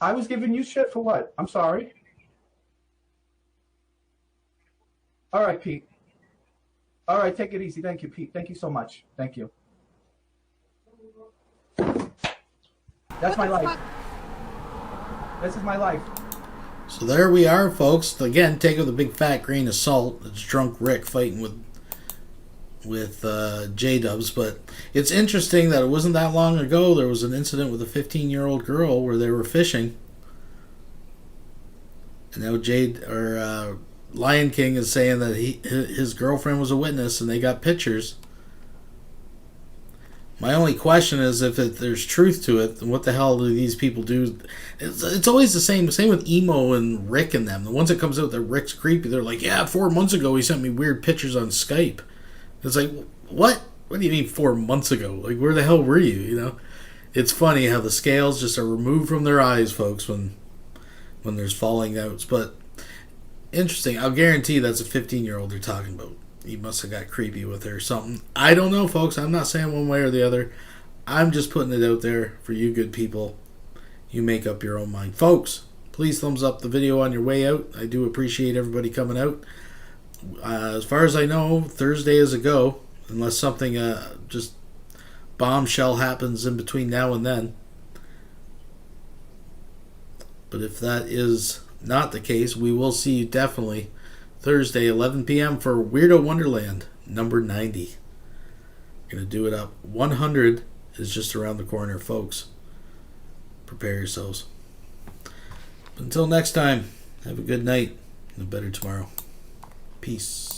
I was giving you shit for what? I'm sorry. All right, Pete. All right, take it easy. Thank you, Pete. Thank you so much. Thank you. That's my life. This is my life. So there we are, folks. Again, take with a big fat grain of salt. It's drunk Rick fighting with Jdubs, but it's interesting that it wasn't that long ago there was an incident with a 15-year-old girl where they were fishing, and now Lion King is saying that his girlfriend was a witness and they got pictures. My only question is if there's truth to it, then what the hell do these people do? It's always the same. Same with Emo and Rick and them. The ones that comes out that Rick's creepy, they're like, yeah, 4 months ago he sent me weird pictures on Skype. It's like, what? What do you mean 4 months ago? Like, where the hell were you? You know, it's funny how the scales just are removed from their eyes, folks, when there's falling outs. But interesting. I'll guarantee that's a 15-year-old they're talking about. He must have got creepy with her or something. I don't know, folks. I'm not saying one way or the other. I'm just putting it out there for you good people. You make up your own mind. Folks, please thumbs up the video on your way out. I do appreciate everybody coming out. As far as I know, Thursday is a go, unless something just bombshell happens in between now and then. But if that is not the case, we will see you definitely Thursday, 11 p.m. for Weirdo Wonderland, number 90. Gonna do it up. 100 is just around the corner, folks. Prepare yourselves. Until next time, have a good night and a better tomorrow. Peace.